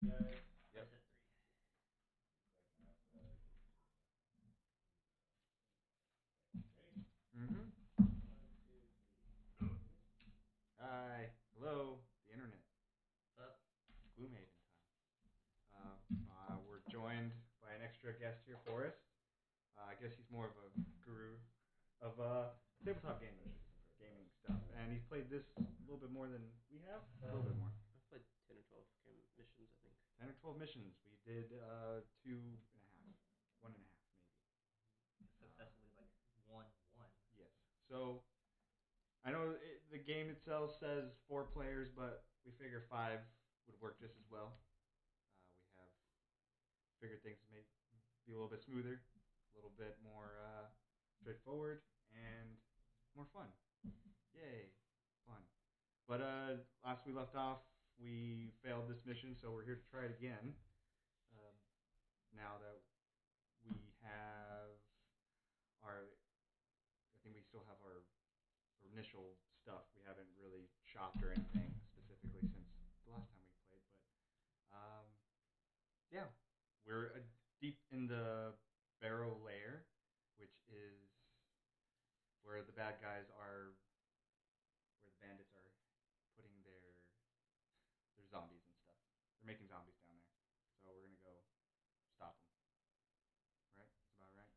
Yep. Mm-hmm. Hi. Hello. The internet. What's up? It's Gloomhaven time. We're joined by an extra guest here for us. I guess he's more of a guru of tabletop gaming stuff, and he's played this a little bit more than we have. A little bit more. I've played 10 or 12 missions, I think. 10 or 12 missions. We did 2.5, 1.5 maybe. Successfully like won one. Yes. So I know the game itself says 4 players, but we figure 5 would work just as well. We have figured things may be a little bit smoother, a little bit more straightforward, and more fun. Yay, fun. But last we left off, we failed this mission, so we're here to try it again. Um, Now that we have our, I think we still have our initial stuff. We haven't really shopped or anything specifically since the last time we played, but yeah, we're deep in the Barrow Lair, which is where the bad guys are, where the bandits are putting their zombies and stuff. They're making zombies down there, so we're gonna go stop them. Right? That's about right.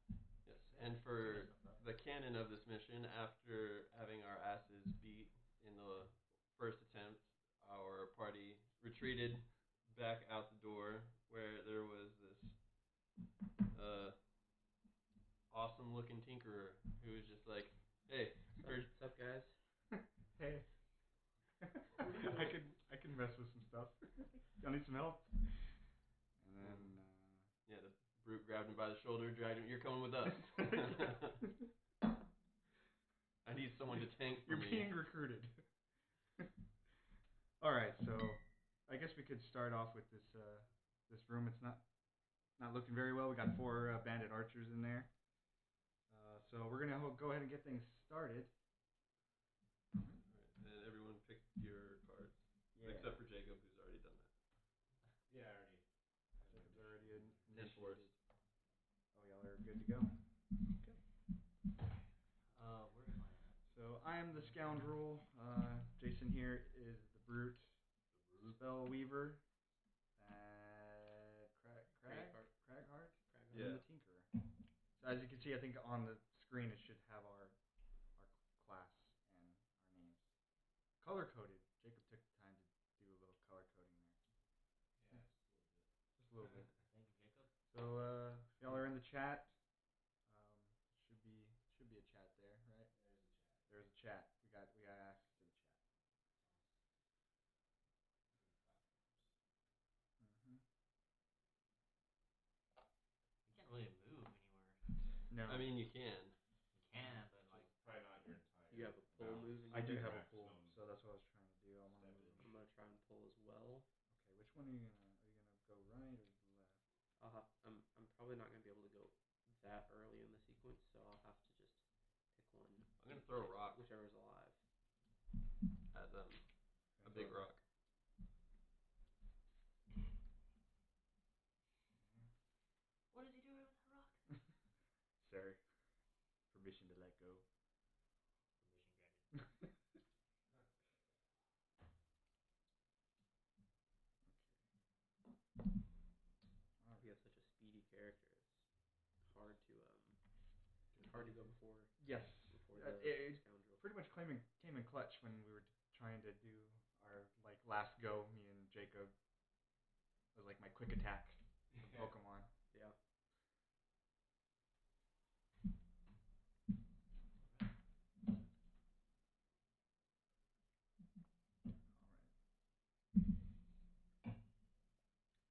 Yes, Yeah, and pretty much for sums up. the canon of this mission, after having our asses beat in the first attempt, our party retreated back out the door where there was this uh, awesome looking tinkerer who was just like, hey, heard. What's up, guys? Hey, I can mess with some stuff. Y'all need some help? And then Yeah, the brute grabbed him by the shoulder, dragged him. You're coming with us. I need someone to tank for you're me. being recruited. All right, so I guess we could start off with this room. It's not looking very well. We got 4 bandit archers in there. So we're gonna go ahead and get things started. Alright, and everyone pick your cards. Yeah. Except for Jacob, who's already done that. Yeah, I already. Jacob's already Enforced. initiated. Oh, y'all are good to go. Okay. Where's mine at? So I am the scoundrel. Jason here is the brute. Spell Weaver. Craghart. And Yeah. the Tinkerer. So as you can see, I think on the screen it should have our class and our names color coded. Jacob took the time to do a little color coding there. Yeah, Just a little bit. Thank you, Jacob. So if y'all are in the chat, should be a chat there, right? There's a chat. We got access to the chat. Mhm. You can't really move anywhere. No. I mean, you can. You can, but like Probably not your entire. You have a pull move in I do there? have a pull, Maximum so that's what I was trying to do. I want to move. I'm gonna try and pull as well. Okay, which one are you gonna? Are you gonna go right or left? I'm probably not gonna be able to go that early in the sequence, so I'll have to just pick one. I'm gonna throw a rock Whichever's alive. Okay. At them. A big rock. what is he doing with that rock? Sir, permission to let go. Permission granted. Alright. You have such a speedy character. It's hard to go before. Yes. Before It scoundrel. pretty much came in clutch when we were trying to do our last go. Me and Jacob. It was like my quick attack from Pokemon. Yeah.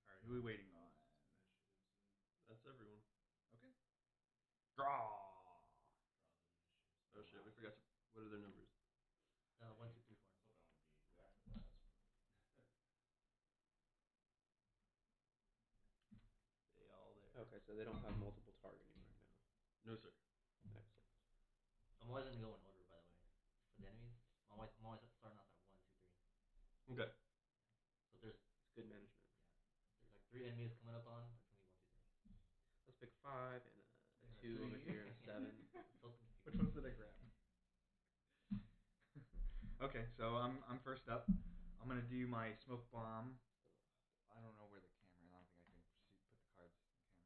Alright, who are we waiting on? That's everyone. Okay. Draw. Oh shit, we forgot to. What are their numbers? 1, 2, 3, 4. They all there. Okay, so they don't have multiple targeting right now. No sir. Excellent. I'm always gonna go in order, by the way. For the enemies, I'm always starting off at 1, 2, 3. Okay. So there's It's good management. 5 and a 2 over here and a 7. So Which ones did I grab? Okay, so I'm first up. I'm gonna do my smoke bomb. I don't know where the camera is. I don't think I can put the cards in the camera.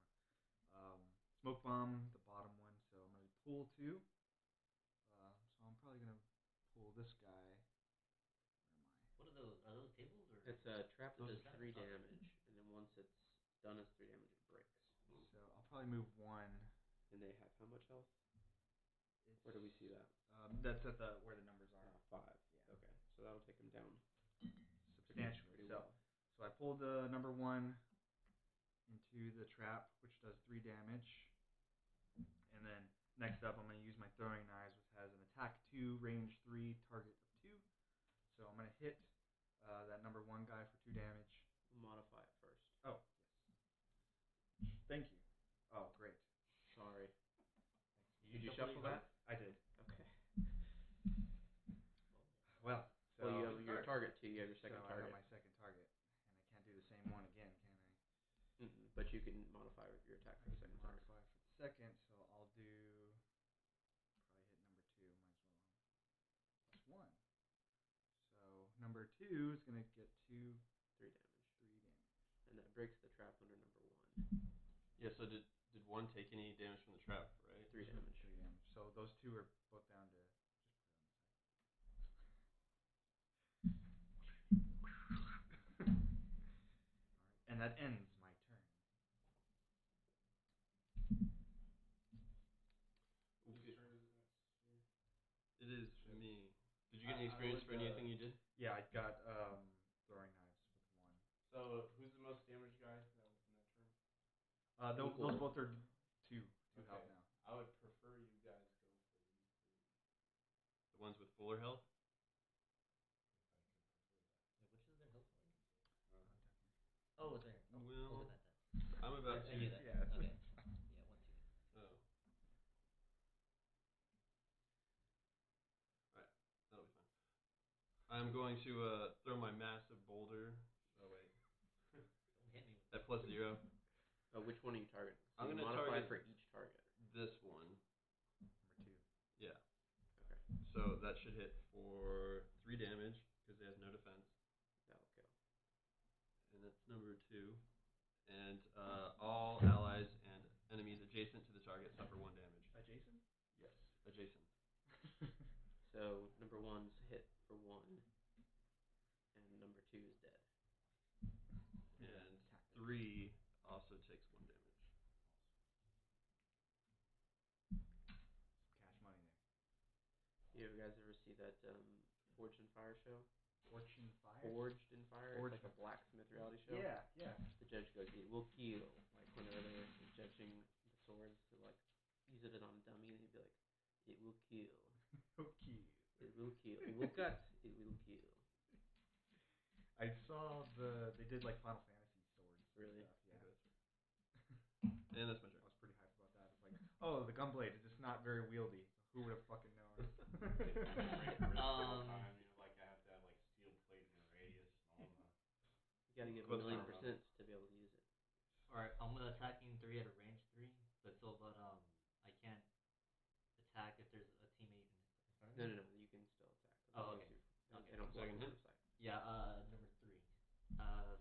Smoke bomb, the bottom one. So I'm gonna pull 2. So I'm probably gonna pull this guy. What are those? Are those tables or? It's a trap that Those does are 3 trap. damage, and then once it's done as 3 damage, it breaks. So I'll probably move 1. And they have how much health? Where do we see that? That's at where the numbers are. 5. Yeah. Okay, so that'll take them down Substantially. pretty So, well. so I pulled the number 1 into the trap, which does 3 damage. And then next up, I'm going to use my throwing knives, which has an attack 2, range 3, target of 2. So I'm going to hit that number 1 guy for 2 damage. We'll modify it first. Oh, yes. Thank you. Oh, great. Sorry. Did you shuffle that? I did. Okay. Well, so Well, you have your target too. You have your second so target. I have my second target, and I can't do the same one again, can I? But you can modify your attack for the second target. Modify for the second, so I'll do probably hit number 2. Might as well. +1. So number 2 is gonna get 2, 3 damage. 3 damage, And that breaks the trap under number 1. Yeah. So did 1 take any damage from the trap? Right. 3 damage. 3 damage. So those 2 are both down to. Alright, and that ends my turn. Okay. It is me. Did you get any experience for anything you did? Yeah, I got throwing knives with 1. So, who's the most damaged guy that was in that turn? Those both are 2 Okay. health now. I would prefer you guys go for these 3. The ones with fuller health. Yeah, which is their health like? Oh, it's right here. Oh, Well, look at that. I'm about I to. knew that. Yeah. Okay. Yeah, 1, 2. Oh. Alright, that'll be fine. I'm going to throw my massive boulder. Oh wait. Don't hit me with At +0. Which one are you targeting? So I'm you gonna modify target for each target. this one. Number 2. Yeah. Okay. So that should hit for 3 damage because it has no defense. That'll kill. And that's number 2. And all allies and enemies adjacent to the target suffer 1 damage. Adjacent? Yes, adjacent. So number 1's hit for 1, and number 2 is dead. And 3 also takes 1 damage. Some cash money there. You guys ever see that Forged in Fire show? Fortune Fire? Forged in Fire? Forged. It's like a blacksmith reality show. Yeah, yeah. The judge goes, "It will kill." Like whenever they're judging the swords, to like use it on a dummy, and he'd be like, "It will kill. Okay. It will kill. It will cut. It will kill." I saw they did like Final Fantasy swords. Really? And stuff, yeah. And that's my turn. I was pretty hyped about that. It's like, oh, the gunblade is just not very wieldy. Who would have fucking known? Like I have to have like steel plate and a radius and all that. You gotta get Close 1,000,000% armor. to be able to use it. Alright, I'm attacking 3 at a range 3, but I can't attack if there's a teammate in front of me. No. You can still attack. Oh, As long okay. as Okay. They don't block Second the hit. first sight. Yeah, number 3.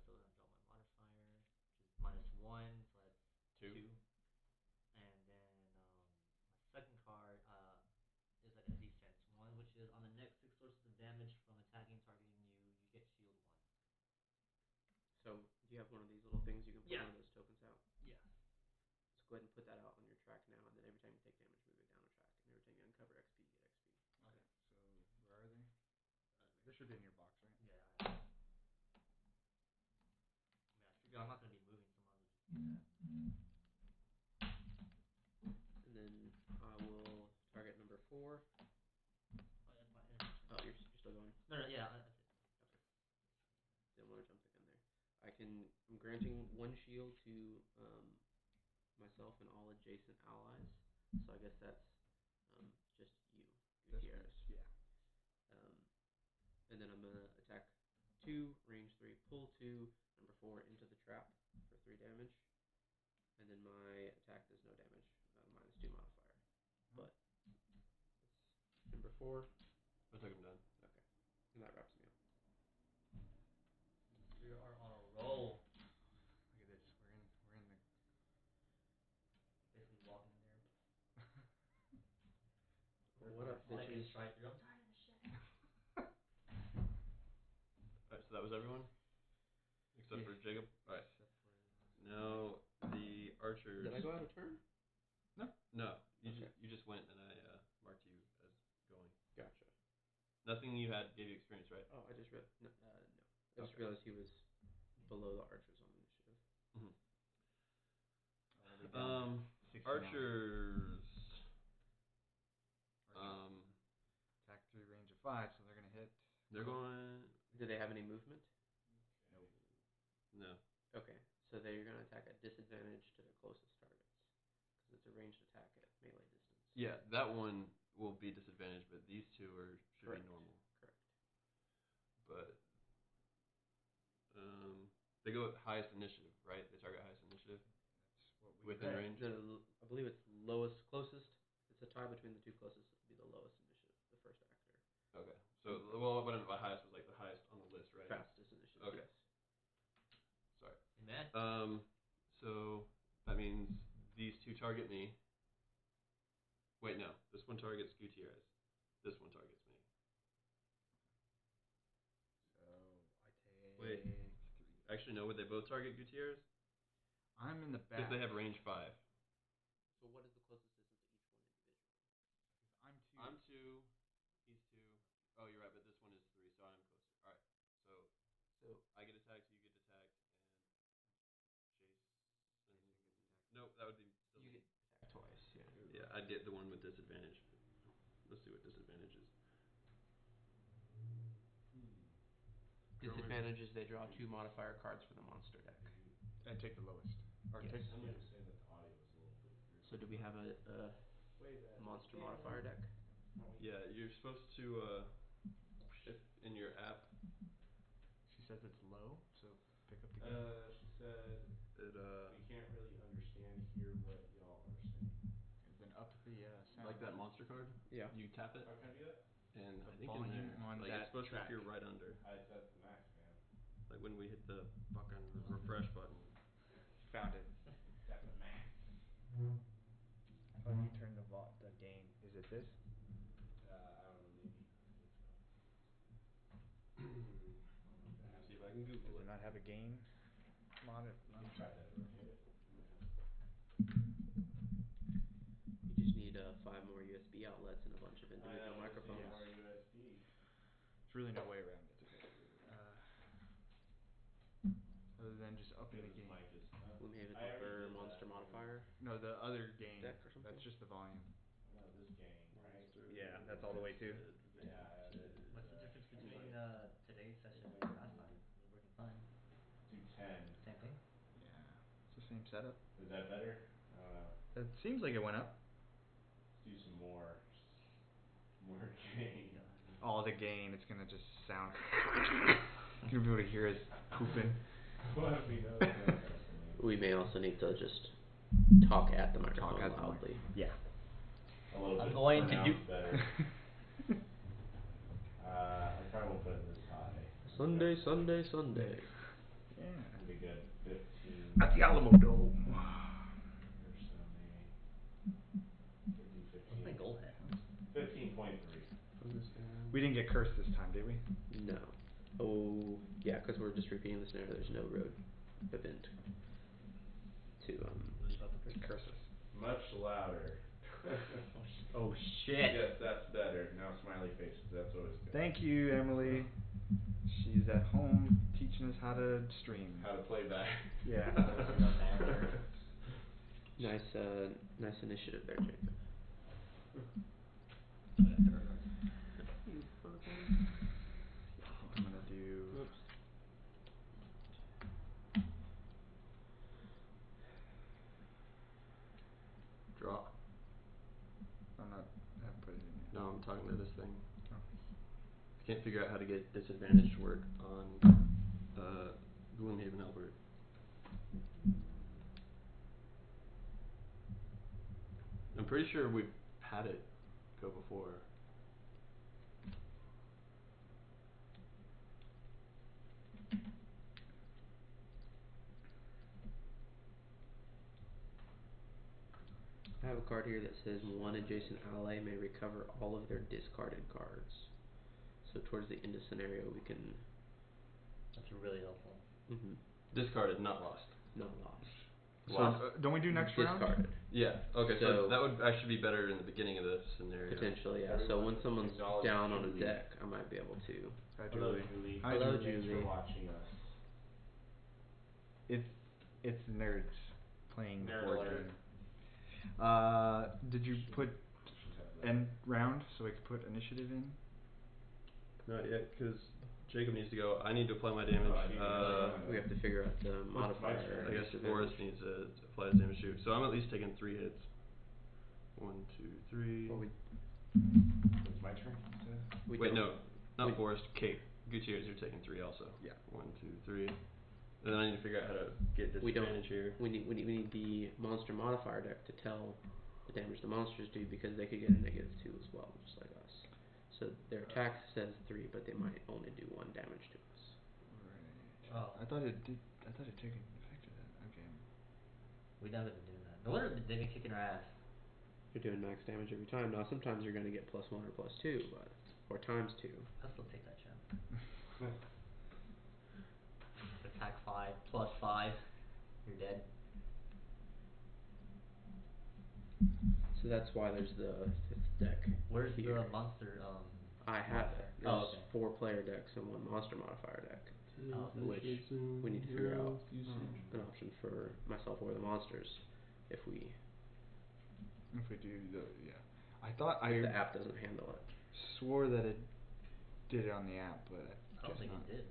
So then I draw my modifier, which is -1, so that's 2. 2. And then my second card is like a defense 1, which is on the next 6 sources of damage from attacking targeting you, you get shield 1. So do you have one of these little things you can put Yeah. one of those tokens out? Yeah. So go ahead and put that out on your track now, and then every time you take damage, move it down a track. And every time you uncover XP, get XP. Okay. So where are they? They should be in your box, right? Yeah. I figure I'm not gonna be moving, so I might as well just do that. And then I will target number 4. Oh, that's fine. Oh, you're still going. No, yeah, that's it. Didn't want to jump the gun there. I'm granting 1 shield to myself and all adjacent allies. So I guess that's just you, Gutierrez. Yeah. And then I'm gonna attack 2, range 3, pull 2, number 4 into the trap for 3 damage, and then then my attack does no damage, -2 modifier. But it's number 4. I took him down. Okay, and that wraps me up. We are on a roll. Look at this. We're in the. Basically walking in there. Well, what up, Second bitches? strike through. I'm tired of this shit. Alright, so that was everyone? Except Yeah. for Jacob? Alright. Except for. Now, the archers. Did I go out of turn? No. Okay. You just went and I marked you as going. Gotcha. Nothing you had gave you experience, right? Oh, I just read. No. I just Okay. realized he was below the archers on initiative. Mm-hmm. Down 16 now. Archers. Attack 3, range of 5, so they're gonna hit. They're going. Do they have any movement? Nope. No. Okay, so they're going to attack at disadvantage to their closest targets because it's a ranged attack at melee distance. Yeah, that one will be disadvantaged, but these two should Correct. be normal. Correct. But they go at highest initiative, right? They target highest initiative That's what we. within range. I believe it's closest. It's a tie between the two closest. It would be the lowest initiative, the first actor. Okay. So, well, what I meant by highest was like the highest on the list, right? Fastest initiative. Okay. Yes. Sorry. Amen. So that means these two target me. Wait, no. This one targets Gutierrez. This one targets me. So I take. Wait. 3. Actually, no. Would they both target Gutierrez? I'm in the back. Because they have range 5. So what is the closest distance to each one individually? I'm 2. I'm 2. He's 2. Oh, you're right. But this one is 3, so I'm closer. All right. So I get attacked. You get attacked, and Jason. Nope, that would be still. You get attacked twice. Yeah. Yeah, I'd get the one with disadvantage. Let's see what disadvantage is. Disadvantage is they draw 2 modifier cards for the monster deck. And take the lowest. Or Yes. take. Somebody was saying that the audio was a little bit weird. So do we have a monster modifier deck? Yeah, you're supposed to if in your app. She says it's low, so pick up the game. She said It we can't really understand here what y'all are saying. Then up the sound. like that monster card. Yeah. You tap it, How can I do that? and The I think in volume there, on like that it's supposed track. to appear right under. It's at the max, man. Like when we hit the fucking refresh button. Found it. It's at the max. How do you turn the gain? Is it this? I don't know, maybe. I think so. Let me see if I can Does Google it it. not have a gain? You tried that already, hit it. You just need 5 more USB outlets and a bunch of individual microphones. More USB. There's really no way around it. Other than just upping the gain. Mic is Gloomhaven I already upper did monster that. modifier. No, the other gain. Deck or something? That's just the volume. No, this game, right? Yeah, that's all the way too. Yeah. What's the difference between today's session and last time? It was working fine. Do 10. Same thing? Yeah, it's the same setup. Is that better? I don't know. It seems like it went up. Let's do some more. More gain. Oh, the gain. It's gonna just sound. You're gonna be able to hear us pooping. Let me know. We may also need to just talk at the microphone loudly. Yeah. A little bit. I'm going to do. Better. I probably won't put it this high. Sunday, Sunday, Sunday. Yeah. It'll be good. 15. At the Alamo Dome. Or so, maybe. Could do 15. What's my goal head? 15.3. We didn't get cursed this time, did we? No. Oh, yeah, because we're just repeating the snare. There's no road event to Curse us. Much louder. Oh shit. Yes, that's better. Now smiley faces. That's always good. Thank you, Emily. She's at home teaching us how to stream. How to play back. Yeah. Nice initiative there, Jacob. I think I'm gonna do. Oops. Draw. I'm not. I haven't put it in yet. No, I'm talking to this thing. Oh. I can't figure out how to get disadvantage to work on Gloomhaven Albert. pretty sure we've had it go before. I have a card here that says one adjacent ally may recover all of their discarded cards. So towards the end of scenario, we can. That's really helpful. Discarded, not lost. Not lost. So don't we do next round? Discarded. Yeah. Okay. So- So that would actually be better in the beginning of the scenario. Potentially, yeah. So when someone's down on a deck, I might be able to. Hi, Hello, Julie. Julie. Hi, Hello, Julie. Thanks Julie. for watching us. It's nerds playing the Nerd board alert. game. Did you put end round so we could put initiative in? Not yet, because Jacob needs to go. I need to apply my damage. We have to figure out the modifier. I guess Forrest needs to apply his damage too. So I'm at least taking 3 hits. 1, 2, 3. Well, It's my turn. we Wait, don't- no, not we- Forrest. Kate. Gutierrez, you're taking 3 also. Yeah. 1, 2, 3. Then I need to figure out how to get We don't. disadvantage here. We need the monster modifier deck to tell the damage the monsters do because they could get a -2 as well, just like us. So their attack says 3, but they might only do 1 damage to us. Right. Oh. I thought it did. I thought it took effect of that. Okay. We never been doing that. No wonder they've been kicking our ass. You're doing max damage every time. Now sometimes you're gonna get +1 or +2, but or ×2. I'll still take that chance. Attack 5 plus 5. You're dead. So that's why there's the 5th deck. Where's here. the monster? I have it. modifier? There's Oh, okay. 4 player decks and 1 monster modifier deck. Oh, Which we need to figure out an option for myself or the monsters if we If we do the I thought if the app doesn't handle it. swore that it did it on the app, but I don't guess think not. it did.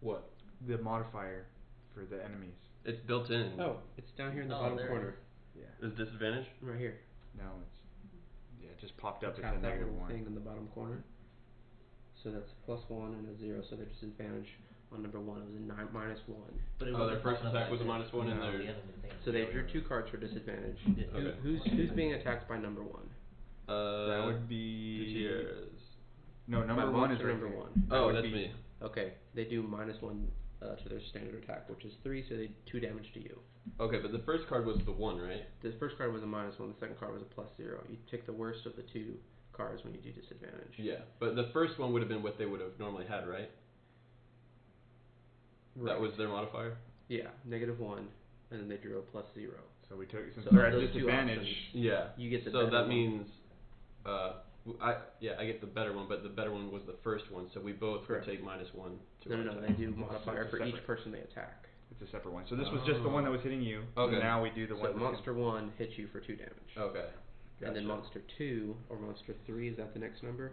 What? The modifier for the enemies. It's built in. Oh, it's down here in the Oh, bottom there it corner. Yeah. Is disadvantage? Right here. No, it just popped up as Tap a that little -1. thing in the bottom corner. So that's +1 and a 0, so their disadvantage on number 1 was a -1. But it Oh, their wasn't first popping up attack like was a this. -1 and No, their- we haven't been saying So that. they drew 2 cards for disadvantage. Okay. Who's being attacked by number 1? That would be Gutierrez. No, number By 1 is monster right number there. 1. Oh, would that's be- me. Okay, they do -1 to their standard attack, which is 3, so they 2 damage to you. Okay, but the first card was the 1, right? The first card was a -1, the second card was a +0. You take the worst of the 2 cards when you do disadvantage. Yeah, but the first one would have been what they would have normally had, right? That was their modifier? Yeah, -1, and then they drew a +0. So we took since So they're at those two disadvantage. options. Yeah. You get the so better that one. means, I get the better one, but the better one was the first one, so we both Correct. would take -1 to No, our no, they attack. do modifier it's for each separate. person they attack. It's a separate one. So this was just the one that was hitting you. Okay. So now we do the So one that's monster 1 hits you for 2 damage. Okay. And then Gotcha. monster 2 or monster 3, is that the next number?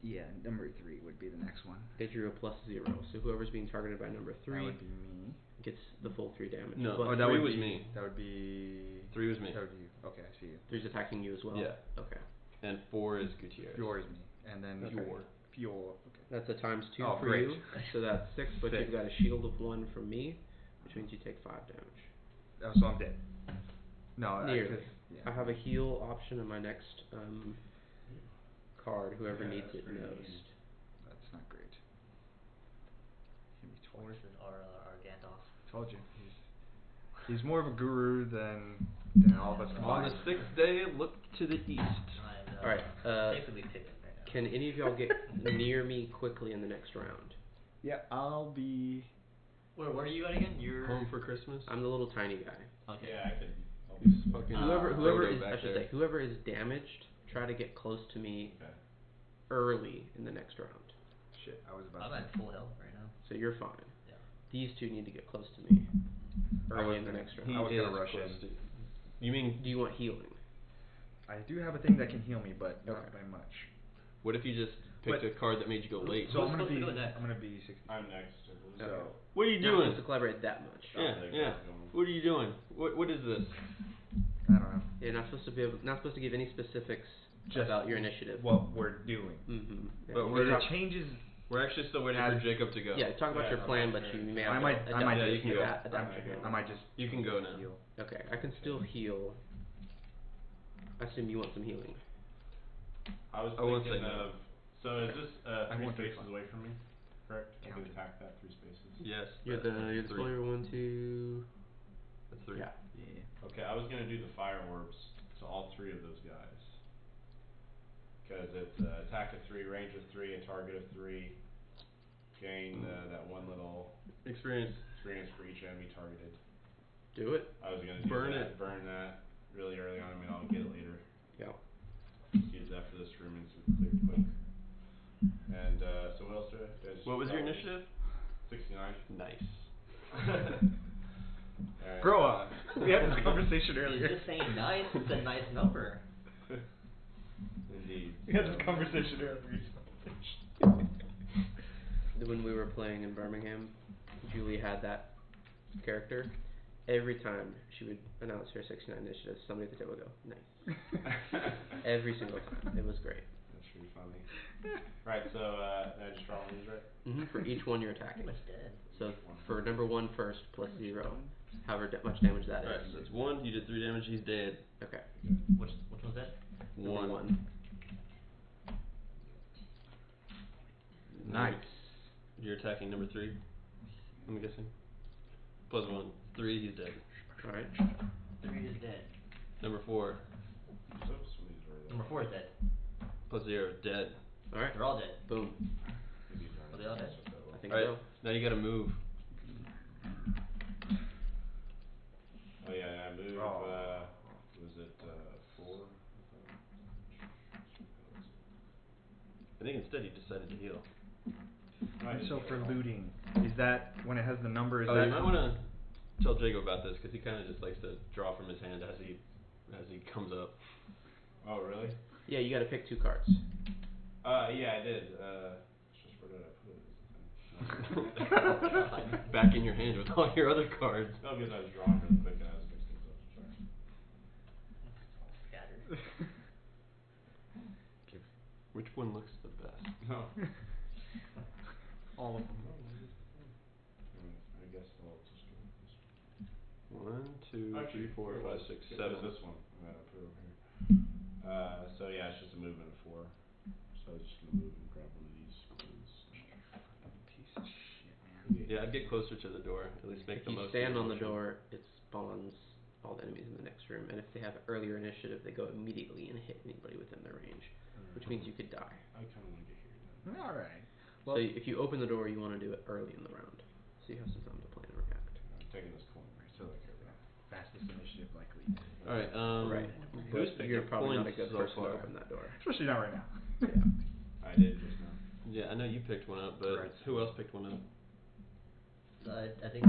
Yeah, number 3 would be the next one. They drew a +0. So whoever's being targeted by number 3 That would be me. gets the full 3 damage. No, But that 3 would was be, me. That would be 3 was me. That would be you. Okay, I see you. 3's attacking you as well? Yeah. Okay. And 4 is Gutierrez. Fjord is me, and then Okay. Fjord. Okay. That's a ×2 Oh, for great. you. So that's 6, but 6. you've got a shield of 1 from me, which means you take 5 damage. Oh, so I'm dead. No, Nearly. yeah. I have a heal option in my next card, whoever Yeah, needs that's it pretty most. easy. That's not great. Hit me twice. Forrest is our Gandalf. Told you. He's more of a guru than all of us On combined. the 6th day, look to the east. I'm Alright, basically picking right now. can any of y'all get near me quickly in the next round? Yeah, I'll be. Where are you at again? You're Home for Christmas? I'm the little tiny guy. Okay. Yeah, I could. I'll be Fucking Whoever Frodo is, back I should there. say, whoever is damaged, try to get close to me Okay. early in the next round. Shit, I was about I'm to. at full health right now. So you're fine. Yeah. These 2 need to get close to me I early was in the gonna- next He round. I was gonna is rush close in. to- You mean, Do you want healing? I do have a thing that can heal me, but not Okay. by much. what if you just picked But- a card that made you go late? So Who's I'm gonna supposed to be. go next? I'm gonna be 60. I'm next, I believe. Okay. What are you You're not doing? supposed to collaborate that much. Yeah, There yeah. goes. What are you doing? What is this? I don't know. You're not supposed to be not supposed to give any specifics Just about your initiative. What we're doing. Mm-hmm. Yeah. But You we're can But talk- it changes. We're actually still waiting for Jacob to go. Yeah, talk about Yeah, your no, plan, my but turn. you may I have might. to I might. Yeah, just you can heal. go. adapt I might just. You can go now. Heal. Okay, I can still heal. I assume you want some healing. I was won't thinking say no. of. So is this I 3 won't say spaces fine. away from me? Correct. I Counter. can attack that 3 spaces. Yes. You're that's the three. player 1, 2. That's 3. Yeah. Yeah. Okay, I was gonna do the fire orbs to all 3 of those guys. Because it's attack of 3, range of 3, a target of 3. Gain that one little Experience. experience for each enemy targeted. Do it. I was gonna do Burn that. it. Burn that really early on. I mean, I'll get it later. Yeah. Just use that for this room and so it's clear quick. And so what else do I just What was your probably initiative? 69. Nice. Alright, Grow up. We had this conversation He's earlier. just saying nice. It's a nice number. Indeed. We had this conversation earlier. When we were playing in Birmingham, Julie had that character. Every time she would announce her 69 initiative, somebody at the table would go, nice. Every single time. It was great. That's pretty funny. Right, so I just draw one of these, right? For each one you're attacking. Much dead. So for number 1 first, plus 0. However much damage that Alright, is. so that's 1. You did 3 damage. He's dead. Okay. Which one's that? Number 1. 1. Nice. You're attacking number 3. I'm guessing. Plus 1. 3. He's dead. Alright. 3 is dead. Number 4. Oops, these are Number 4 is dead. Plus 0. Dead. Alright. They're all dead. Boom. These Are they all dead? I think Alright. so. Now you gotta move. Oh yeah, I moved. Oh. Was it 4? I think instead he decided to heal. So for looting, is that when it has the number? Is Oh, that you might wanna tell Jago about this because he kind of just likes to draw from his hand as he comes up. Oh really? Yeah, you gotta pick 2 cards. Yeah, I did. It's just where did I put it? Back in your hand with all your other cards. No, because I was drawing really quick and I was mixing things up. Sorry. Scattered. Which one looks the best? No. all of them? I guess I'll just do this. 1, 2, Actually, 3, 4, 5, 6, it 7. was this one. I'm gonna put it over here. So yeah, it's just a movement of 4. So I was just gonna move and grab one of these. Piece of shit, man. Yeah, I'd get closer to the door. At least make If the you most. stand of on the motion. door, it spawns all the enemies in the next room, and if they have earlier initiative, they go immediately and hit anybody within their range, which means you could die. I kind of want to get here then. All right. So if you open the door, you want to do it early in the round, so you have some time to plan and react. I'm taking this coin. So fastest initiative likely. Alright, Right. who's But picked you're up probably not a points good so person far? to open that door. Especially not right now. Yeah. I did just now. Yeah, I know you picked one up, but Right. who else picked one up? I think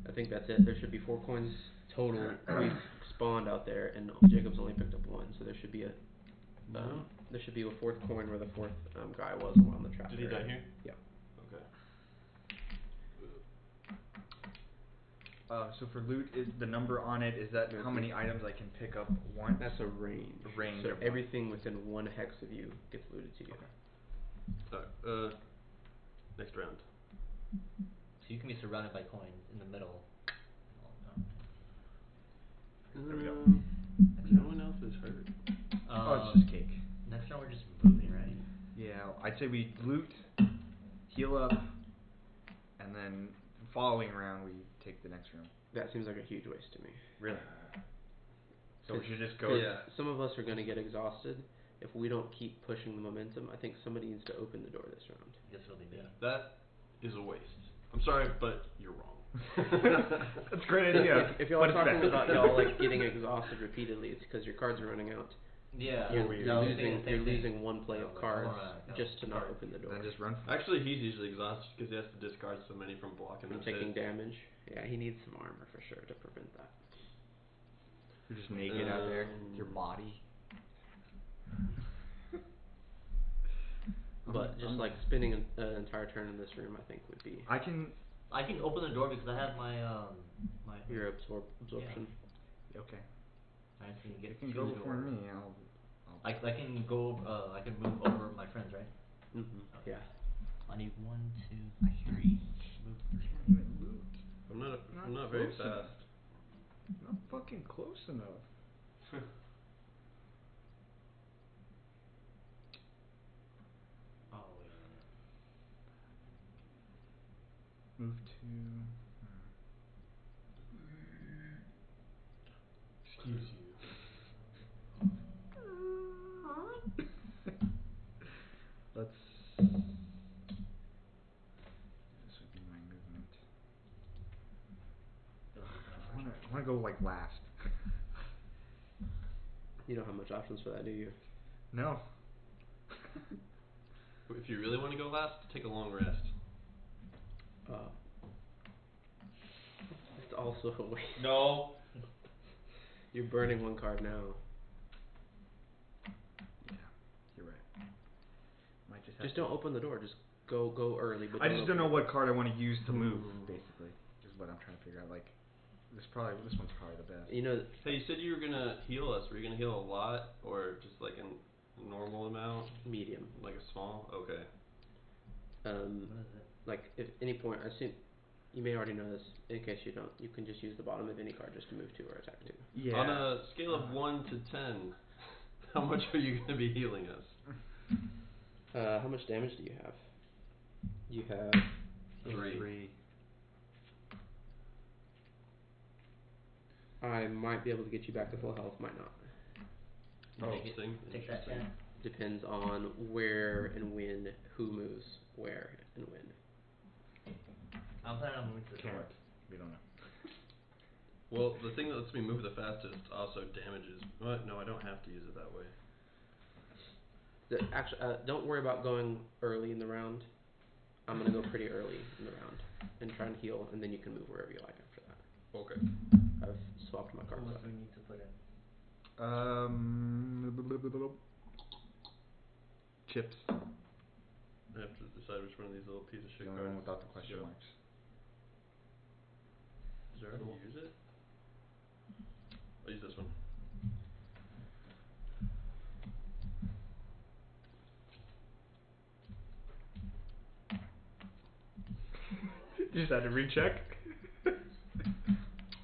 I think that's it. There should be 4 coins total. We've spawned out there, and Jacob's only picked up 1, so there should be a No. there should be a 4th coin where the 4th guy was on the trap. Did he area. die here? Yeah. Okay. So for loot, is the number on it? Is that how many items I can pick up once? That's a range. A range So of everything within 1 hex of you gets looted to you. Alright, next round. so you can be surrounded by coins in the middle. There we go. No one else is hurt. Oh, it's just cake. Next round we're just moving, right? Yeah, I'd say we loot, heal up, and then following round we take the next room. That seems like a huge waste to me. Really? So we should just go. 'Cause Yeah. some of us are going to get exhausted. If we don't keep pushing the momentum, I think somebody needs to open the door this round. I guess it'll be me. Yeah, that is a waste. I'm sorry, but you're wrong. That's a great idea. If y'all But are it's talking bad. about y'all like getting exhausted repeatedly, it's because your cards are running out. Yeah. You're, weird. you're I was thinking losing the you're same thing. losing 1 play I of was like, cards alright, just to not open the door. Then just run for it. Actually, he's usually exhausted because he has to discard so many from blocking And the taking hits. damage. Yeah, he needs some armor for sure to prevent that. You're just naked out there, your body. But just like spending an entire turn in this room, I think would be I can. I can open the door because I have my my. your absorption. Okay. I can You get can to go the before door. me. I can go. I can move over my friends, right? Mm-hmm. Okay. Yeah. I need 1, 2, 3. Move 3. Can't even loot. I'm not very close fast. enough. Not fucking close enough. move to. Excuse you. Let's. This would be my movement. I wanna go like last. You don't have much options for that, do you? No. If you really want to go last, take a long rest. It's also a waste. No. You're burning one card now. Yeah, you're right. Might just have Just to. don't open the door. Just go early. But I just don't know open what card I want to use to move. Basically, is what I'm trying to figure out. Like, this one's probably the best. You know. Hey, you said you were gonna heal us. Were you gonna heal a lot or just like a normal amount? Medium. Like a small? Okay. What is it? Like if any point, I assume you may already know this. In case you don't, you can just use the bottom of any card just to move 2 or attack 2. Yeah. On a scale of 1 to 10, how much are you gonna be healing us? How much damage do you have? You have 3. I might be able to get you back to full health. Might not. Interesting. Take that chance. Depends on where and when, who moves where and when. I'm planning on moving to the Can't. door. We don't know. Well, the thing that lets me move the fastest also damages. What? No, I don't have to use it that way. Don't worry about going early in the round. I'm gonna go pretty early in the round and try and heal, and then you can move wherever you like after that. Okay. I've swapped my cards What out. do we need to put in? Chips. I have to decide which one of these little piece of shit The only cards. one without the question Yeah. marks. Did I already use it? I'll use this one. You just had to recheck.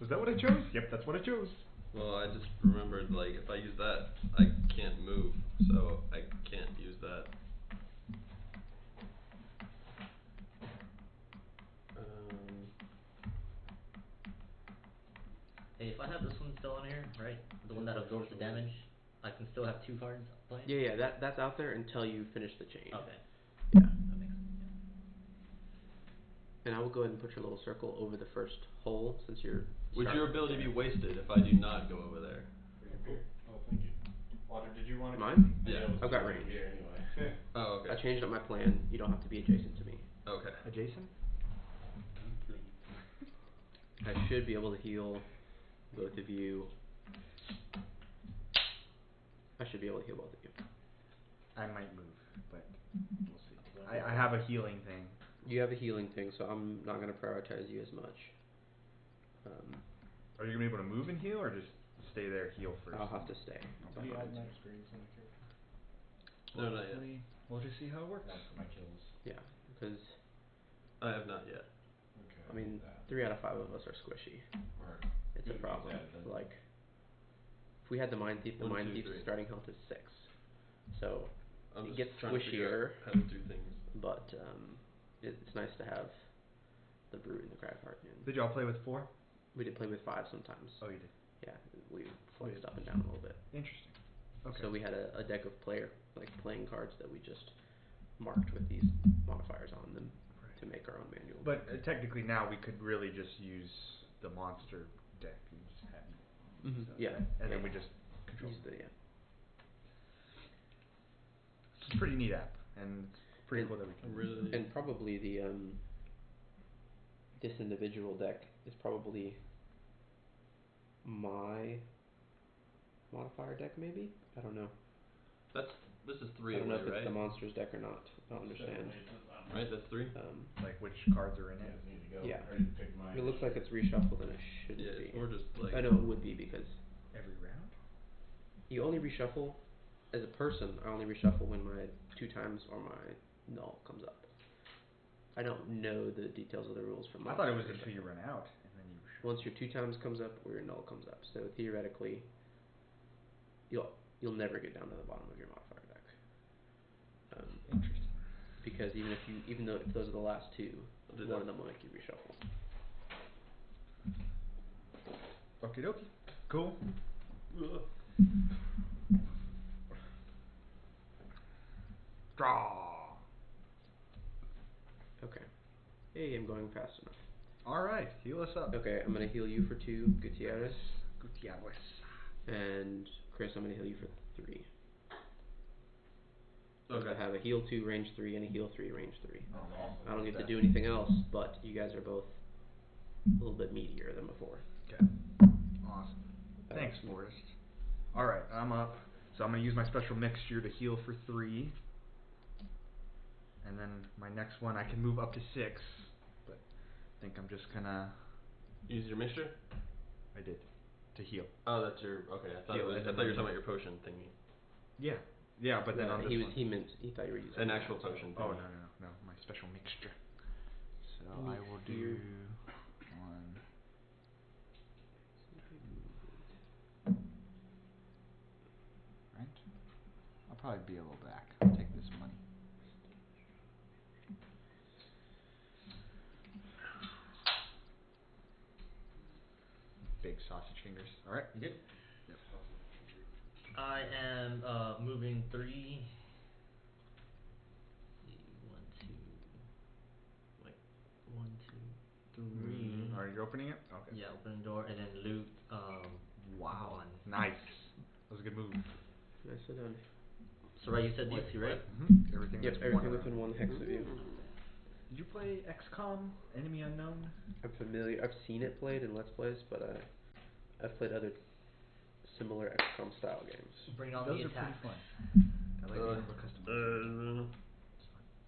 Was that what I chose? Yep, that's what I chose. Well, I just remembered, like, if I use that, I can't move, so I can't use that. Hey, if I have this one still on here, right? The one that absorbs the damage, I can still have 2 cards playing? Yeah, that's out there until you finish the chain. Okay. Yeah. That makes sense, And I will go ahead and put your little circle over the first hole since you're. Would your ability be wasted if I do not go over there? Oh, thank you. Water, did you want to? Mine? Yeah. I've got range. Here anyway. Oh, okay. I changed up my plan. You don't have to be adjacent to me. Okay. Adjacent? I should be able to heal both of you. I should be able to heal both of you. I might move, but we'll see. I have a healing thing. You have a healing thing, so I'm not going to prioritize you as much. Are you gonna be able to move and heal, or just stay there, heal first? I'll have to stay. Do you add max grades on the character? No, not yet. We'll just see how it works. Not for my kills. Yeah, because I have not yet. Okay. I mean, that. 3 out of 5 of us are squishy. Or It's a good problem. means added then. Like, if we had the Mind Thief, the 1, Mind 2, Thief's 3. starting health is 6. So I'm it just gets trying to figure squishier, out how to do things. but it's nice to have the Brute and the Crag Heart in. Did y'all play with 4? We did play with 5 sometimes. Oh, you did. Yeah, we flexed up and down a little bit. Interesting. Okay. So we had a deck of playing cards that we just marked with these modifiers on them to make our own manual. But technically now we could really just use the monster deck and just have you. Mm-hmm. So Yeah. and then we just control. Use the, yeah. It's a pretty neat app, and it's pretty cool that we can. Really. And probably the this individual deck is probably my modifier deck, maybe? I don't know. This is 3 I don't know away, if it's right? the monsters deck or not. I don't understand. Right, that's 3? Like which cards are in You it. guys need to go. Yeah. Ready to pick mine. It looks like it's reshuffled and it shouldn't Yeah, be. or just like. I know it would be because Every round? you only reshuffle as a person. I only reshuffle when my 2 times or my null comes up. I don't know the details of the rules for I thought it was monsters until you reshuffle. run out, and then you. Once your 2 times comes up or your null comes up. So theoretically, you'll never get down to the bottom of your modifier deck. Interesting. because even though if those are the last two, one of them will make you reshuffle. Okie dokie. Cool. Draw. Okay. Hey, I'm going fast enough. Alright, heal us up. Okay, I'm gonna heal you for 2, Gutierrez. Gutierrez. And Chris, I'm gonna heal you for 3. Okay. I have a heal 2, range 3, and a heal 3, range 3. Awesome. I don't get to do anything else, but you guys are both a little bit meatier than before. Okay. Awesome. Thanks, Forrest. Alright, I'm up. So I'm gonna use my special mixture to heal for 3. And then my next one I can move up to 6. But I think I'm just gonna Use your mixture? I did. To heal. Oh, that's your okay. I thought Heal, you were talking about your potion thingy. Yeah. Yeah, but then on this one. He thought you were using An actual potion. Oh Thingy. no, my special mixture. So Me I will do here. 1. Right? I'll probably be a little back. I'll take this money. Big sausage fingers. Alright. You good? Yep. I am moving 3. See, 1, 2. Wait, 1, 2, 3. Are you opening it? Okay. Yeah, open the door and then loot. Wow. 1. Nice. That was a good move. Nicely done. So right, you said DC, right? Mm-hmm. Everything. Yep, that's everything one within around. 1 hex of you. Did you play XCOM? Enemy Unknown? I'm familiar. I've seen it played in Let's Plays, but I've played other similar XCOM style games. Bring on Those the are pretty attack. fun. I like being able to customize.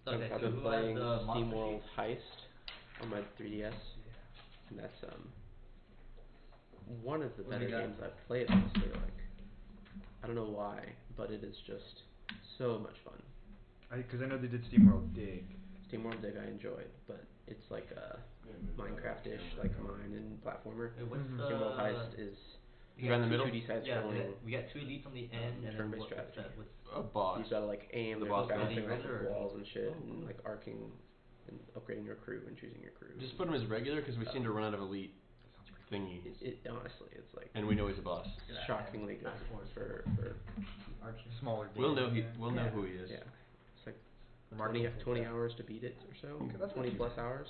Okay, I've so been who playing has the monster SteamWorld sheet? Heist on my 3DS, and that's one of the What do better you got? games I've played. Honestly, like I don't know why, but it is just so much fun. Because I know they did SteamWorld Dig. SteamWorld Dig I enjoyed, but it's like Yeah, Minecraft-ish, like mine and platformer. Wait, what's SteamWorld Heist is You got in the middle? 2D side Yeah, scrolling. we got 2 elites on the end, and then turn-based what's strategy. that? What's A boss. You gotta like aim The and boss bouncing fight. off of Regular or- walls and shit, Oh, and cool. like arcing and upgrading your crew and choosing your crew. Just put him as regular because we seem to run out of elite thingies, It honestly, it's like and we know he's a boss. shockingly good Task Force. for Archer. Smaller games. We'll know who he is. yeah. It's like Remarkable. 20 hours to beat it or so. Okay, that's 20 not plus too hours.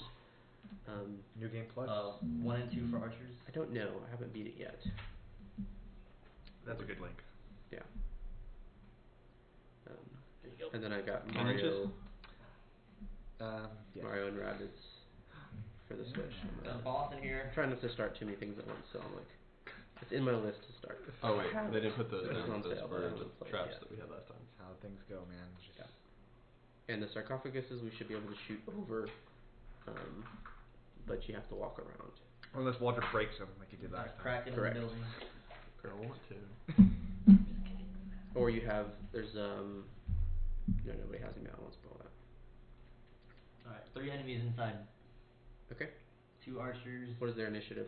New Game Plus? 1 and 2 for archers. I don't know. I haven't beat it yet. That's a good link. Yeah. There you go. And then I got And Mario, inches? Yes. Mario and Rabbids for the Switch. Got a boss in here. I'm trying not to start too many things at once, so I'm like, it's in my list to start. Oh wait, they didn't put the It's on those sale, for but I the haven't played traps yet. that we had last time. That's how things go, man. Just Yeah. And the sarcophaguses we should be able to shoot over, but you have to walk around. Unless Walter breaks them like he did last time. Cracking in Correct. the building. Girl, I want to. Or you have, there's no, nobody has any. I won't spoil that. Alright, 3 enemies inside. Okay. 2 archers. What is their initiative?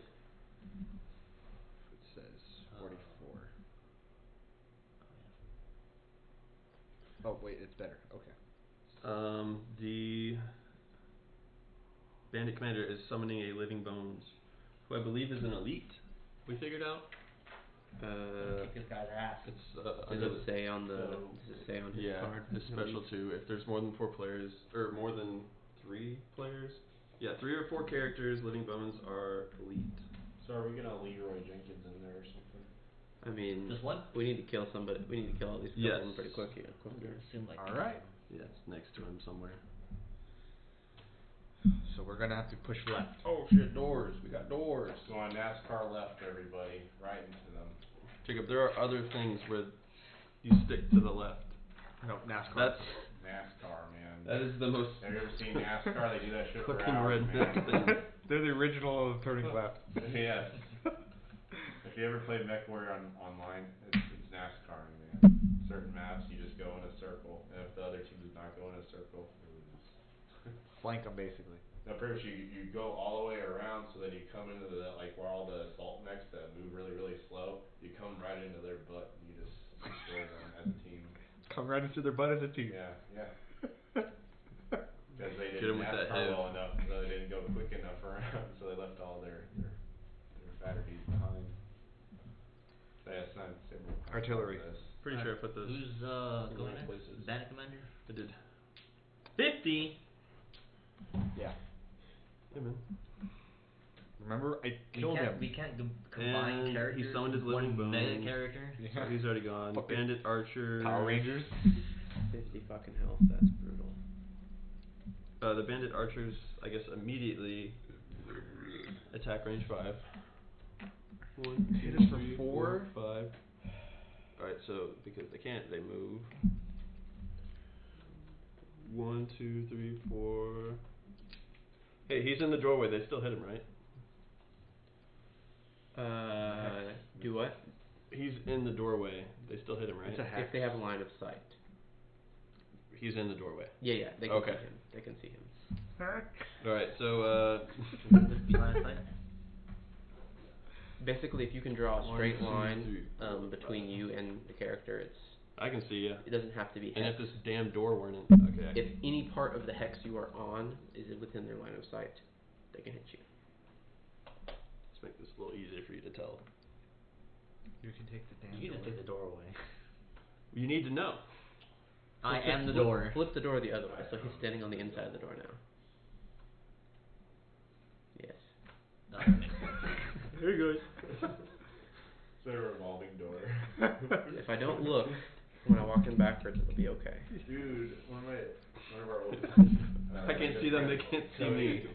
It says 44. Oh wait, it's better. Okay. The bandit commander is summoning a living bones, who I believe is an elite. We figured out. Kick this guy's ass. It's Does under it say on the? Does it say on his card? His special too. If there's more than 4 players, or more than 3 players, 3 or 4 characters, living bones are elite. So are we gonna Leroy Jenkins in there or something? I mean, Just one? we need to kill somebody. We need to kill at least a couple of them pretty quick. Yeah, quicker. Assume like. All right. Yeah, it's next to him somewhere. So we're gonna have to push left. Oh shit! Doors. We got doors. So on NASCAR left, everybody, right into them. Jacob, there are other things where you stick to the left. No, NASCAR. That's NASCAR, man. that is the most Have you ever seen NASCAR? They do that shit for fucking hours, redneck man. thing. They're the original of turning left. Yes. If you ever play MechWarrior online, it's NASCAR, man. Certain maps, you just go in a circle, and if the other team does not go in a circle, you lose. Flank them basically. No, pretty much you go all the way around, so then you come into the, like, where all the assault mechs that move really, really slow, you come right into their butt, and you just destroy them as a team. Come right into their butt as a team. Yeah, yeah. artillery. Pretty sure I put those. Who's in going right next? places. Bandit Commander? I did. 50! Yeah. Hey man. Remember, I killed him. We can't combine And characters. he summoned his one living bones. mega character. So he's already gone. Fucking Bandit Archer. Power Rangers. 50 fucking health. That's brutal. The Bandit Archers, I guess, immediately attack range 5. 1, Hit 2, us for 3, 4. 5. Alright, so because they can't, they move. 1, 2, 3, 4. Hey, he's in the doorway. They still hit him, right? Do what? He's in the doorway. They still hit him, right? It's a hex. If they have line of sight. He's in the doorway. Yeah, they can Okay. see him. They can see him. Alright, so, Just be line of sight. Basically, if you can draw a 1, straight 2, line 3, 4, between 5. you and the character, it's I can see ya. it doesn't have to be And hex. if this damn door weren't in, okay. I If can- any part of the hex you are on is within their line of sight, they can hit you. Let's make this a little easier for you to tell. You can take the damn You can just take the door away. You need to know. I Flip am the flip- door. Flip the door the other way, so he's standing on the inside of the door now. Yes. No, that makes sense. Here you go. It's a revolving door. If I don't look when I walk in backwards, it'll be okay. Dude, one of our old. I can't see them, they can't see me.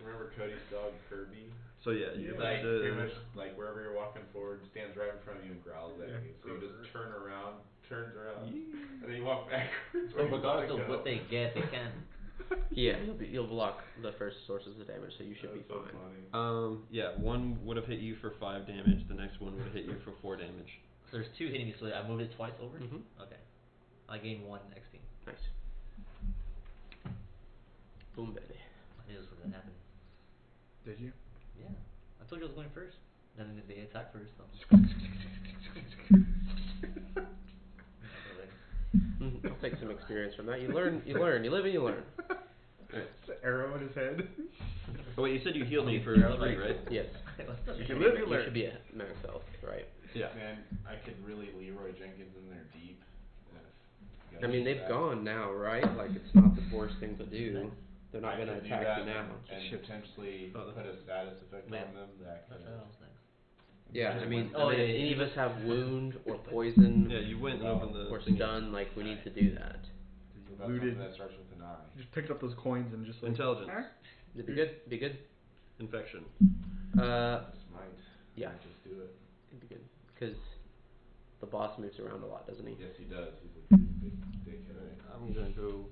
Remember Cody's dog Kirby? So yeah, you Like have to. pretty much like wherever you're walking forward, stands right in front of you and growls at you. So you just turns around, and then you walk backwards. where you wanna Regardless of go. what they get, they can. Yeah, you'll block the first sources of damage, so you should be That's so fine. funny. Yeah, one would have hit you for 5 damage. The next one would have hit you for 4 damage. So there's 2 hitting me, so I moved it twice over? Mhm. Okay. I gained 1 XP. Nice. Boom, baby. I knew this was gonna happen. Did you? Yeah. I told you I was going first. Then they attack first, so. I'll take some experience from that. You learn, you live and you learn. It's an arrow in his head. Oh wait, you said you healed me for Arrow 3, like- right? Yes. You should live, be, you learn. should be at max health, right? Yeah. Man, I could really Leroy Jenkins in there deep. if I mean, you they've guys- gone now, right? Like, it's not the worst thing to do. They're not I going to could do attack that you now. and potentially Oh, put a status effect Man. on them that That's could. what else next. Yeah, I mean, Oh, yeah, any yeah, of us have wound or poison Yeah, you went and opened the or thingy. stun, like, we need to do that. About Looted. something that starts with an I. Just picked up those coins and just like. Intelligence. It'd be good, be good. Infection. Smite. Yeah. Might just do it. It'd be good. Because the boss moves around a lot, doesn't he? Yes, he does. He's a big dickhead. I'm gonna go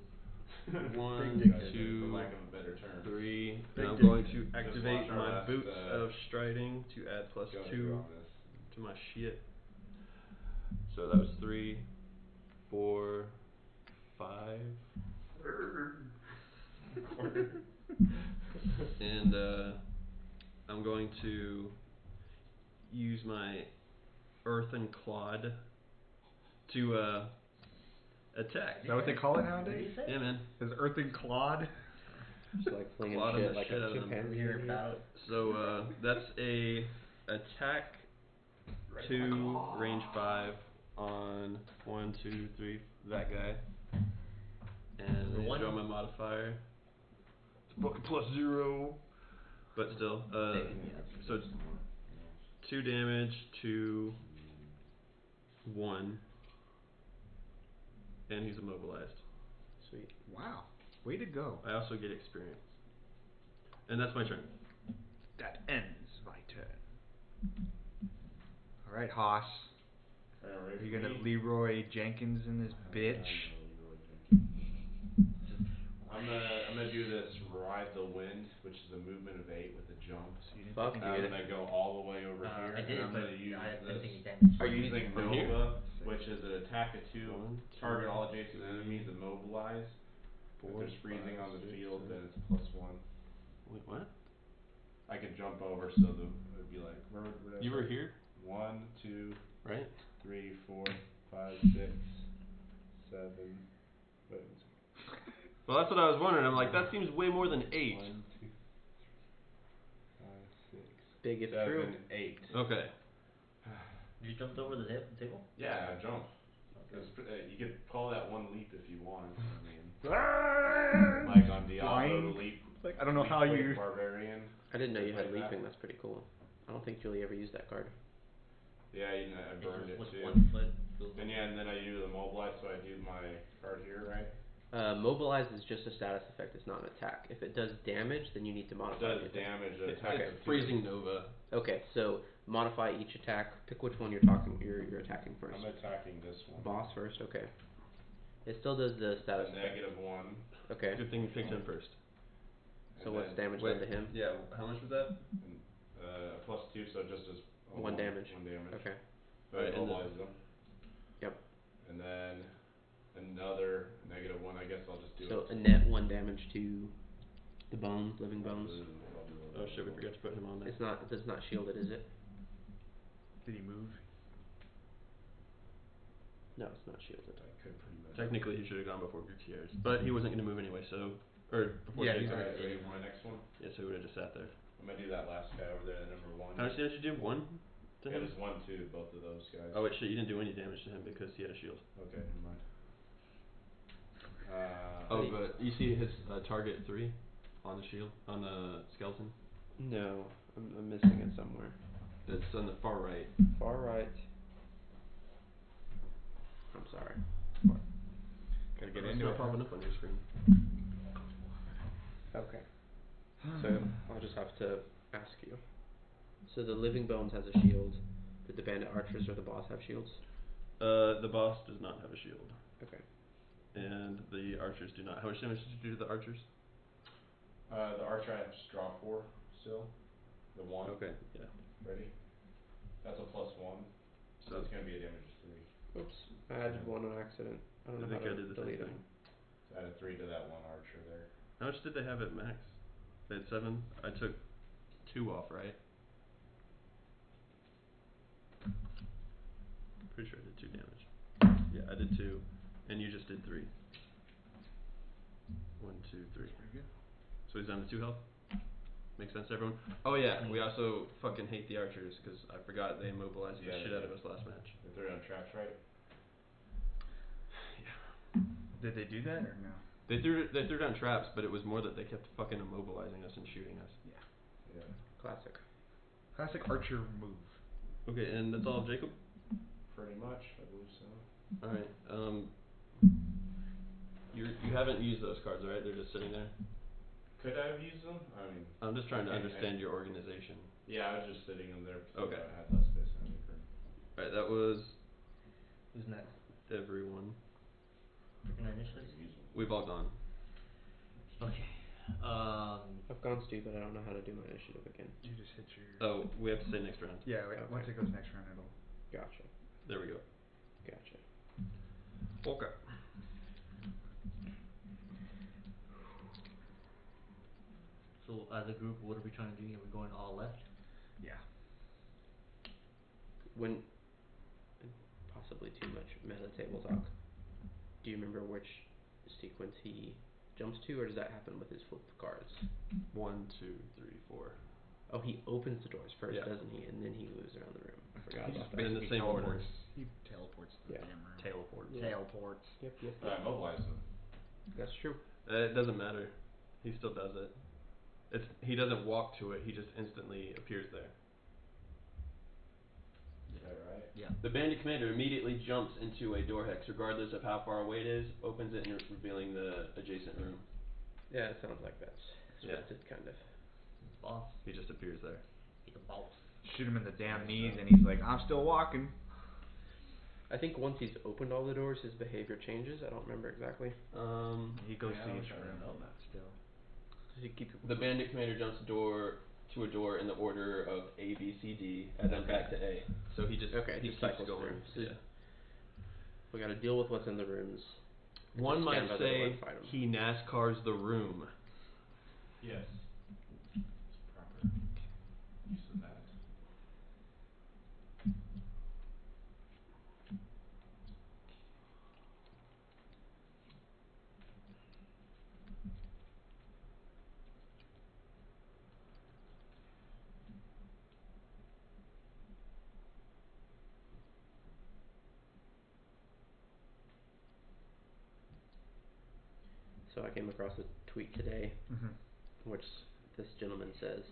Big 1, dick. For 2, lack of a better term. 3, and Big I'm dick. going to activate watch our my last, boots of striding to add Go through +2 on this. to my shit. So that was 3, 4, 5. And I'm going to use my earthen clod to attack. Is that what they call it What did nowadays? you say? Yeah, man. His earthen clod. Just like flinging Clodding shit the like shit a out of them. chimpanzee. Here about. So that's a attack 2, range 5 on 1, 2, 3 that guy. And I One. draw my modifier. It's fucking +0. But still, so it's 2 damage to 1. And he's immobilized. Sweet. Wow. Way to go. I also get experience. And that's my turn. That ends my turn. Alright, Haas. Are you gonna Leroy Jenkins in this bitch? I'm gonna do this ride the wind, which is a movement of 8 with a jump. Fuck I'm you. gonna go all the way over here, I did, and I'm but gonna use I this. think you damaged. Are you using from here? Nova, which is an attack of 2, 1, target 2, all adjacent 3, enemies immobilized. If 4, there's freezing 5, on the 6, field, 7. then it's +1. Wait, what? I could jump over, so it would be like. Where would I You were say? here, 1, 2, right? 3, 4, 5, 6, 7. Wait, Well, that's what I was wondering. I'm like, that seems way more than 8. 1, 2, 5, 6, Big if 7, true. 8. Okay. You jumped over the table? Yeah, I jumped. Okay. You could call that one leap if you want. I mean, like on Diablo, leap. Like, I don't know leap how quick you. Barbarian. I didn't know you had Like that. leaping. That's pretty cool. I don't think Julie ever used that card. Yeah, I burned it with too. 1 foot. And yeah, and then I do the mobilize, so I do my card here, right? Mobilize is just a status effect. It's not an attack. If it does damage, then you need to It modify does it. damage. It's Attack of freezing Nova. Okay, so modify each attack. Pick which one you're attacking first. I'm attacking this one. Boss first. Okay. It still does the status A effect. -1. Okay. Good thing you picked him first. So And what's then- damage done to him? Yeah, how much was that? And, +2, so just as 1 damage. 1 damage. Okay. So Alright, I and mobilize them. Yep. And then another -1. I guess I'll just do So it. a net 1 damage to the bones, living bones. I'll do it. Oh shit, we forgot to put him on there. It's not. It does not shield it, is it? Did he move? No, it's not shielded. I could pretty much. Technically, he should have gone before Gutierrez, but he wasn't going to move anyway. So, or before. Yeah, Jake he's got Alright, there. ready for my next one? Yeah, so he would have just sat there. I'm gonna do that last guy over there, the #1. How much damage did you do? 1 to Yeah, him? just 1, 2, both of those guys. Oh wait, shit, you didn't do any damage to him because he had a shield. Okay, never mind. Oh, but you see his target 3 on the shield, on the skeleton? No, I'm missing it somewhere. It's on the far right. Far right. I'm sorry. Gotta get It's into not it. popping up on your screen. Okay. So I'll just have to ask you. So the living bones has a shield. Did the bandit archers or the boss have shields? The boss does not have a shield, Okay. and the archers do not. How much damage did you do to the archers? The archer I have to draw 4 still. The 1. Okay, yeah. Ready? That's a +1. So it's gonna be a damage of 3. Oops. I added 1 on accident. I don't know I think how I to did the same delete thing. them. So I added 3 to that 1 archer there. How much did they have at max? They had 7. I took 2 off, right? Pretty sure I did 2 damage. Yeah, I did 2, and you just did 3. 1, 2, 3. Pretty good. So he's down to 2 health. Makes sense to everyone. Oh yeah, we also fucking hate the archers because I forgot they immobilized the Yeah, shit they out of did. us last match. They threw it on traps, right? Yeah. Did they do that or no? They threw down traps, but it was more that they kept fucking immobilizing us and shooting us. Yeah. Yeah. Classic. Classic archer move. Okay, and that's all of Jacob? Pretty much, I believe so. Alright, you haven't used those cards, right? They're just sitting there? Could I have used them? I mean, I'm just trying to Okay, understand your organization. yeah, I was just sitting in there because Okay. I had less space than I could. Alright, that was Who's next? everyone. Picking our initiatives? We've all gone. Okay. I've gone Steve, but I don't know how to do my initiative again. You just hit your. Oh, we have to say next round. Yeah. Wait, Okay. once it goes next round, it'll. Gotcha. There we go. Gotcha. Okay. So as a group, what are we trying to do? Are we going all left? Yeah. When possibly too much meta table talk. Do you remember which sequence he jumps to, or does that happen with his flip cards? 1, 2, 3, 4. Oh, he opens the doors first, Yeah. doesn't he? And then he moves around the room. I forgot He about just that. in the basically same order. teleports. He teleports to the Yeah. damn room. Teleport. Yeah. Teleports. Yep, yep, But I yep. mobilized them. That's true. It doesn't matter. He still does it. He doesn't walk to it, he just instantly appears there. Is that right? Yeah. The bandit commander immediately jumps into a door hex, regardless of how far away it is, opens it, and revealing the adjacent room. Yeah, it sounds like that's Yeah. scripted, kind of. Boss. He just appears there. He's a boss. Shoot him in the damn knees, and he's like, "I'm still walking." I think once he's opened all the doors, his behavior changes. I don't remember exactly. He goes Yeah, to I'm each trying to room. know that. Still. Does he keep The bandit commander jumps to a door in the order of A, B, C, D, and then back to A. So he just Okay, he just keeps cycles going. through. Yeah. We got to deal with what's in the rooms. and One just stand might by the door say and fight 'em. he NASCARs the room. Yes. It's proper use of that. So I came across a tweet today, Mm-hmm. which this gentleman says,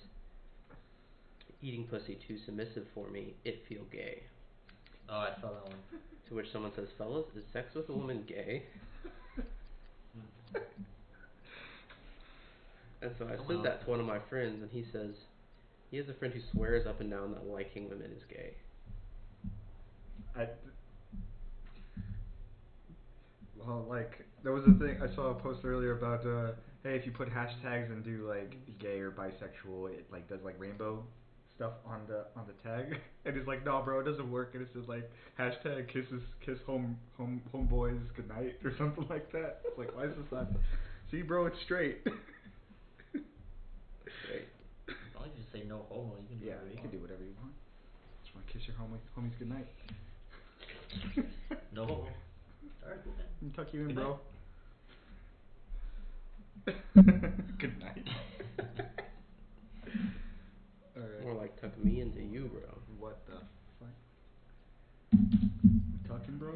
"Eating pussy too submissive for me. It feel gay." Oh, I saw that one. To which someone says, "Fellas, is sex with a woman gay?" And so I sent that to one of my friends, and he says he has a friend who swears up and down that liking women is gay. Well, like there was a thing I saw a post earlier about hey, if you put hashtags and do like gay or bisexual, it like does like rainbow stuff on the tag, and it's like, no, bro, it doesn't work, and it says like hashtag kiss homeboys goodnight or something like that. It's like, why is this not? See, bro, it's straight. Straight. As long as you say no homo, you can do whatever you can want. do whatever you want. Just want to kiss your homies goodnight. No homo. Alright, cool. Tuck you in, Good bro. Good night. Alright. More like tuck me into you, bro. What the fuck? We talking, bro?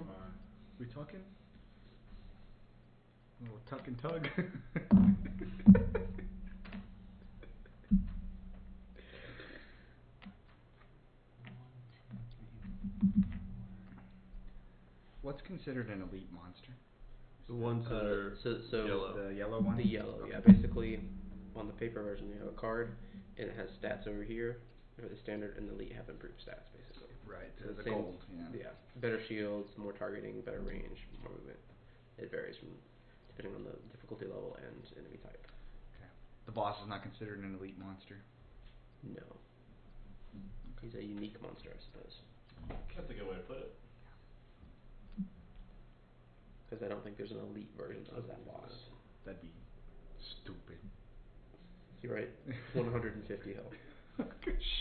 We talking? A little tuck and tug. What's considered an elite monster? The ones that are so yellow. The yellow one? The yellow, yeah. Basically, on the paper version, you have a card, and it has stats over here. The standard and the elite have improved stats, basically. Right. So The same, gold. Yeah. Better shields, more targeting, better range, more movement. It varies depending on the difficulty level and enemy type. Okay. The boss is not considered an elite monster. No. He's a unique monster, I suppose. That's a good way to put it. Because I don't think there's an elite version of that boss. That'd be stupid. You're right. 150 health.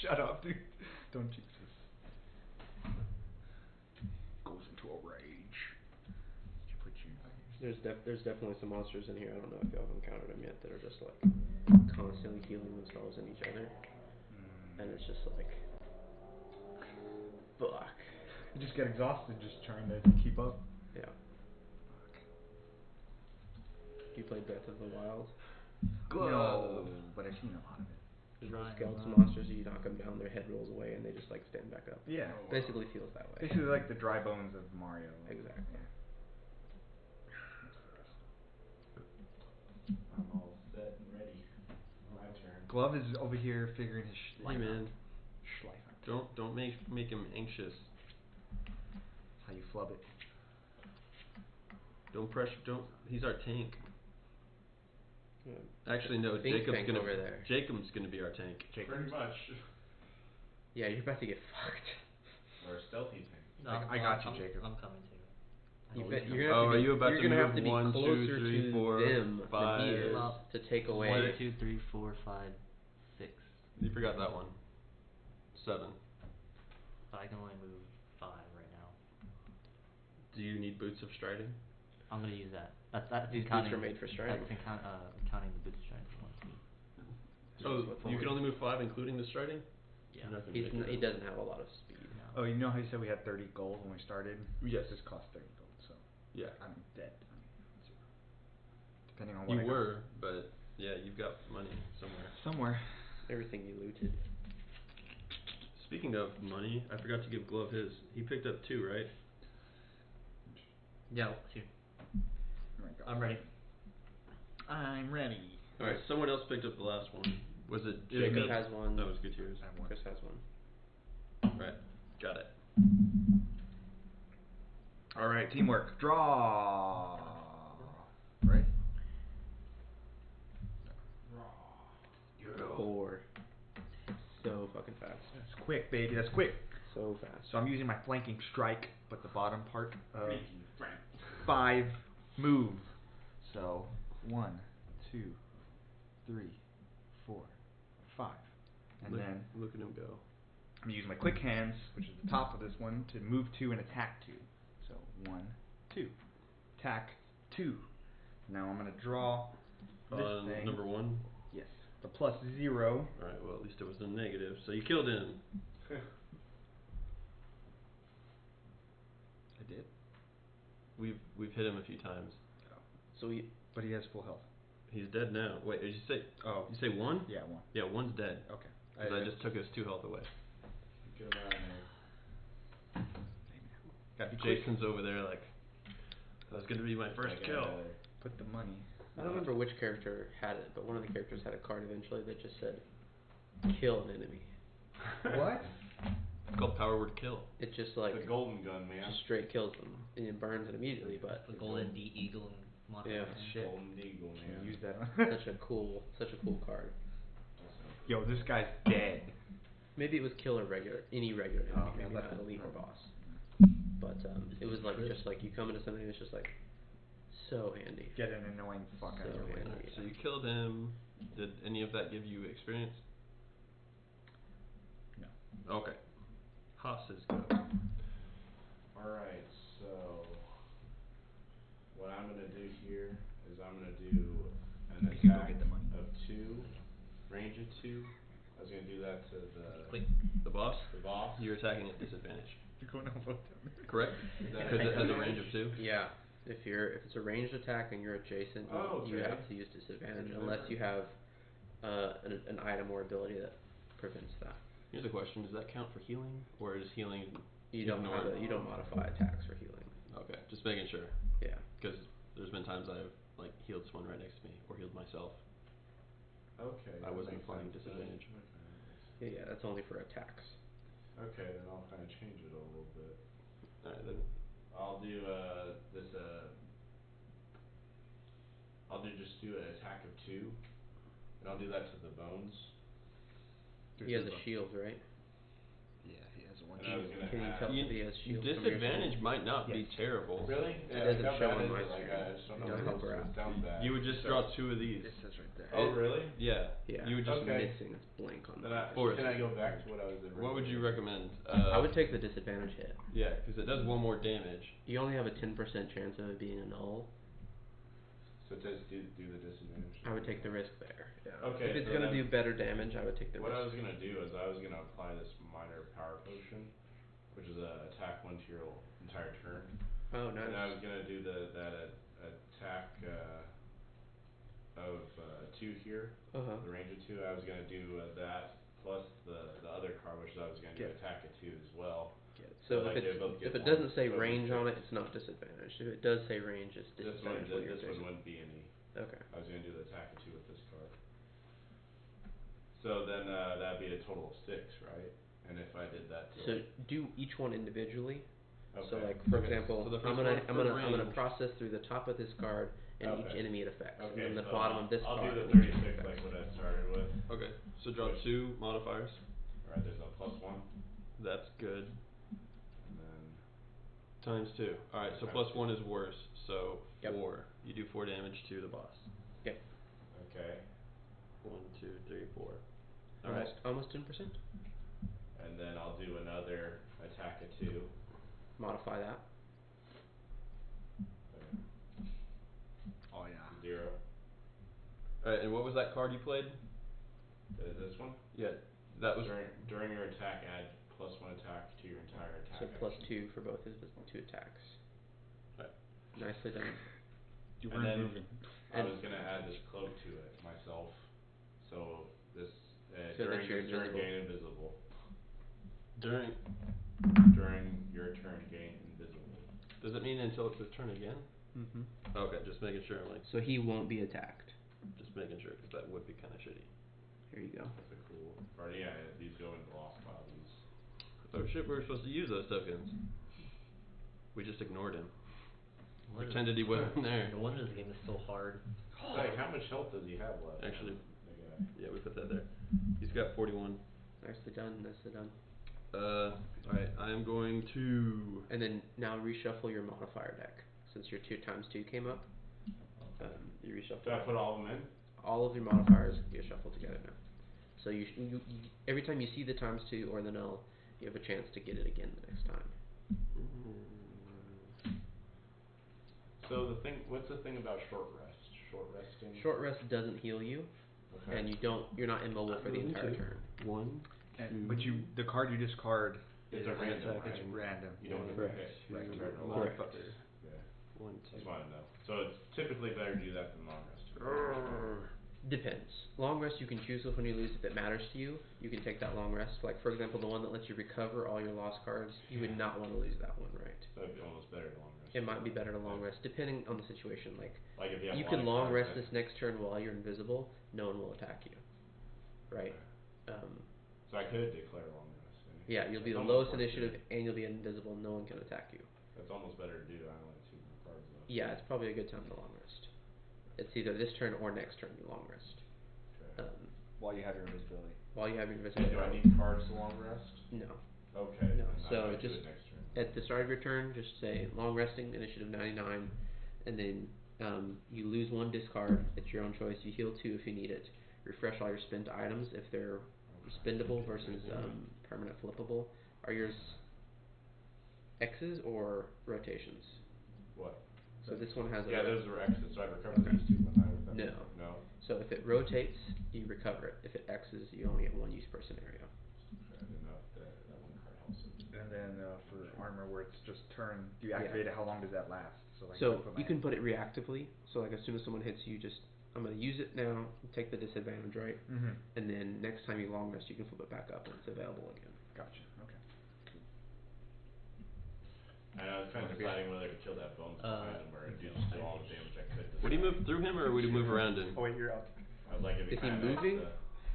Shut up, dude. Don't jinx us. Goes into a rage. There's definitely some monsters in here. I don't know if y'all have encountered them yet that are just like constantly healing themselves and each other, and it's just like, fuck. You just get exhausted just trying to keep up. Yeah. You played Breath of the Wild? No, but I've seen a lot of it. There's those skeleton monsters, you knock them down, their head rolls away, and they just like stand back up. Yeah. Basically feels that way. Basically like the dry bones of Mario. Exactly. Yeah. I'm all set and ready. My turn. Glove is over here figuring his Hey man, Schleif out. don't make him anxious. That's how you flub it. Don't pressure. Don't. He's our tank. Yeah. Actually, no. Think tank over there. Jacob's gonna be our tank. Pretty much. Yeah, you're about to get fucked. Or a stealthy tank. No, I got you, Jacob. I'm coming too. Are you about to have to be 1, 2, closer 3, to 4, them 5? than he is to take away. 1, 2, 3, 4, 5, 6. You forgot that one. 7. But I can only move 5 right now. Do you need boots of striding? I'm gonna use that. That's These counting, boots are made for striding. That's counting the boots of striding for 1, 2. Oh, you can only move 5, including the striding. Yeah. He doesn't have a lot of speed. No. Oh, you know how you said we had 30 gold when we started? Yes. This cost 30 gold, so Yeah. I'm dead. Depending on what You were, but yeah, you've got money somewhere. Everything you looted. Speaking of money, I forgot to give Glove his. He picked up 2, right? Yeah, here. I'm ready. I'm ready. All right, someone else picked up the last one. Was it Jacob has one. That was Gutierrez. I have one. Chris has one. Right, got it. All right, teamwork. Draw. Right? 4. So fucking fast. That's quick, baby. That's quick. So fast. So I'm using my flanking strike, but the bottom part of 5 move. So 1, 2, 3, 4, 5, and then look at him go. I'm gonna use my quick hands, which is the top of this one, to move 2 and attack 2. So 1, 2, attack 2. Now I'm gonna draw this thing. Number 1. Yes, the +0. All right. Well, at least it was a negative. So you killed him. I did. We've hit him a few times. So But he has full health. He's dead now. Wait, did you say? Oh. You say one? Yeah, one. Yeah, one's dead. Okay. Because I just took his 2 health away. Get him out of here. Got Jason's over there like, that's gonna be my first kill. Put the money. I don't remember which character had it, but one of the characters had a card eventually that just said, "Kill an enemy." What? It's called power word kill. It just like The golden gun, man. just straight kills them and it burns it immediately. But The golden eagle and modifier. Yeah. Shit. Golden eagle, Can man. you use that on? such a cool card. Yo, this guy's dead. Maybe it was kill or any regular enemy, Oh, maybe that's not a- elite or boss. But it was like just like you come into something that's just like so handy. Get an annoying fuck out of So your way. handy. Alright, so you killed him. Did any of that give you experience? No. Okay. Haas's go. Alright, so what I'm gonna do here is I'm gonna do an You can go attack get the money. of 2, range of 2. I was gonna do that to Quick. The boss? the boss. You're attacking at disadvantage. You're going to vote down there. Correct? Is that Because it has a advantage? range of 2? Yeah. If it's a ranged attack and you're adjacent, you Okay. have to use disadvantage Okay. unless you have an item or ability that prevents that. Here's a question, does that count for healing? Or is healing You don't ignored? you don't modify attacks for healing. Okay, just making sure. Yeah. Because there's been times I've like healed someone right next to me or healed myself. Okay. I that wasn't makes applying sense. disadvantage. Yeah, that's only for attacks. Okay, then I'll kinda change it a little bit. Alright then. I'll do just do an attack of 2, and I'll do that to the bones. He has a shield, right? Yeah, he has one. And I was gonna Can you add- tell if he has shield from your Disadvantage shield? might not be Yes. terrible. Really? It Yeah, doesn't how show bad on is my it? Like, screen. I just don't It know. doesn't help her It out. sounds bad. You would just So- draw 2 of these. It says right there. Oh, really? Yeah. Yeah. You would just Okay. missing. It's blank on Then the Forest. can I go back to what I was originally? What would you recommend? I would take the disadvantage hit. Yeah, because it does 1 more damage. You only have a 10% chance of it being a null. So it does do the disadvantage? I would take the risk there. Yeah. Okay, If it's so gonna then do better damage, I would take the What risk. I was gonna do is I was gonna apply this minor power potion, which is a attack 1 to your entire turn. Oh, nice. And I was gonna do that attack of 2 here, Uh-huh. the range of 2. I was gonna do that plus the other card, which I was gonna do Yeah. attack of 2 as well. So like they if both get it one, doesn't say so it'd be range on it, 6. it's not disadvantage. If it does say range, it's This one, disadvantage when you're this one adjacent. wouldn't be any. Okay. I was gonna do the attack of 2 with this card. So then that'd be a total of 6, right? And if I did that to So do each one individually. okay. So like for Okay, example, so the I'm first gonna one I'm for gonna I'm gonna range. process through the top of this card and each Okay. enemy it affects, and Okay, then the so bottom of this I'll card. do and the each enemy 36 affects. like what I started with. Okay, so draw 2 modifiers. Alright, there's a +1, That's good. and then Times 2. Alright, so Okay. +1 is worse. So Yep. 4. You do 4 damage to the boss. Okay. okay, 1, 2, 3, 4. Alright. Almost 10%. and then I'll do another attack of 2. Modify that. Oh yeah. 0. Alright, and what was that card you played? This one. Yeah, that was During your attack, add +1 attack to your entire attack. So plus action. 2 for both his 2 attacks. Right. Nicely done. You And weren't then moving. I was gonna add this cloak to it myself, so this So that during you're your turn invisible. gain invisible. during. During your turn gain invisible. Does it mean until it's his turn again? Mm-hmm. Okay, just making sure. I'm like, So he won't be attacked. just making sure because that would be kind of shitty. Here you go. That's a cool. Or yeah, these go into the lost pile. These. Oh shit, we were supposed to use those tokens. We just ignored him. What is- Pretended he wasn't there. No wonder this game is so hard. Like, how much health does he have left? Actually- the guy. Yeah, we put that there. He's got 41. Nicely done. Nicely done. Alright, I am going to. And then now reshuffle your modifier deck. Since your 2x2 came up, you reshuffle. Do I put all of them in? All of your modifiers get shuffled together now. So you every time you see the ×2 or the null, you have a chance to get it again the next time. So what's the thing about short rest? Short resting? Short rest doesn't heal you, Okay. and you're not immobile for the entire turn. 1, 2. But the card you discard It's is a random, It's right? random. You don't get to Correct. pick. Right. compared to Correct. motherfuckers. Yeah. 1, 2. Just wanted to know. So it's typically better to do that than long rest. Depends. Long rest you can choose which one you lose if it matters to you. You can take that long rest. Like for example, the one that lets you recover all your lost cards. You would not want to lose that one, right? So it'd be almost better to long rest. It might be better to long rest depending on the situation. Like if you have you a lot can of long cards rest that- this next turn while you're invisible. No one will attack you, right? So I could declare long rest. Yeah, you'll be the That's lowest almost worth initiative it. and you'll be invisible. No one can attack you. That's almost better to do. I only have 2 more cards left. Yeah, it's probably a good time to long rest. It's either this turn or next turn you long rest. Okay. While you have your invisibility. While you have your And invisibility. do I need cards to long rest? No. Okay. No. then I So might do just it next turn. at the start of your turn, just say long resting, initiative 99, and then you lose 1 discard. It's your own choice. You heal 2 if you need it. Refresh all your spent items if they're spendable versus permanent flippable. Are yours X's or rotations? What? So this one has Yeah, a those were X's, so I'd recover Okay. these 2 when I would. No. No? So if it rotates, you recover it. If it X's, you only get 1 use per scenario. Okay, I didn't know if that 1 card helps it. And then for armor, where it's just turn, do you activate it? How long does that last? So like. So you can put it reactively. So like as soon as someone hits you, just I'm gonna use it now. Take the disadvantage, right? Mhm. And then next time you long rest, you can flip it back up and it's available again. Gotcha. Okay. And I was kind of deciding whether to kill that bones behind him or do just do all the damage I could. Would he move through him or would he move around him? Oh wait, you're up. I was like, it'd be Is he kinda nice moving? to-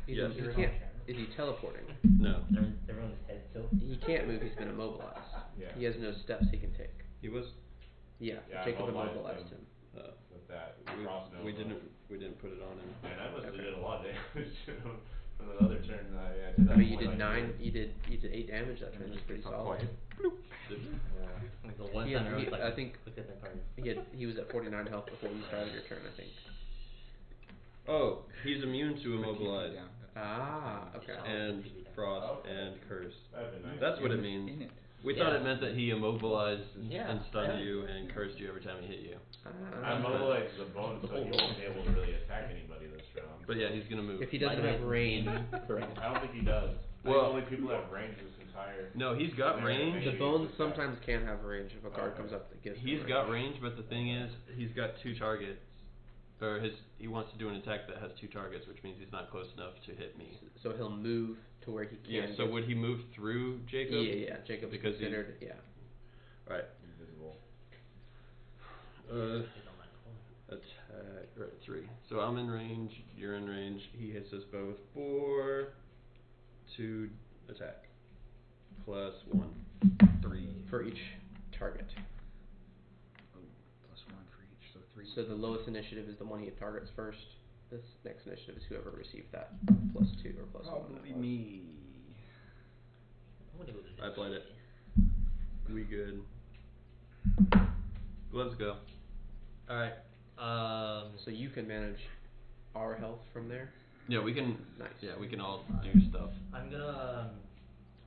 Yes. He can't. Is he teleporting? No. Everyone's head still. He can't move. He's been immobilized. Yeah. He has no steps he can take. He was. Yeah. Yeah, I Jacob immobilized immobilized him. him. With that, We, cross no. we didn't put it on him. Man, I must have Okay. did a lot of damage from the other turn. I did that. I mean, you only did like 9. this. You did 8 damage that turn. That's pretty Not solid. quite. Did we? Like the one He time had- I was he- like, I think look at that card. He was at 49 health before you started your turn, I think. Oh, he's immune to immobilize Yeah. Ah, okay. and frost Okay. and curse. That'd be nice. That's what it In means. it. We Yeah. thought it meant that he immobilized Yeah. and stunned you and cursed you every time he hit you. I immobilized the bones, so he won't be able to really attack anybody this round. But yeah, he's gonna move. If he doesn't have range, correct. I don't think he does. Well- only people that have range this entire. No, he's got Yeah, range. The maybe bones it's attack. sometimes can have range if a card Okay. comes up that gives him He's range. got range, but the thing is, he's got 2 targets. Or he wants to do an attack that has 2 targets, which means he's not close enough to hit me. So he'll move to where he can. Yeah, so get- would he move through Jacob? Yeah. Jacob's Because he's- considered. Yeah. Right. Invisible. He's on that corner. Attack, right, 3. So I'm in range, you're in range, he hits us both for 2 attack. Plus 1. 3. For each target. Oh, plus 1 for each, so 3. So the lowest initiative is the one he targets first. This next initiative is whoever received that plus 2 or plus 1. that Probably was. me. I'm gonna go to I this. played it. We good. Let's go. Alright. So you can manage our health from there. Yeah, we can. Nice. Yeah, we can all do stuff. I'm gonna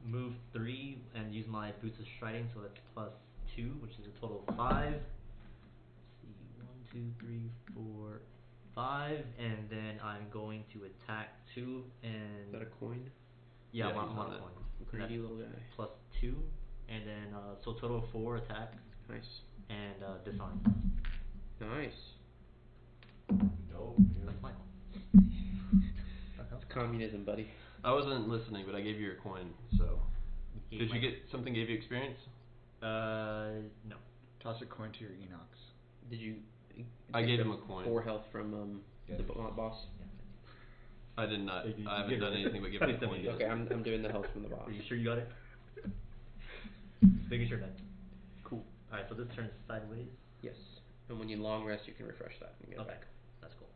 move 3 and use my boots of striding, so that's plus 2, which is a total of 5. Let's see, 1, 2, 3, 4, 5, and then I'm going to attack 2 and. Is that a coin? Yeah, Yeah, I'm he's on on a it. coin. Greedy That's little guy. plus 2, and then so total of 4 attacks Nice. and disarm. Nice. Dope, dude. That's Michael. It's communism, buddy. I wasn't listening, but I gave you your coin. So, did you get something? Gave you experience? No. Toss a coin to your Enox. Did you? I take gave the him a coin. 4 health from Yes. the boss. I did not. You I haven't give done it- anything but give him a Please tell me coin. you yet. Okay, I'm doing the health from the boss. Are you sure you got it? Making sure then. Cool. Alright, so this turns sideways. Yes. And when you long rest, you can refresh that and get it Okay, back. that's cool.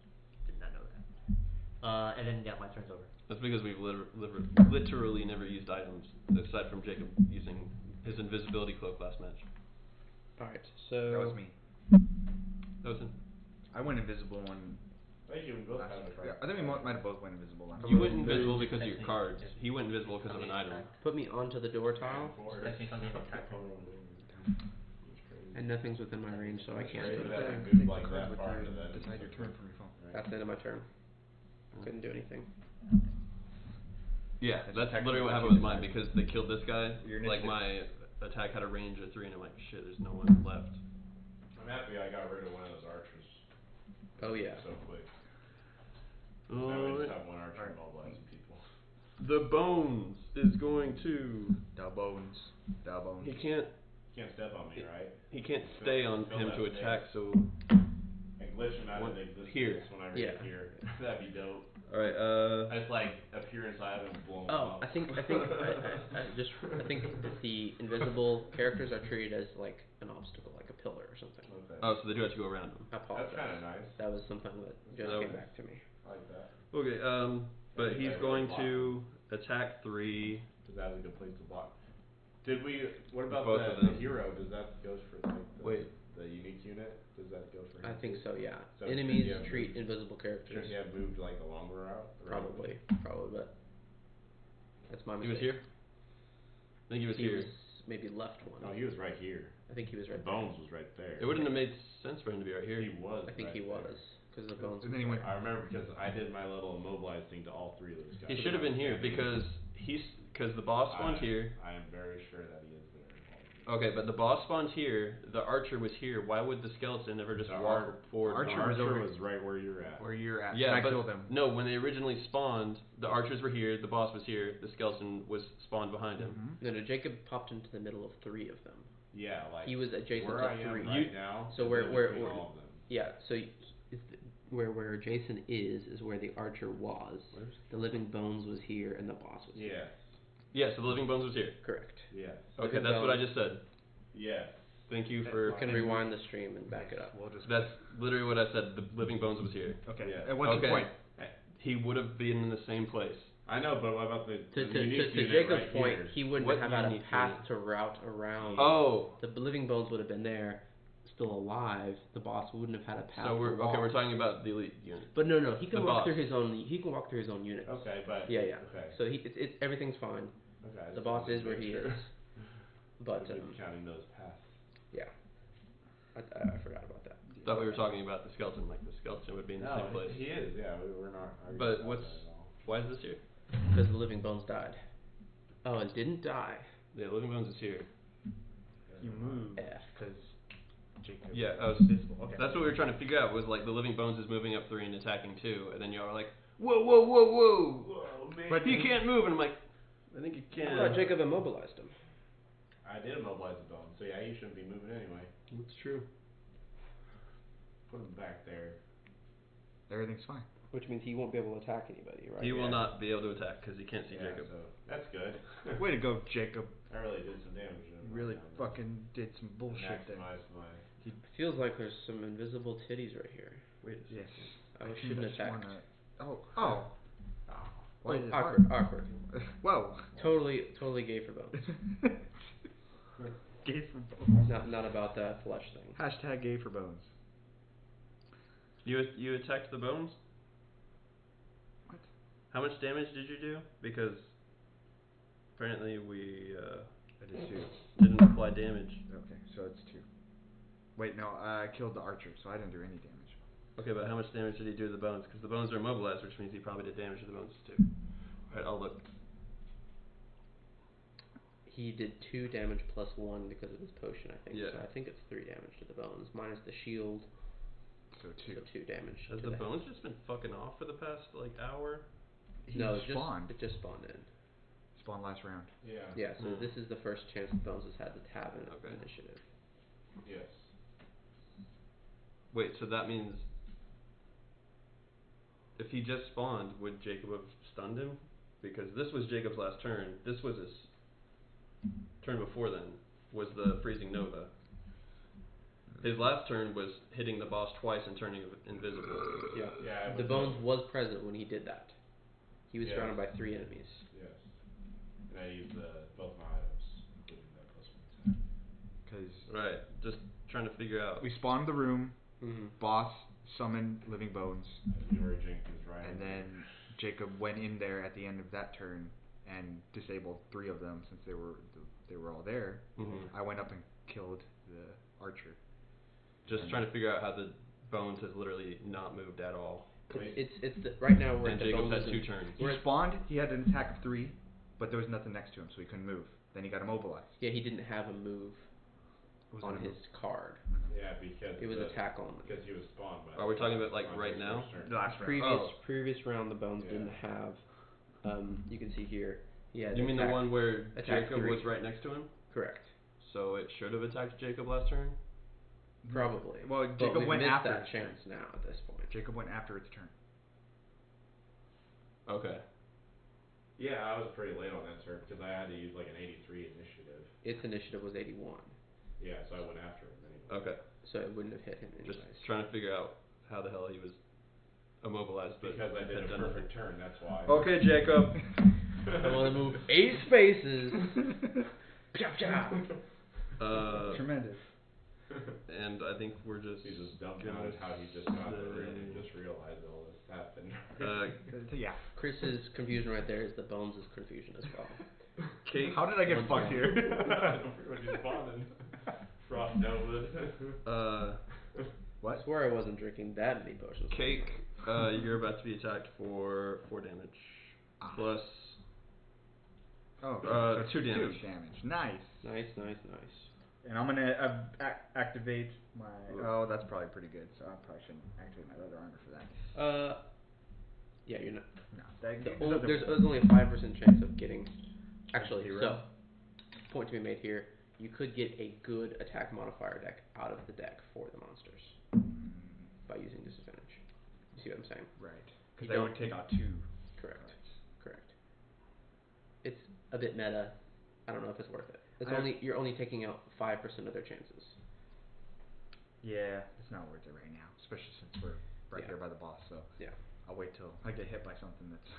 Did not know that. And then yeah, my turn's over. That's because we've literally never used items aside from Jacob using his invisibility cloak last match. All right. So That was me. That was him. I went invisible when. I think you would both last have yeah, I think we might have both went invisible last. You time. went invisible because of your cards. He went invisible because of an item. put me onto the door tile, Text me something attack roll. and nothing's within my range, so I can't do Crazy that anything. I moved like that far into that. Decide your turn from your phone. That's the end of my turn. Couldn't do anything. Yeah, That's that's technically literally what what happened you with mine decided. because they killed this guy. Your Like initiative. my attack had a range of 3, and I'm like, shit, there's no one left. I'm happy I got rid of one of those archers Oh yeah. so quick. Now we Alright. just have one archer Alright. mobilizing people. The bones is going to. The bones. The bones. He can't. You can't step on me, right? He can't stay on Fill him that to space. attack. So. I glitch him out of One- existence here. when I reach Yeah. here. That'd be dope. All right. I just like appear inside him and blow him Oh, up. I think I think the invisible characters are treated as like an obstacle, like a pillar or something. Okay. Oh, so they do have to go around him. I apologize. That's kinda nice. That was something that just So- came back to me. I like that. Okay. But think he's I really going block to attack 3. Because that was a good place to block. Did we? What about Both the, of them. the hero? Does that goes for like the, Wait. the unique unit? Does that go for? I him think too? so. Yeah. So Enemies shouldn't he have treat moved- invisible characters. Shouldn't he have moved like a longer route? around Probably, but that's my He mistake. was here. I think he was He here. was maybe left one. No, he was right here. I think he was The right there. bones was right there. It wouldn't have made sense for him to be right here. He was. I think right he there. was because the bones. And was then he went- there. I remember because I did my little immobilize thing to all three of those guys. He should have been here because the boss spawned here. I am very sure that he is there. Okay, but the boss spawned here. The archer was here. Why would the skeleton ever just The walk forward? Archer The was archer over- was right where you're at. Where you're at. Yeah, and I but killed him. no. When they originally spawned, the archers were here. The boss was here. The skeleton was spawned behind him. No, Jacob popped into the middle of 3 of them. Yeah, like He was adjacent where to I am 3. right now. so is where- in where- between where- all of them. Yeah, so where Jason is where the archer was. The living bones was here and the boss was here. Yes. Yeah, so the living bones was here. Correct. Yes. Okay, Living that's what I bones. just said. Yes. Thank you for. You can rewind the stream and back it up. We'll just. That's literally what I said. The living bones was here. Okay. Yeah. And what's okay. your point? He would have been in the same place. I know, but what about the To unique unit Jacob's right point, here? he wouldn't What have had a unique path unit? to route around. Oh, The living bones would have been there, still alive. The boss wouldn't have had a path. so we're to okay. walk. We're talking about the elite unit. But no, he can The walk boss. through his own. He can walk through his own units. Okay, but Yeah. Okay. So it's everything's fine. Okay. I The just boss wanted to is where make he sure. is. But We've been counting those paths. yeah, I forgot about that. Thought we were talking about the skeleton. Like the skeleton would be in the same place. he is. Yeah, we're not. arguing But about what's that at all. why is this here? Because the living bones died. Oh, it didn't die. Yeah, living bones is here. You moved F. because Jacob. Yeah, I was. Visible. Okay. That's what we were trying to figure out. Was like the living bones is moving up 3 and attacking 2, and then y'all are like, whoa, But he can't move, and I'm like, I think he can. I thought Jacob immobilized him. I did immobilize the bone, so yeah, he shouldn't be moving anyway. That's true. Put him back there. Everything's fine. Which means he won't be able to attack anybody, right? He will Yeah. not be able to attack because he can't see Yeah, Jacob. so that's good. Way to go, Jacob. I really did some damage. to him You really right now, but fucking did some bullshit there. maximized my. It feels like there's some invisible titties right here. Wait a second. Yes. I shouldn't just attack. wanna- Oh. Why is it awkward, hard? awkward. Whoa. Totally gay for bones. Gay for bones. Not about that flesh thing. Hashtag gay for bones. You attacked the bones? What? How much damage did you do? Because apparently we I did 2. didn't apply damage. Okay, so it's 2. Wait, no, I killed the archer, so I didn't do any damage. Okay, but how much damage did he do to the bones? Because the bones are immobilized, which means he probably did damage to the bones too. Alright, I'll look. He did 2 damage plus 1 because of his potion, I think. Yeah. So I think it's 3 damage to the bones, minus the shield, So 2. so 2 damage. Has to the the bones just been fucking off for the past like hour? He No, spawned. it just spawned in. Spawned last round. Yeah. Yeah, so Hmm. this is the first chance the bones has had to tab in Okay. initiative. Yes. Wait, so that means if he just spawned, would Jacob have stunned him? Because this was Jacob's last turn. This was his turn before then, was the freezing nova. His last turn was hitting the boss twice and turning invisible. Yeah. Yeah. The but bones was present when he did that. He was Yeah. surrounded by 3 enemies. Yes. And I used both my items, including that +1 attack. Because Right, just trying to figure out. we spawned the room, Mm-hmm. boss summoned living bones, And you were Jenkins, right? and then Jacob went in there at the end of that turn and disabled 3 of them since they were all there. Mhm. I went up and killed the archer. Just trying to figure out how the bones has literally not moved at all. Wait. It's the, right now we're And at the Jacob's bones. had 2 turns. He spawned, he had an attack of 3, but there was nothing next to him, so he couldn't move. Then he got immobilized. Yeah, he didn't have a move. on his card. Yeah, because It was attack only. Because he was spawned by. Are we talking about like right now? Last round. Previous round, the bones Yeah. didn't have. You can see here. Yeah. You mean the one where attack Jacob 3. was right next to him? Correct. So it should have attacked Jacob last turn? Probably. Well, But Jacob we've went missed after that its chance turn. now at this point. Jacob went after its turn. Okay. Yeah, I was pretty late on that turn because I had to use like an 83 initiative. Its initiative was 81. Yeah, so I went after him anyway. Okay. So it wouldn't have hit him anyways. Just trying to figure out how the hell he was immobilized, but Because I did had a done perfect turn, that's why. Okay, Jacob. I want to move 8 spaces. Tremendous. And I think we're just. He's just dumbfounded how he just got the ring and just realized all this happened. Yeah. Chris's confusion right there is the bones' confusion as well. Cake. How did I get fucked here? When you spawned in Frost Nova. What? I swear I wasn't drinking that many potions. Cake. You're about to be attacked for 4 damage. Plus. Oh, so so 2 damage. 2 damage. Nice. Nice. And I'm gonna activate my. Oh, that's probably pretty good. So I probably shouldn't activate my leather armor for that. Yeah, you're not. No, that, There's only a 5% chance of getting. Actually, Zero. so point to be made here. You could get a good attack modifier deck out of the deck for the monsters by using disadvantage. You see what I'm saying? Right. Because they would take out 2. Correct. It's a bit meta. I don't know if it's worth it. You're only taking out 5% of their chances. Yeah, it's not worth it right now, especially since we're right here by the boss. So yeah, I'll wait till I get hit by something that's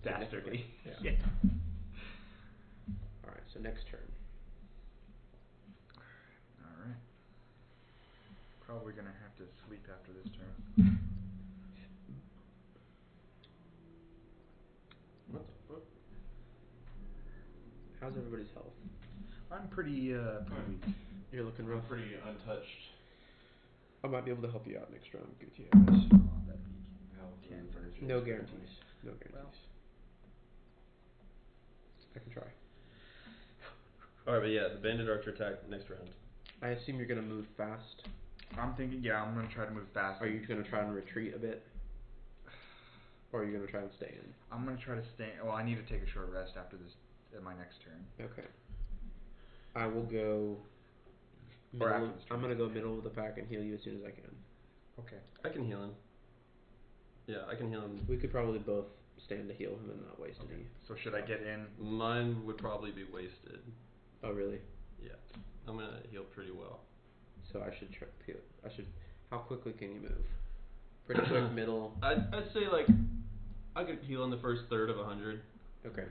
dastardly. Yeah. All right. So next turn. All right. Probably gonna have to sleep after this turn. What the fuck? How's everybody's health? I'm pretty weak. You're looking I'm rough. pretty untouched. I might be able to help you out next round, Gutierrez. Oh, that'd be Health Can't is- finish. No guarantees. Well. I can try. Alright, but yeah, the bandit archer attack next round. I assume you're gonna move fast. I'm thinking, yeah, I'm gonna try to move fast. Are you gonna try and retreat a bit? Or are you gonna try and stay in? I'm gonna try to stay. Well, I need to take a short rest after this, my next turn. Okay. I will go. Or after Middle, this turn. I'm gonna go middle of the pack and heal you as soon as I can. Okay. I can heal him. Yeah, I can heal him. We could probably both stand to heal him and not waste any. So should I get in? Mine would probably be wasted. Oh really? Yeah. I'm gonna heal pretty well. So I should try. How quickly can you move? Pretty quick, middle. I'd say like I could heal in the first third of 100. Okay.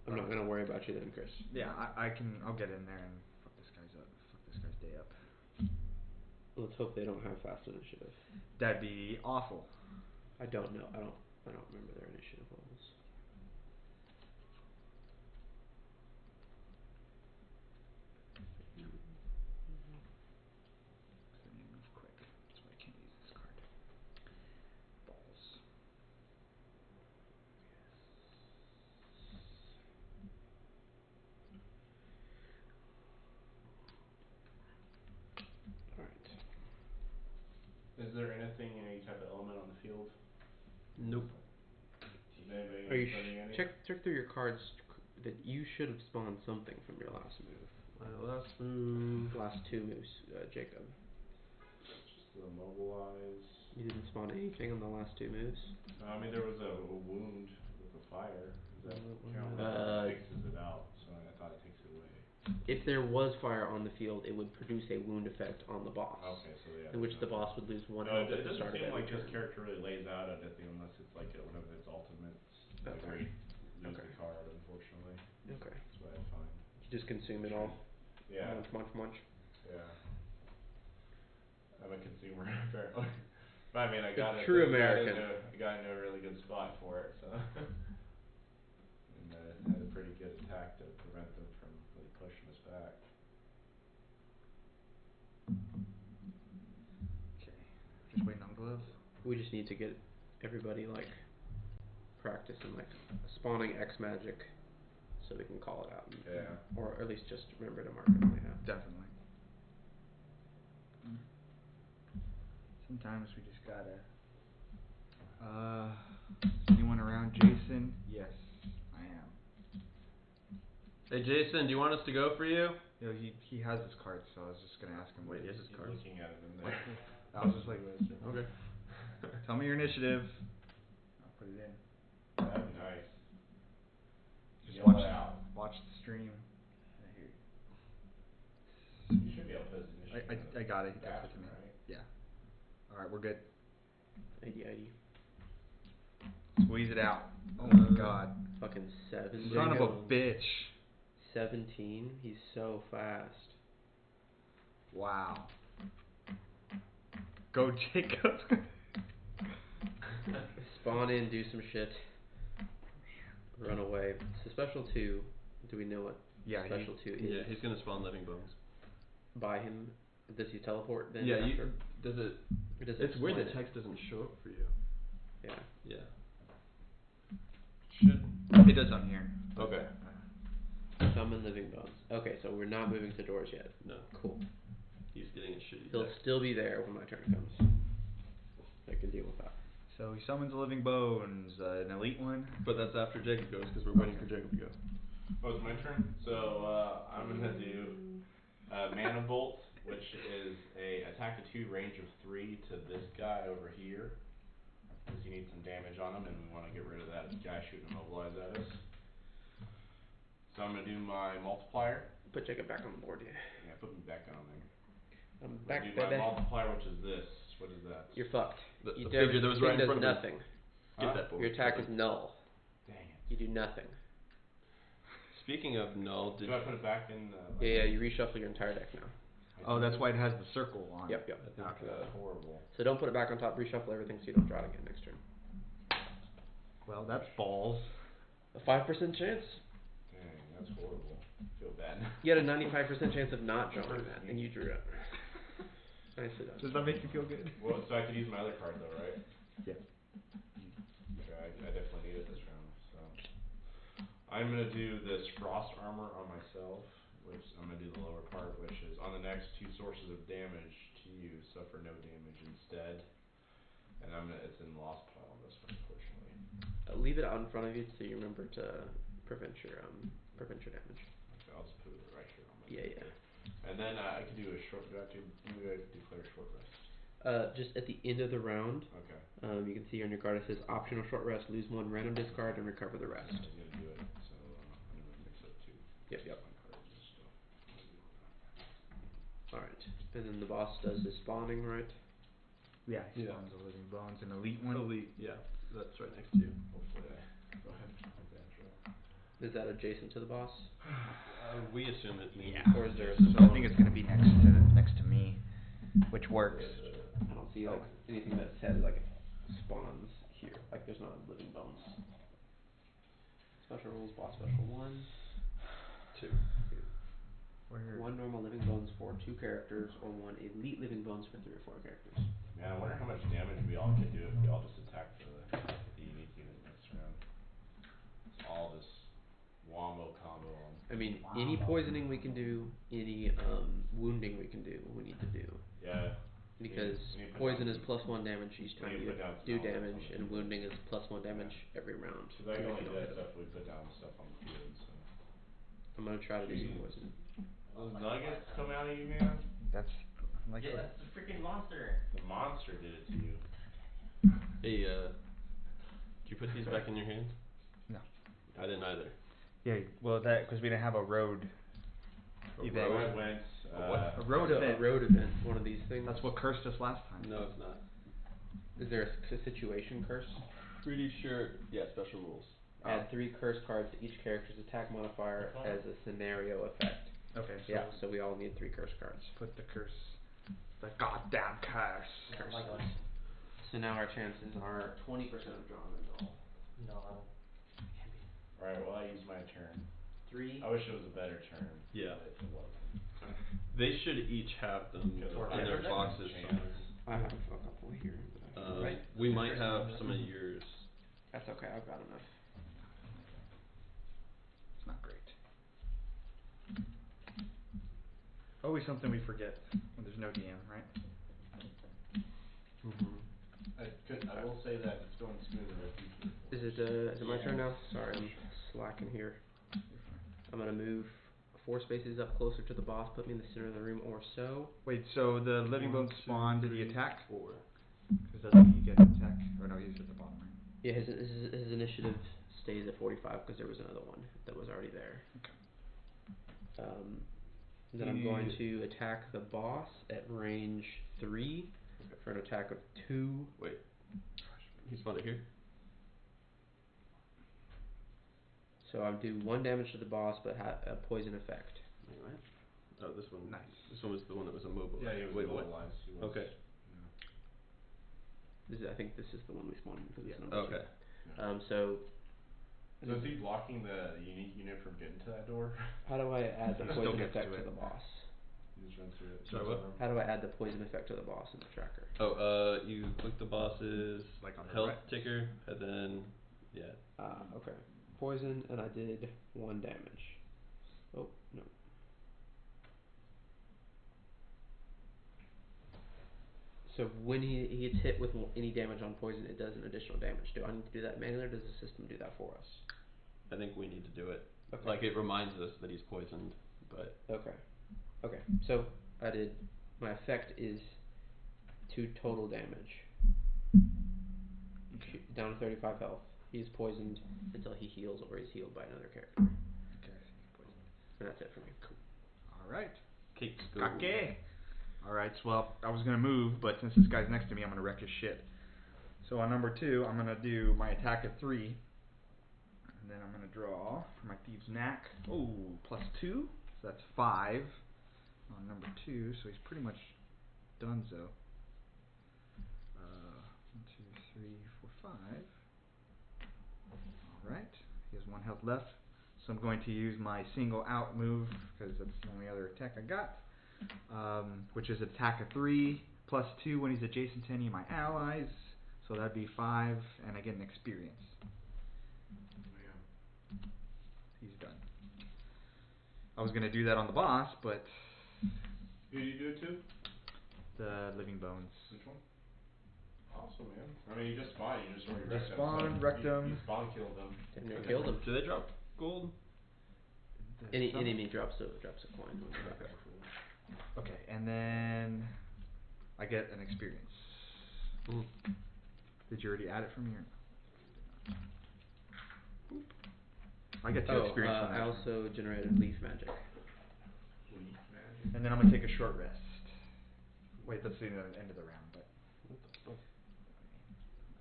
I'm not gonna worry about you then, Chris. Yeah, I can. I'll get in there and fuck this guy's up. Fuck this guy's day up. Let's hope they don't have fast initiative. That'd be awful. I don't know. I don't remember their initiative levels. So I need to move quick. That's why I can't use this card. Balls. Alright. Is there anything, any type of element on the field? Nope. Is anybody Are you spending any? check through your cards that you should have spawned something from your last move. My last move. Last 2 moves, Jacob. Just the mobilize. You didn't spawn anything on the last 2 moves. I mean, there was a wound with a fire. Does that count? Uh, It takes it out, so I thought it takes it away. If there was fire on the field, it would produce a wound effect on the boss. Okay, so yeah. In which the boss would lose 1 No, health it at the doesn't start of seem every like this turn. character really lays out anything unless it's like one of its ultimates. Okay. Where you lose Okay. the card, unfortunately. Okay. That's what I find. You just consume it all. Yeah. Munch. Yeah. I'm a consumer apparently. But I mean, I got it. true I American. got into a really good spot for it, so. And had a pretty good attack to prevent them from really pushing us back. Okay. Just waiting on gloves. We just need to get everybody like practicing like spawning X magic so we can call it out. Yeah. Or at least just remember to mark it on the app. Definitely. Sometimes we just gotta. Anyone around Jason? Yes, I am. Hey Jason, do you want us to go for you? You know, he has his card, so I was just gonna ask him. Wait, he has his He's cards. looking at it in there. I was just like, Okay. tell me your initiative. I'll put it in. That'd be nice. Just Yell watch it out. watch the stream. You should be able to put his initiative. I got it. He texted Faster, me. right? Yeah. All right, we're good. ID. Squeeze it out. Oh my God. Fucking 7. Son of a bitch. 17. He's so fast. Wow. Go Jacob. Spawn in, do some shit. Run away. So special 2. Do we know what Yeah, special 2 is? Yeah, he's gonna spawn living bones. By him. Does he teleport then? Yeah, after? does it? Or does It's weird explain the it? text doesn't show up for you. Yeah. Yeah. It does on here. Okay. Summon living bones. Okay, so we're not moving to doors yet. No. Cool. He's getting a shitty He'll text. still be there when my turn comes. I can deal with that. So he summons a living bones, an elite one. But that's after Jacob goes, because we're waiting for Jacob to go. Oh, it's my turn. So I'm gonna do Mana Bolt, which is a attack to 2, range of 3 to this guy over here. Because you need some damage on him, and we want to get rid of that guy shooting immobilize at us. So I'm gonna do my multiplier. Put Jacob back on the board, yeah. Yeah, put me back on there. I'm I'm back, gonna do baby. my multiplier, which is this. What is that? You're fucked. The You figure that was right in does front of him. nothing. Get that board. Your attack is null. Dang it. You do nothing. Speaking of null, Do I put it back in? Yeah, you reshuffle your entire deck now. Oh, that's why it has the circle on. Yep. I think Okay, that's horrible. So don't put it back on top, reshuffle everything so you don't draw it again next turn. Well, that's balls. A 5% chance? Dang, that's horrible. I feel bad. You had a 95% chance of not drawing that, and you drew it. Nicely done. Does that make you feel good? Well, so I could use my other card though, right? Yeah. Okay, I definitely need it this round. So I'm gonna do this frost armor on myself, which I'm gonna do the lower part, which is on the next 2 sources of damage to you, suffer no damage instead. And it's in the lost pile on this one, unfortunately. Leave it out in front of you so you remember to prevent your damage. Okay, I'll just put it right here on my. Yeah. And then I could do a short. Do I declare short rest? Just at the end of the round, Okay. you can see on your card it says optional short rest, lose 1 random discard and recover the rest. I was gonna do it, so I'm gonna mix up 2. Yep. My cards and stuff. Alright. And then the boss does his spawning, right? Yeah, he Yeah. spawns a living bones, an elite one. Elite, yeah. That's right next to you. Hopefully I go ahead and advance roll. Is that adjacent to the boss? We assume it means. Yeah. Or is there a So I think it's gonna be next to me, which works. I don't see like anything that says like spawns here. Like there's not living bones. Special rules, boss special 1. 2. Where? 1 normal living bones for 2 characters, or 1 elite living bones for 3 or 4 characters. Man, I wonder how much damage we all could do if we all just attacked the unique unit next round. It's all this wombo combo on. I mean, any poisoning we can do, any wounding we can do, we need to do. Yeah. Because We need to put poison down is +1 damage each we time need to you put down do some elements damage, on the and field. wounding is +1 damage every round. Because I can only do Don't that hit stuff them. we put down stuff on the field, so. I'm gonna try to do some Jeez. poison. Those nuggets come out of you, man? That's like. Yeah, that's the freaking monster. The monster did it to you. Hey, did you put these back in your hand? No. I didn't either. Yeah, well, because we didn't have a road. A event. road? I went. what? A road So, event. a road event, one of these things. That's what cursed us last time. No, it's not. Is there a situation curse? Pretty sure. Yeah, special rules. Add 3 curse cards to each character's attack modifier as a scenario effect. Okay. So Yeah, so we all need 3 curse cards. put the curse. The goddamn curse. Oh my gosh. So now our chances are 20% of drawing a null. No. Alright, well, I used my turn. 3. I wish it was a better turn. Yeah. But it wasn't. They should each have them Because in their of boxes chance. somewhere. I have a couple here. But I can We might have some of yours. That's okay, I've got enough. It's not great. Always something we forget when there's no DM, right? I will say that it's going smoother with you. Is it my turn now? Sorry, I'm slacking here. I'm gonna move 4 spaces up closer to the boss, put me in the center of the room or so. Wait, so the living bones spawn, did he 3, attack? 4. Because doesn't he get an attack? Or no, he's at the bottom, right? Yeah, his initiative stays at 45 because there was another one that was already there. Okay. Then I'm going to attack the boss at range 3 for an attack of 2. Wait. He spawned it here? So I'll do 1 damage to the boss, but have a poison effect. Wait, what? Oh, this one. Nice. This one was the one that was immobilized. Yeah, he was Wait, immobilized. He was, Okay. I think this is the one we spawned for this number. Okay. Yeah. So is he blocking the unique unit from getting to that door? how do I add the Still poison gets effect to to it. the boss? You just run through it. Sorry, what? How do I add the poison effect to the boss in the tracker? Oh, you click the boss's Like on the health right. ticker, and then, yeah. Okay. Poison, and I did 1 damage. Oh, no. So when he gets hit with any damage on poison, it does an additional damage. Do I need to do that manually, or does the system do that for us? I think we need to do it. Okay. Like, it reminds us that he's poisoned, but... Okay, so I did, my effect is 2 total damage. Okay. Down to 35 health. He's poisoned until he heals, or he's healed by another character. Okay, he's poisoned. And that's it for me. Cool. Alright. Cakes go. Kake! Alright, so well, I was gonna move, but since this guy's next to me, I'm gonna wreck his shit. So on number 2, I'm gonna do my attack of 3. And then I'm gonna draw for my Thieves' Knack. Oh, +2. So that's 5 on number 2, so he's pretty much donezo. 1, 2, 3, 4, 5. Alright, he has 1 health left. So I'm going to use my single out move, because that's the only other attack I got. Which is attack of 3, +2 when he's adjacent to any of my allies. So that'd be 5, and I get an experience. He's done. I was gonna do that on the boss, but Who did you do it to? the living bones. Which one? Awesome, man. I mean, you just spawned. You just already They wrecked them. spawned, So wrecked you them. spawn killed them. And I killed him. Do they drop gold? Any Some- enemy drops a coin. Okay. Okay, and then I get an experience. Mm. Did you already add it for me or no? Boop. I get 2 experience on that. I also generated leaf magic. Leaf magic. And then I'm gonna take a short rest. Wait, that's the end of the round, but What the fuck?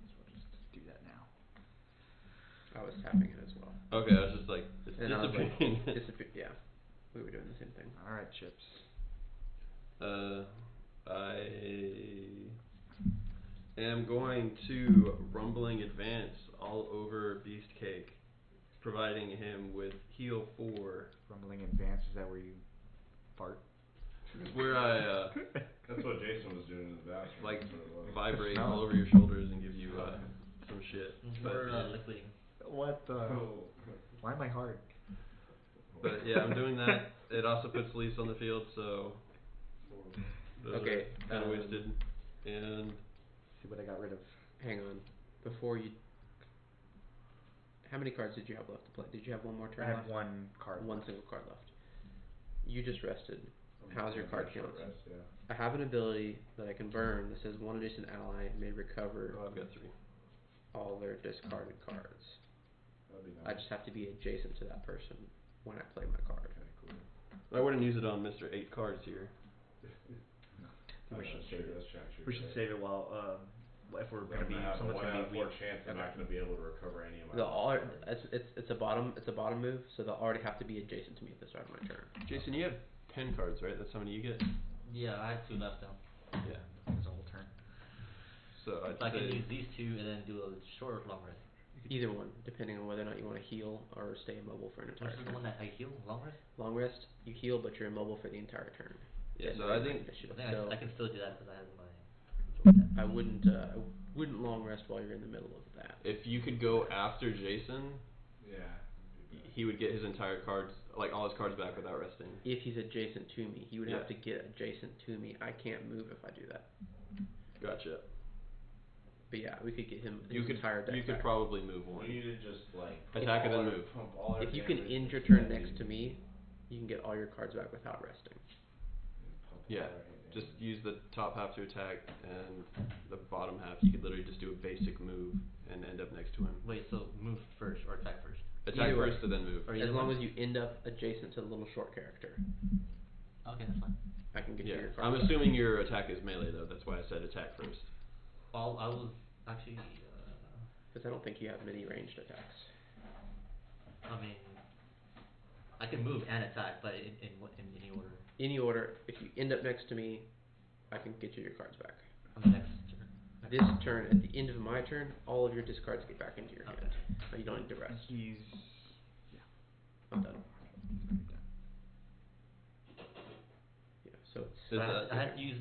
might as well just do that now. I was tapping it as well. Okay, I was just like, it's And I was disappearing. like, yeah. We were doing the same thing. Alright, Chips. I am going to Rumbling Advance all over Beastcake, providing him with heal 4. Rumbling Advance, is that where you fart? Where I, That's what Jason was doing in the bathroom. like, That's what it was. vibrate Smell all it. over your shoulders and give you, some shit. But, liquidy. What the? Oh. Why am I hard? but yeah, I'm doing that. It also puts Leafs on the field, so those Okay, are kind of wasted. And See what I got rid of. Hang on. Before you... How many cards did you have left to play? Did you have one more turn I left? have 1 card. One single card left. You just rested. How's your card count? Rest, yeah. I have an ability that I can burn that says 1 adjacent ally may recover I've got 3. all their discarded cards. That'd be I nice. just have to be adjacent to that person when I play my card. Okay, cool. I wouldn't use it on Mr. 8 cards here. We should That's true, that's true, We should right. save it while if we're I'm gonna be have a someone's 1 gonna out of be 4 weak. chance I'm not gonna be able to recover any of my They'll all, cards. it's a bottom move, so they'll already have to be adjacent to me at the start of my turn. Jason, you have 10 cards, right? That's how many you get? Yeah, I had 2 left now. Yeah. It's a whole turn. So I'd So I can say... use these 2 and then do a short or long rest. Either one, depending on whether or not you want to heal or stay immobile for an entire Which is the turn. one that I heal? Long rest? Long rest, you heal, but you're immobile for the entire turn. Yeah, Get so I my think... initiative. I think So I can still do that because I have my... I wouldn't long rest while you're in the middle of that. If you could go after Jason, Yeah. he would get his entire cards, like all his cards back without resting. If he's adjacent to me, he would Yeah. have to get adjacent to me. I can't move if I do that. Gotcha. But yeah, we could get him You his could entire deck you could back. probably move one. We need to just like Attack and then move. Pump all our If you can damage end your into turn that next to dude. me, you can get all your cards back without resting. Pump all Yeah. our hit Just damage. use the top half to attack, and the bottom half you could literally just do a basic move and end up next to him. Wait, so move first or attack first? Attack Either way. first and then move. Or As either long one? as you end up adjacent to the little short character, Okay, that's fine. I can get you Yeah. your cards I'm back. assuming your attack is melee though. That's why I said attack first. Well, I was actually. Because I don't think you have many ranged attacks. I mean, I can move and attack, but in any order. Any order, if you end up next to me, I can get you your cards back. On the next turn. This turn, at the end of my turn, all of your discards get back into your Okay. hand. You don't need to rest. He's I'm done. Yeah, so it's. Is So that- I have to use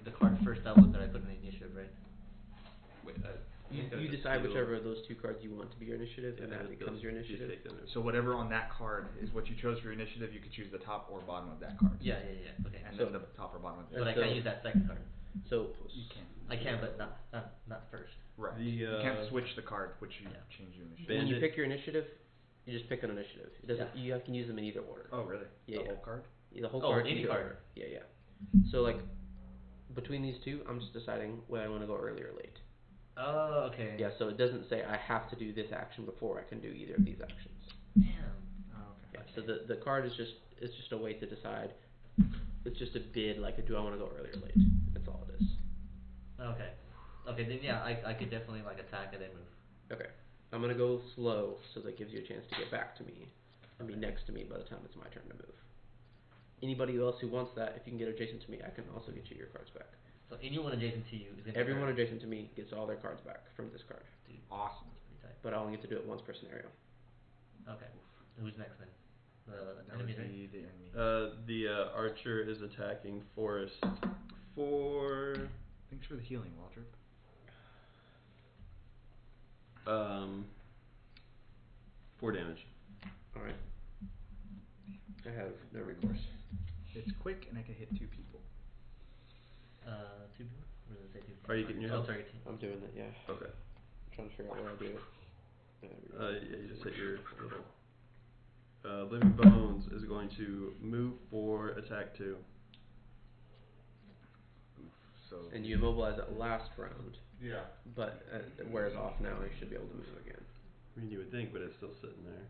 the card first that I put in the initiative, right? Wait. You decide whichever of those two cards you want to be your initiative, and that becomes your initiative. so whatever on that card is what you chose for your initiative. You could choose the top or bottom of that card. Yeah. Okay. And So- then the top or bottom of But that. I can't use that second card. So You can. I can, but not first. Right. The, you can't uh, switch the card which you Yeah. change your initiative. when you Bandit- pick your initiative, you just pick an initiative. It doesn't. Yeah. You can use them in either order. Oh really? Yeah, The yeah. whole card? Yeah, the whole Oh, card. any either card. order. Yeah. So like, between these two, I'm just deciding whether I want to go early or late. Oh, okay. Yeah. So it doesn't say I have to do this action before I can do either of these actions. Damn. Oh, Yeah. okay. So the card is just a way to decide. It's just a bid, like, do I want to go early or late? That's all it is. Okay. Okay, then yeah, I could definitely like attack and then move. Okay. I'm gonna go slow, so that gives you a chance to get back to me and be next to me by the time it's my turn to move. Anybody else who wants that, if you can get adjacent to me, I can also get you your cards back. So anyone adjacent to you is gonna Everyone get adjacent to me gets all their cards back from this card, Dude, Awesome. that's pretty tight. but I only get to do it once per scenario. Okay. Who's next then? The That enemy, would right? be the enemy. The archer is attacking Forest for Thanks for the healing, Walter. 4 damage. All right. I have no recourse. It's quick and I can hit 2 people. 2 people? Or does it say 2 people? Are you getting your Oh, health? sorry. I'm doing it. Yeah. Okay. Trying to figure out where I do it. Yeah, you just hit your little. Living Bones is going to move for attack 2. So And you immobilize it last round, Yeah. but it wears off now. You should be able to move again I mean, you would think, but it's still sitting there.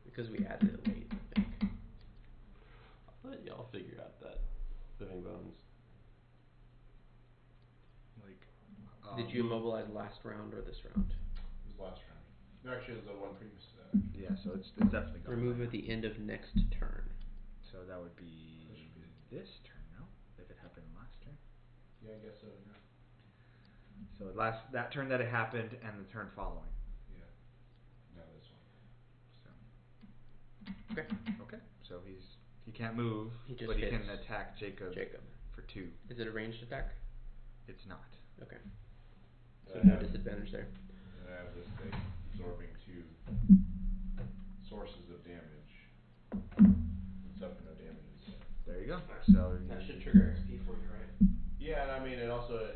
because we added it late. I think. I'll let y'all figure out that Living Bones. like Did you immobilize last round or this round? It was last round. No, actually, it was the one previous to that. Yeah, so it's definitely gone. Remove at the end of next turn. So that would be That should be this turn, no? If it happened last turn. Yeah, I guess so. Yeah. So that turn that it happened and the turn following. Yeah. Now this one. So Okay. okay. So he can't move, He just but he can hits attack Jacob Jacob. for 2. Is it a ranged attack? It's not. Okay. So I no have- disadvantage there. And I have this thing absorbing 2 sources of damage. It's up for no damages. There you go. Alright. So That should trigger XP for you, right? Yeah, and I mean it also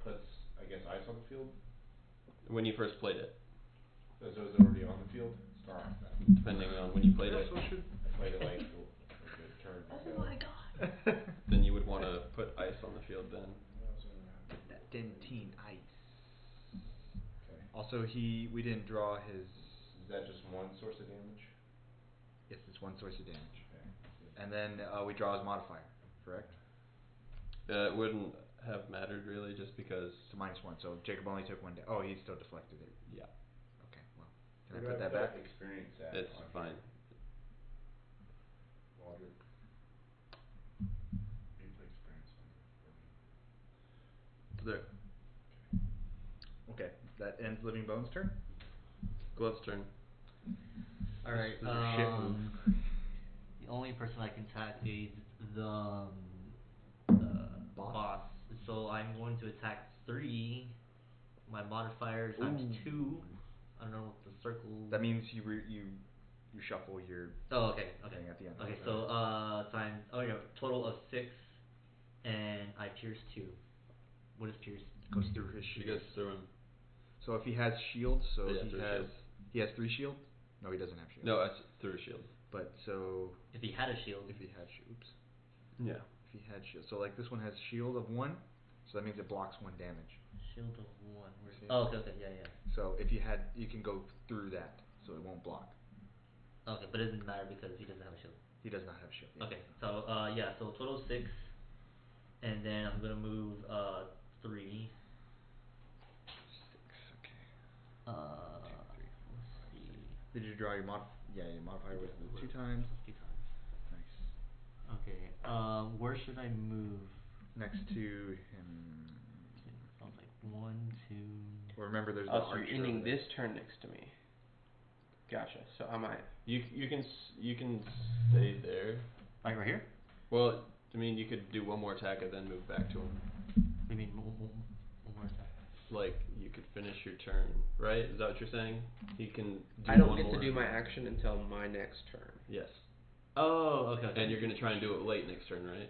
puts I guess ice on the field. When you first played it, So is it already on the field? Alright. depending on when you played Yeah, it, so it should I played it like a good turn ago. god. then you would want to put ice on the field then. That dentine ice. Okay. Also, we didn't draw his. Is that just one source of damage? Yes, it's one source of damage, Okay. and then we draw his modifier. Correct. It wouldn't have mattered really, just because. It's a -1, so Jacob only took 1 Oh, he still deflected it. Yeah, Okay, well, Where can I do put that back? Experience at it's on fine. here? Water. You play experience on it for me. There. Okay, that ends Living Bones' turn. Glove's turn. Alright, This is a shit move. the only person I can attack is the boss. So I'm going to attack 3. My modifier times Ooh. 2. I don't know what the circle. That means you you shuffle your Okay. thing at the end. Okay, so times. Oh yeah, total of 6, and I pierce 2. What is pierce? Goes through his You shield. guys throw him. So if he has shield, so Yeah, he through has shield. he has 3 shield. No, he doesn't have shield. No, that's through a shield. But so If he had a shield. if he had shield, oops. Yeah. If he had shield, so like this one has shield of 1, so that means it blocks 1 damage. Shield of 1. Where's See? Oh, okay, yeah. So if you had, you can go through that, so it won't block. Okay, but it doesn't matter because he doesn't have a shield. He does not have shield. Yeah. Okay, so yeah, so total 6, and then I'm gonna move 3. 6. Okay. Let's see. Did you draw your Yeah, your modifier was the 2 times. 2 times. Nice. Okay. Where should I move? Next to him. So it's like 1, 2. Well, remember, there's the Oh, so archer you're ending over there. this turn next to me. Gotcha. So I might. You can stay there. Like right here? Well, I mean, you could do one more attack and then move back to him. What do you mean one more attack? Like you could finish your turn, right? Is that what you're saying? He can. Do I don't one get more. to do my action until my next turn. Yes. Oh, okay. And you're gonna try and do it late next turn, right?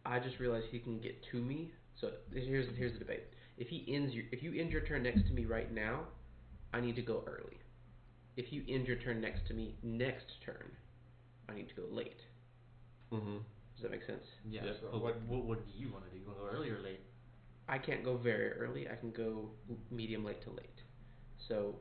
I just realized he can get to me. So here's the debate. If you end your turn next to me right now, I need to go early. If you end your turn next to me next turn, I need to go late. Mm-hmm. Does that make sense? Yeah. Yep. So what do you want to do? You want to go early or late? I can't go very early. I can go medium late to late. So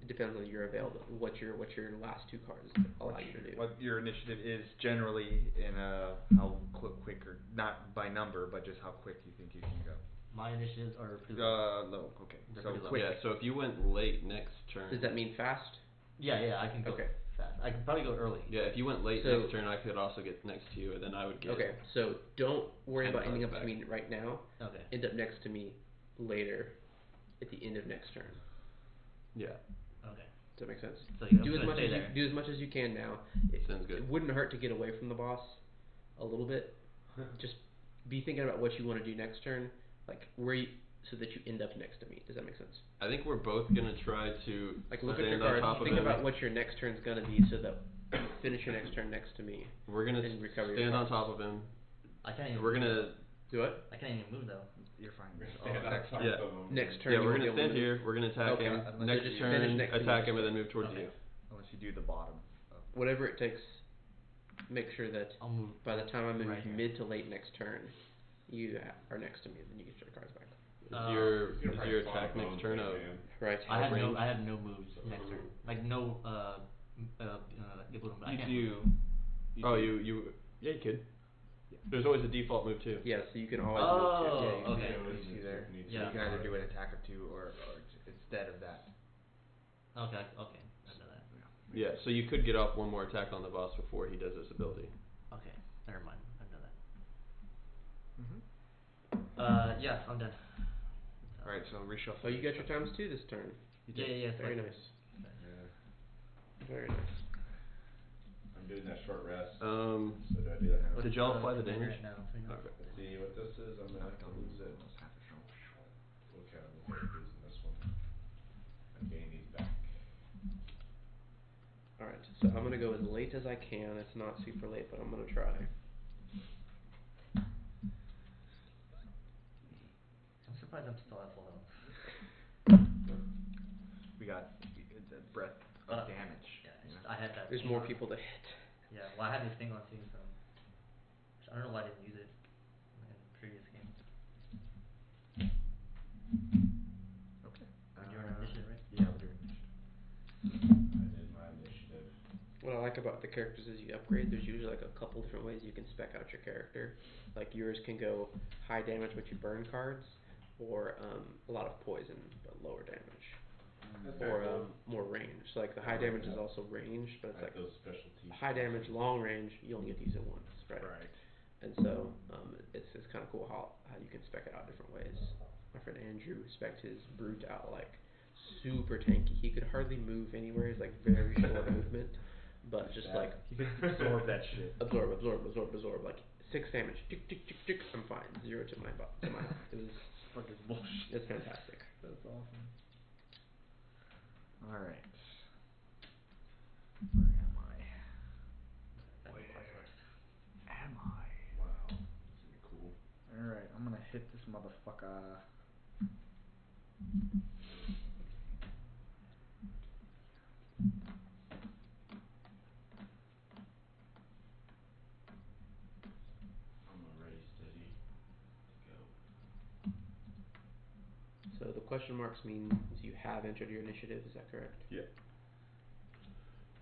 it depends on your availability. What your last 2 cards allow you to do. What your initiative is generally in how quick or not by number, but just how quick you think you can go. My initiatives are pretty low. Low. Okay. They're So pretty low. quick. Yeah. So if you went late next turn. Does that mean fast? Yeah, I can go Okay. fast. I can probably go early. Yeah. If you went late So- next turn, I could also get next to you, and then I would get. Okay, so don't worry 10 about ending up cards to me right now. Okay. End up next to me later at the end of next turn. Yeah. Okay. Does that make sense? So I'm do as gonna much stay as there. do as much as you can now. Sounds good. It wouldn't hurt to get away from the boss a little bit. Just be thinking about what you want to do next turn, like so that you end up next to me. Does that make sense? I think we're both gonna try to Like look at stand your on cards, top of think him. about what your next turn's gonna be, so that you finish your next turn next to me. We're gonna and recover your stand on cards. top of him. I can't even. We're gonna. Do what? I can't even move though. You're fine. Next Yeah. Next turn. Yeah, you we're won't gonna be able stand to move. here. We're gonna attack Okay. him. Unless Next you turn, finish next to me attack next him, and then turn. move towards Okay. you. Unless you do the bottom. Whatever it takes. Make sure that I'll move. by the time I move right here. mid to late next turn, you are next to me, then you get your cards back. Is your attack next turn out? Right. I have range? no moves next turn. Like no able to. I You can't do. move. Oh, you. Yeah, you could. There's always a default move too. Yeah, so you can always Oh, move too. Yeah, you okay. You see there? Yeah. You can either do an attack of 2 or instead of that. Okay. I know that. Yeah, so you could get off one more attack on the boss before he does his ability. Okay. Never mind. I know that. Mm-hmm. Yeah, I'm done. All right, so reshuffle. Oh, you got your times 2 this turn. Yeah. Very like- nice. Very nice. I'm doing that short rest. Um, So do I do that now? Did y'all apply the I'm in damage? right now, so you know. Okay. Let's see what this is. I'm gonna have to lose it. Okay, I'm okay with losing this one. I'm getting these back. Alright, so I'm gonna go as late as I can. It's not super late, but I'm gonna try. I'm surprised I'm still at full health. We got the breath of damage. Yeah, you know? I had that. There's thing more on. people to hit. Yeah, well, I had this thing on too, so I don't know why I didn't use it in previous games. Okay. We're doing initiative, right? Yeah, we're doing initiative. I did my initiative. What I like about the characters is you upgrade, there's usually like a couple different ways you can spec out your character. Like yours can go high damage but you burn cards, or a lot of poison but lower damage. Or more range. So like the high damage is also range, but it's I like have those specialty. high damage, long range, you only get to use it once, right? Right. And so it's kind of cool how you can spec it out different ways. My friend Andrew spec'd his brute out like super tanky. He could hardly move anywhere. He's like very short movement, but just like You can absorb that shit. absorb. Like 6 damage. Tick tick tick tick. I'm fine. 0 to my health. It was Fucking bullshit. it's fantastic. That's awesome. All right. hit this motherfucker. I'm already steady. Let's go. So the question marks mean you have entered your initiative. Is that correct? Yeah.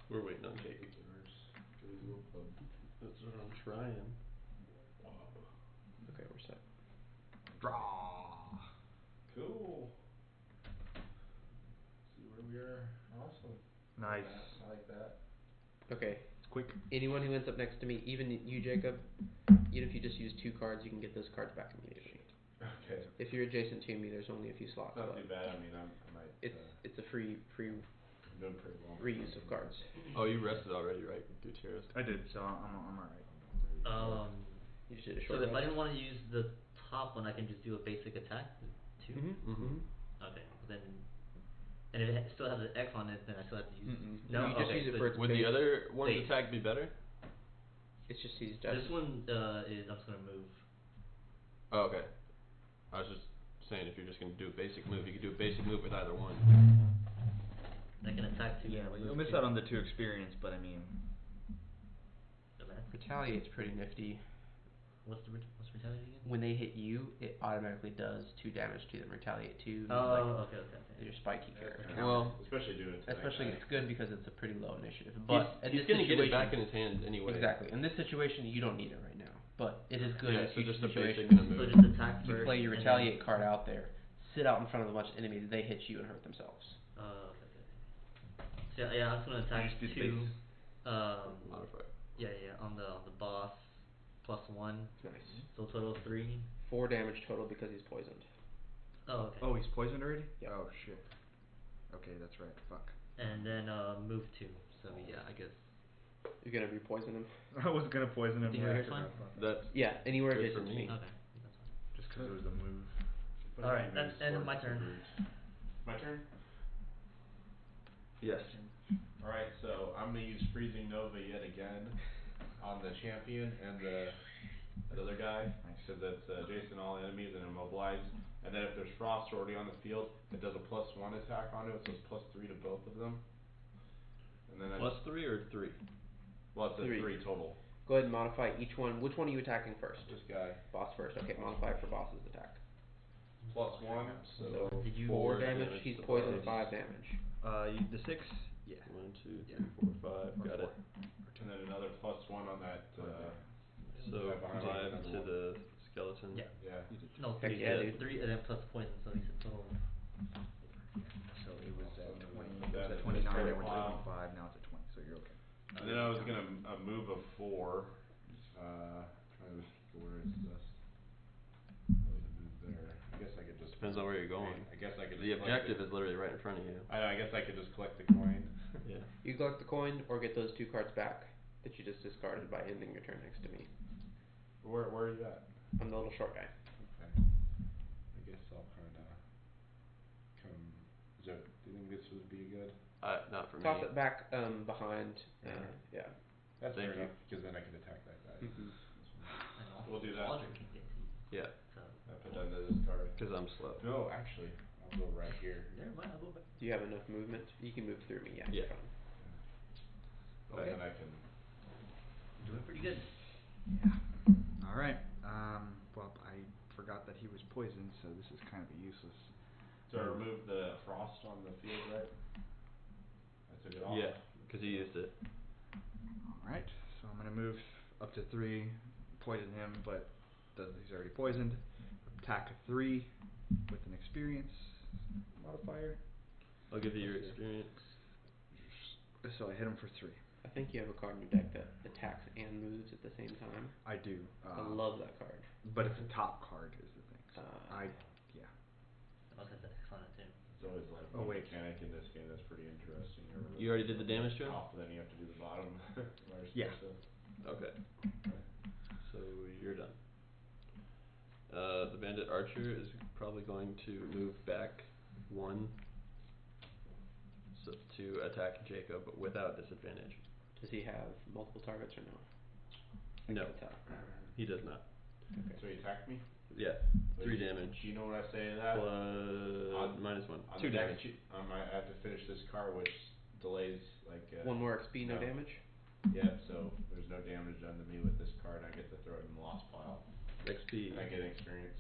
We're waiting on Jake. That's what I'm trying. Okay, we're set. Draw. Cool. See where we are. Awesome. Nice. I like that. Okay. Quick. Anyone who ends up next to me, even you, Jacob, even if you just use 2 cards, you can get those cards back immediately. Okay. If you're adjacent to me, there's only a few slots It's not left. too bad. I mean, I might. It's a free I'm doing pretty well. reuse of cards. Oh, you rested already, right? Gutierrez. I did, so I'm alright. You just did a So short if I rest? didn't want to use the top one, I can just do a basic attack. 2. Mm-hmm. Okay. Then, and if it still has an X on it, then I still have to use. Mm-mm. No. You just okay. use it so for its Would base. the other one's Base. attack be better? It's just he's done. This one is I'm just gonna move. Oh, okay. I was just saying, if you're just gonna do a basic move, you could do a basic move with either one. I can attack 2. Yeah, and well, move you'll miss 2. out on the 2 experience, but I mean. Retaliate's pretty nifty. What's retaliate again? When they hit you, it automatically does 2 damage to them. Retaliate 2 means Oh, okay. your spiky character. Well, especially doing it to that Especially guy. it's good because it's a pretty low initiative. But in he's this gonna get it situation- back in his hand anyway. Exactly. In this situation, you don't need it right now, but it is good Yeah, in so future just a situations. basic and a So move. just attack You first. play your and retaliate then- card out there, sit out in front of a bunch of enemies, they hit you and hurt themselves. Okay. So yeah, I'm just gonna attack just do 2. base. Modifier. Yeah, on the boss +1. Nice. So total of 3. 4 damage total because he's poisoned. Oh, okay. Oh, he's poisoned already? Yeah. Oh shit. Okay, that's right. Fuck. And then move 2. So yeah, I guess. You're gonna re-poison him. I was gonna poison him. Think Yeah, I yours forgot fine? about that. That's Yeah, anywhere good adjacent for to me. me. Okay, that's fine. Just because it was a move. All right, that's end of my turn. My turn. Yes. Alright, so I'm gonna use Freezing Nova yet again on the champion and the other guy, because it's adjacent all enemies and immobilized. And then if there's frost already on the field, it does a +1 attack on it, so it's +3 to both of them. And then Plus 3 or 3? well, it's a 3. 3 total. Go ahead and modify each one. Which one are you attacking first? This guy Boss first. Okay, modify it for boss's attack. +1, so So Did you 4 4 damage. damage He's to poisoned. boss. 5 damage. The 6? Yeah. 1, 2, Yeah. 3, 4, 5. Got it. and then another +1 on that. So guy behind 5 another to one. the skeleton. Yeah. Yeah. No, Heck 3. yeah, dude. 3 and then plus poison. So you said total. So it was at So 20. then It was that at is 29. I very went to wild. 25. Now it's at 20. So you're okay. And then I was gonna move a 4. Trying to think where is this? Really to move there. I guess I could just. Depends on where you're going. I guess I could. The just collect objective it. is literally right in front of you. I know. I guess I could just collect the coin. Yeah. You collect the coin or get those 2 cards back that you just discarded by ending your turn next to me. Where are you at? I'm the little short guy. Okay. I guess I'll kinda come. Do you think this would be good? Not for Toss me. it back behind. Yeah. Yeah. That's Thank fair you. enough, because then I can attack that guy. Mhm. We'll do that. Logic can get to you. Yeah. So. I put that into this card. Because I'm slow. No, actually, I'll go right here. Never mind. I'll go back. Do you have enough movement? You can move through me. Yeah. Yeah. You're fine. But Okay. then I can. Doing pretty good. Yeah. Alright. Well, I forgot that he was poisoned, so this is kind of a useless. So I remove the frost on the field, right? I took it off. Yeah. Because you used it. Alright. So I'm gonna move up to 3, poison him, but he's already poisoned. Attack 3 with an experience modifier. I'll give you your Let's see. experience. So I hit him for 3. I think you have a card in your deck that attacks and moves at the same time. I do. I love that card. But it's a top card is the thing. So Uh, yeah. I was gonna say X on it too. It's always like Oh, one wait. mechanic in this game that's pretty interesting. You already did the damage to him? Off, then you have to do the bottom. Where you're Yeah. supposed Okay. So you're done. The bandit archer is probably going to move back 1 so to attack Jacob without disadvantage. Does he have multiple targets or no? I No. can't tell. He does not. Okay. So he attacked me? Yeah, So 3 you- damage. Do you know what I say to that? Plus -1. On 2 the damage. next, I have to finish this card, which delays like. 1 more XP, no damage. Yep. So there's no damage done to me with this card. I get to throw it in the lost pile. XP. And I get experience.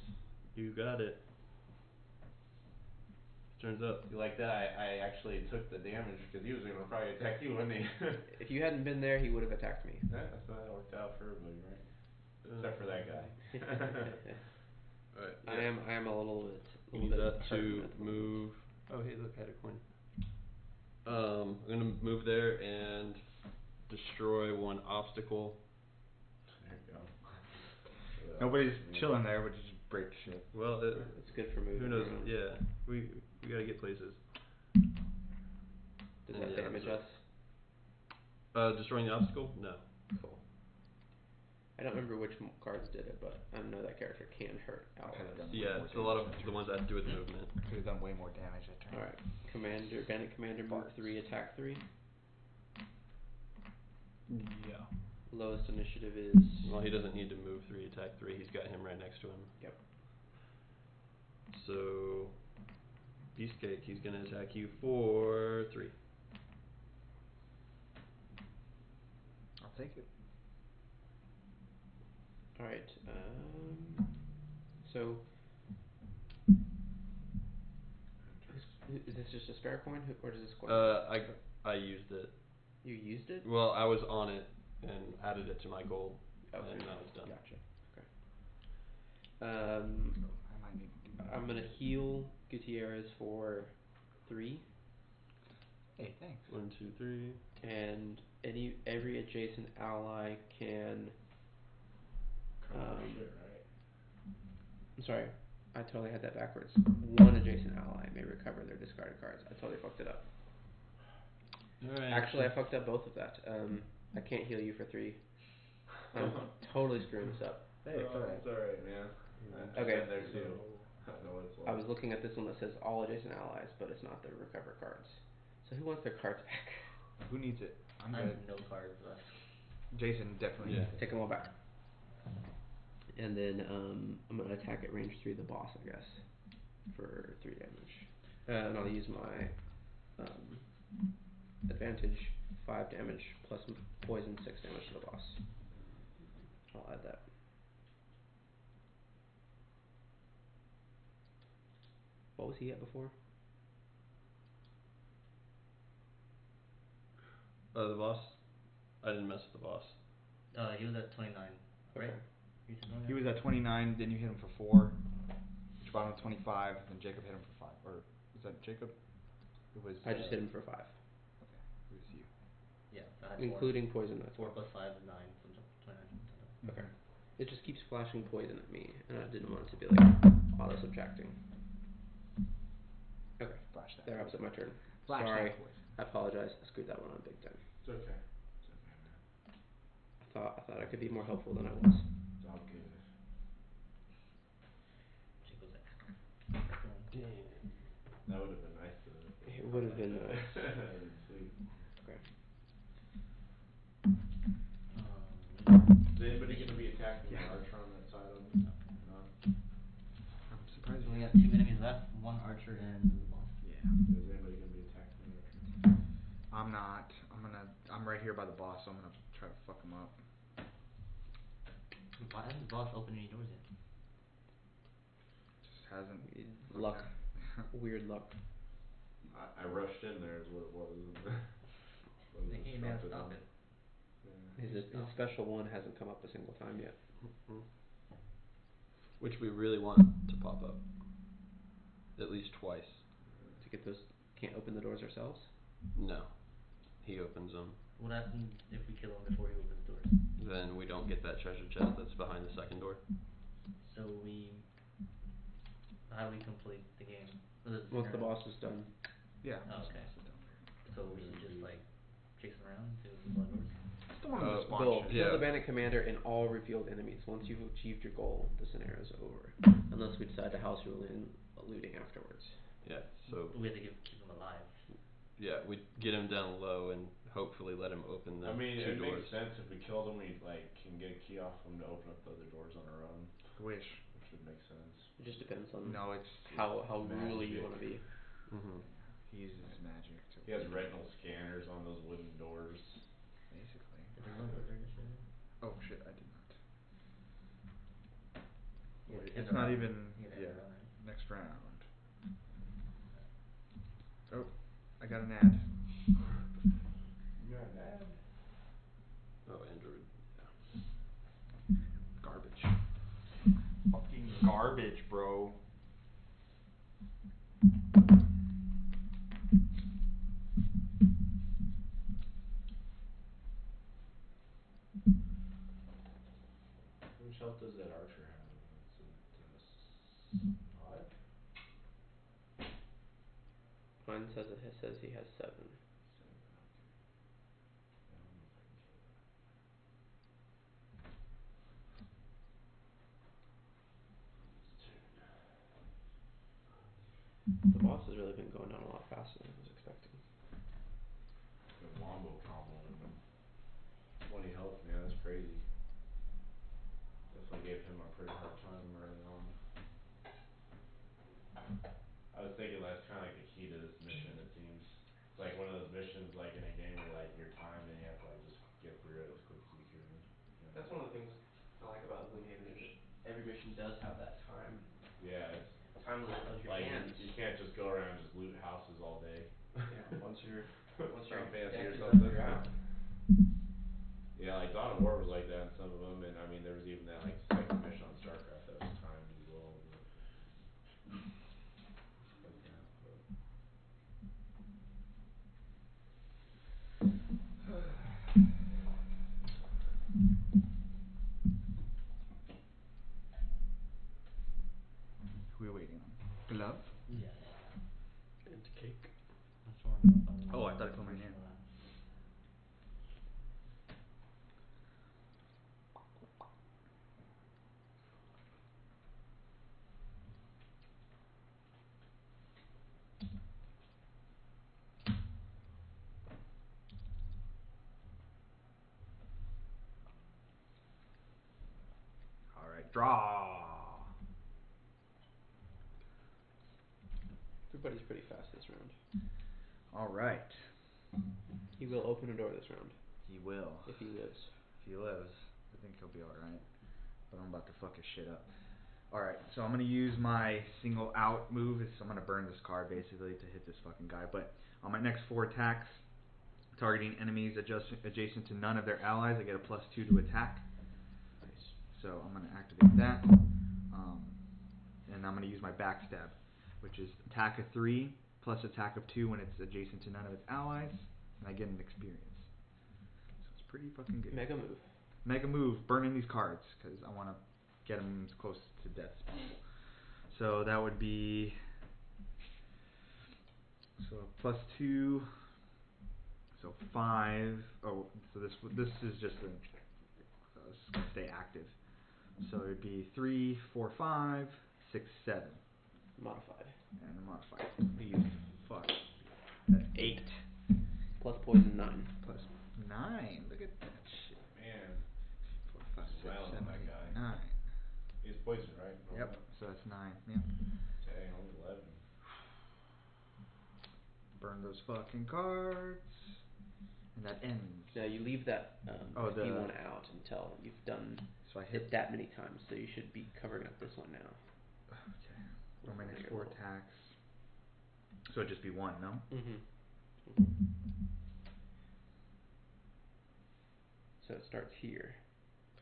You got it. Turns up. You like that? I actually took the damage because he was gonna probably attack you, wasn't he? If you hadn't been there, he would have attacked me. Yeah, that's why it worked out for everybody, right? Except for that guy. Alright. I am a little bit. We need that hurt to at the moment. move. Oh, hey, look, I had a coin. I'm gonna move there and destroy 1 obstacle. There you go. Nobody's chilling there, but you just break shit. Well, It's good for moving. who knows? around. Yeah, we gotta get places. Does And that yeah, damage that's us? Destroying the obstacle? No. Cool. I don't remember which cards did it, but I know that character can hurt I've had it allies. done. Yeah, it's a lot of the ones that have to do with movement. Could have done way more damage that turn. Alright. Commander, Bandit Commander, move Farts. 3, attack 3. Yeah. Lowest initiative is. Well, he doesn't need to move 3, attack 3. He's got him right next to him. Yep. So, Beastcake, he's gonna attack you for 3. I'll take it. Alright, so. Is this just a spare coin? Or does this coin? I used it. You used it? Well, I was on it and added it to my gold, Okay. and that was done. Gotcha. Okay. I might need to do that. I'm gonna heal Gutierrez for 3, Hey, thanks. 1, 2, 3. and every adjacent ally can. Cover shit, right? I'm sorry, I totally had that backwards. 1 adjacent ally may recover their discarded cards. I totally fucked it up. Alright. Actually, I fucked up both of that. I can't heal you for 3. I'm totally screwing this up. Hey, it's alright. It's alright, man. I've Okay. been there too. I know what it's like. I was looking at this one that says all adjacent allies, but it's not the recover cards. So who wants their cards back? Who needs it? I'm I good. have no cards left. Jason definitely Yeah. needs it. Take them all back. And then I'm gonna attack at range 3 the boss, I guess, for 3 damage. And I'll use my advantage 5 damage plus poison 6 damage to the boss. I'll add that. What was he at before? The boss? I didn't mess with the boss. He was at 29, right? Okay. You said 29? He was at 29, then you hit him for 4. Which brought him to 25, then Jacob hit him for 5. Or was that Jacob? It was. I just hit him for 5, Okay, it was you. Yeah, I had including poison. That's 4 4. plus 5 is 9, so 29. Okay. It just keeps flashing poison at me, and I didn't want it to be like auto subtracting. Okay. Flash that. That wraps up my turn. Flash Sorry, that poison. I apologize. I screwed that one up big time. It's okay. It's okay, man. I thought I could be more helpful than I was. It's all good. Chico's like, Damn. That would have been nice to. It would have been nice. Sweet. Okay. Is anybody gonna be attacking the archer on that side of me? No? I'm surprised we you only got 2 enemies left, 1 archer and the boss. Yeah. Is anybody gonna be attacking the archer? I'm not. I'm right here by the boss, so I'm gonna try to fuck him up. Why hasn't the boss opened any doors yet? Just hasn't. Luck. Okay. Weird luck. I rushed in there is what it was. They came out to stop it. His special one hasn't come up a single time yet. Which we really want to pop up. At least twice. To get those, can't open the doors ourselves? No. He opens them. What happens if we kill him before he opens doors? Then we don't get that treasure chest that's behind the second door. So how do we complete the game? Once the boss is done. Yeah. Oh, okay. Sit down. So we should just like chase him around to open the doors? It's the one with the spawn Bill, shit. kill Yeah. the bandit commander and all revealed enemies. Once you've achieved your goal, the scenario is over. Unless we decide to house rule in looting afterwards. Yeah, so We have to keep him alive. yeah, we get him down low and hopefully let him open the I mean, two it doors. makes sense if we killed him, we like can get a key off him to open up the other doors on our own, Wish. which would make sense. It just depends on No, it's how magic. ruly you want to be. Mm-hmm. he uses magic to. He has retinal scanners on those wooden doors. Basically. Did you go for initiative? Oh shit! I did not. You Wait, had it's to not roll. even. You had to Yeah. roll, right? Next round. Oh, I got an ad. You got an ad? Oh, Android. Garbage. Fucking garbage, bro. How much health does that archer have? It's at 5? Mine says he has 7. 7, okay. I don't know if I can kill that. The boss has really been going down a lot faster than I was expecting. The wombo comboing him. 20 health, man, that's crazy. Definitely gave him a pretty hard time early on. I was thinking that's kind of like the key to this mission, it seems. It's like one of those missions like in a game where like you're timed and you have to like just get through it as quick as you can. You know? That's one of the things I like about Gloomhaven is that every mission does have that Yeah, it's time limit of your like hands. you can't just go around and just loot houses all day. Yeah, once your Sound fancy deck or is up, something. you're out. Yeah, like Dawn of War was like that in some of them, and I mean there was even that like second mission on StarCraft that was timed as well. But like that, but. Who are we waiting on? Glove? Yes. And cake. That's what I'm doing. Oh, I thought it put my name. Alright, draw. Everybody's pretty fast this round. Alright. He will open a door this round. He will. If he lives. If he lives, I think he'll be alright. But I'm about to fuck his shit up. Alright, so I'm gonna use my single out move. So I'm gonna burn this card basically to hit this fucking guy. But on my next 4 attacks, targeting enemies adjacent to none of their allies, I get a +2 to attack. Nice. So I'm gonna activate that. And I'm gonna use my backstab, which is attack of 3 plus attack of 2 when it's adjacent to none of its allies, and I get an experience. So it's pretty fucking good. Mega move. Mega move, burning these cards because I want to get them as close to death as possible. So that would be +2, so 5. Oh, so this is just a stay active. So it'd be 3, 4, 5, 6, 7. Modified. And the modifier. You fuck. That's 8. Plus poison 9. Plus 9. Look at that shit. Man, 4, 5, 6, wailing on 7, that 8, guy. 9. He's poison, right? Yep. So that's 9. Yep. Dang, only 11. Burn those fucking cards. And that ends. Now you leave that Oh, the P1 out until you've done So I it hit. that many times. So you should be covering up this one now. Okay. On my With next your 4 little- attacks. So it'd just be 1, no? So it starts here.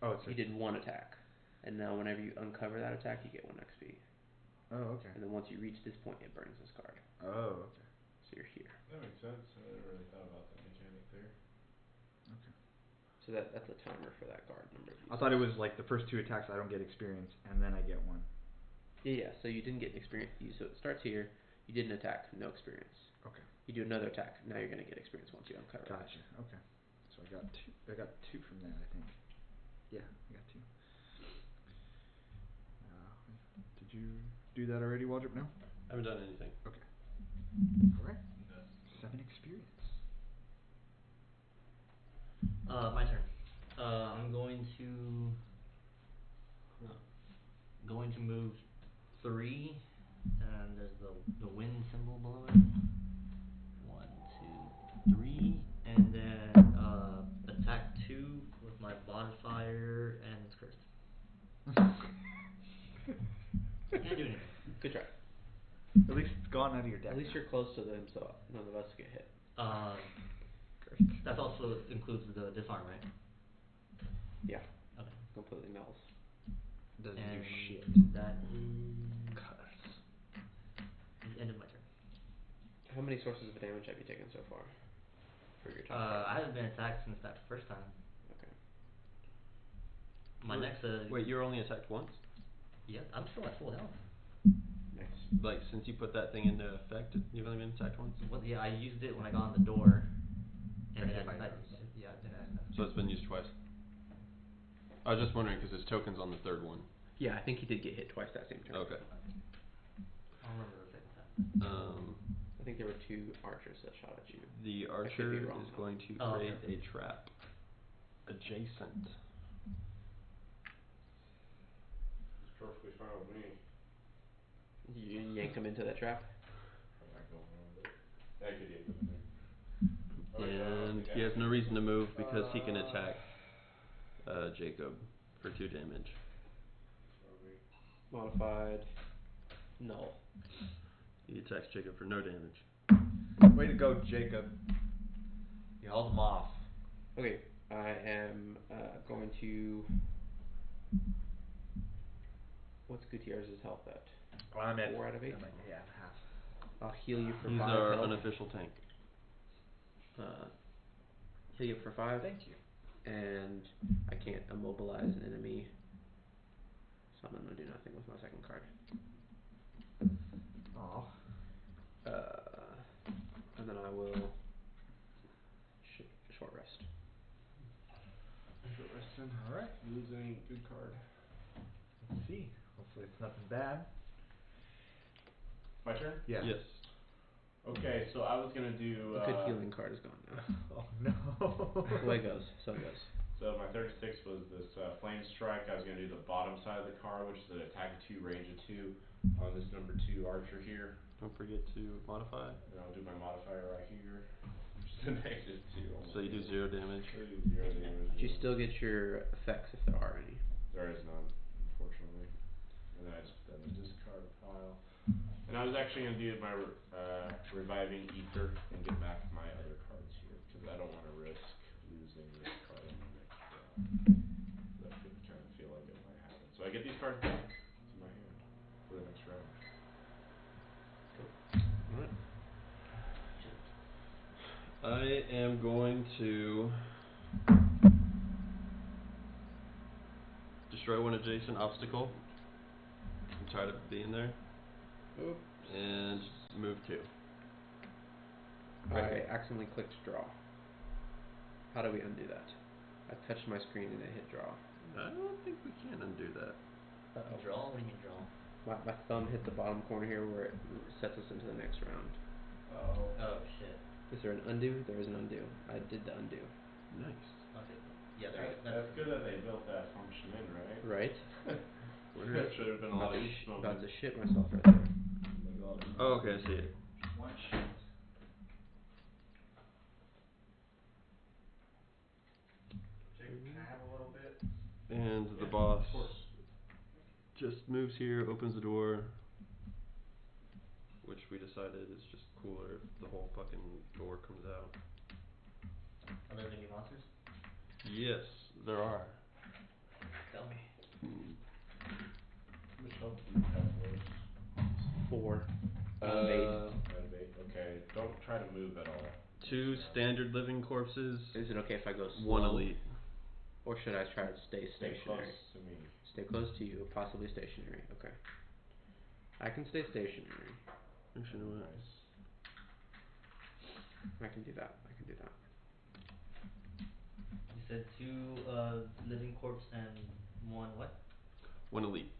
Oh, it's You did 1 attack, and now whenever you uncover that attack, you get 1 XP. Oh, okay. And then once you reach this point, it burns this card. Oh, okay. So you're here. That makes sense. I never really thought about that mechanic there. Okay. So that's a timer for that card number. I thought it was like the first 2 attacks I don't get experience, and then I get 1. Yeah. So you didn't get experience. So it starts here. You did an attack, no experience. Okay. You do another attack. Now you're gonna get experience once you uncover. Gotcha. Okay. So I got 2. I got 2 from that, I think. Yeah, I got 2. Did you do that already, Waldrop? No. I haven't done anything. Okay. All right. No. 7 experience. your deck. At least you're close to them, so none of us get hit. Great. That also includes the disarm, right? Yeah. Okay. Completely nulls. Doesn't And do shit. that is the end of my turn. How many sources of damage have you taken so far? For your top I haven't been attacked since that first time. Okay. My next Wait, you're only attacked once? Yeah, I'm still at full health. Nice. Like, since you put that thing into effect, you've only been attacked once? Well, yeah, I used it when I got on the door. And Hit then by I yours. yeah, So it's been used twice? I was just wondering, because his token's on the third one. Yeah, I think he did get hit twice that same turn. Okay. I don't remember the second time. I think there were 2 archers that shot at you. The I could be archer wrong, is though. going to Oh, create okay. a trap adjacent. It's perfectly fine with me. You yanked him into that trap? I'm not going around it. I could yank him in there. And he has no reason to move because he can attack Jacob for 2 damage. Modified. Null. He attacks Jacob for no damage. Way to go, Jacob. You held him off. Okay, I am going to... What's Gutierrez's health at? Well, I'm at 4 out of 8? I'm at, yeah, half. I'll heal you for He's 5 our health. unofficial tank. Heal you for 5. Thank you. And I can't immobilize an enemy, so I'm gonna do nothing with my second card. Aw. And then I will short rest. Short rest then. Alright. Lose any good card. Let's see. Hopefully it's nothing bad. My turn? Yeah. Yes. Okay, so I was gonna do The good healing card is gone now. Oh no. The way it goes, so it goes. So my third 6 was this flame strike. I was gonna do the bottom side of the card, which is an attack of 2, range of 2 on this number 2 archer here. Don't forget to modify. And I'll do my modifier right here, which is a negative 2. So you do 0 damage. So you do 0 damage. But you still get your effects if there are any. There is none, unfortunately. And then I just put that in the discard pile. And I was actually gonna do my reviving ether and get back my other cards here, because I don't want to risk losing this card in the next round. That could kind of feel like it might happen. So I get these cards back to my hand for the next round. Alright. I am going to destroy one adjacent obstacle. I'm tired of being there. Oops. And move 2. I accidentally clicked draw. How do we undo that? I touched my screen and it hit draw. I don't think we can undo that. Uh-oh. Draw? What do you mean draw? My thumb hit the bottom corner here where it sets us into the next round. Oh shit. Is there an undo? There is an undo. I did the undo. Nice. Okay. Yeah, That's good that they built that function in, right? Right? That should have been a lot of use About to moments. shit myself right there. Oh, okay, I see it. One shot. Jake, can I have a little bit? And the boss just moves here, opens the door, which we decided is just cooler if the whole fucking door comes out. Are there any monsters? Yes, there are. Tell me. How much health do you have, Lois? 4. Uh, Out of 8. Okay, don't try to move at all. 2 standard living corpses, Is it okay if I go slow? 1 elite. Or should I try to stay Stay close stationary? to me. Stay close to you, possibly stationary. Okay. I can stay stationary. Actually, you know what? Nice. I can do that. I can do that. You said 2 living corpse and 1 what? 1 elite.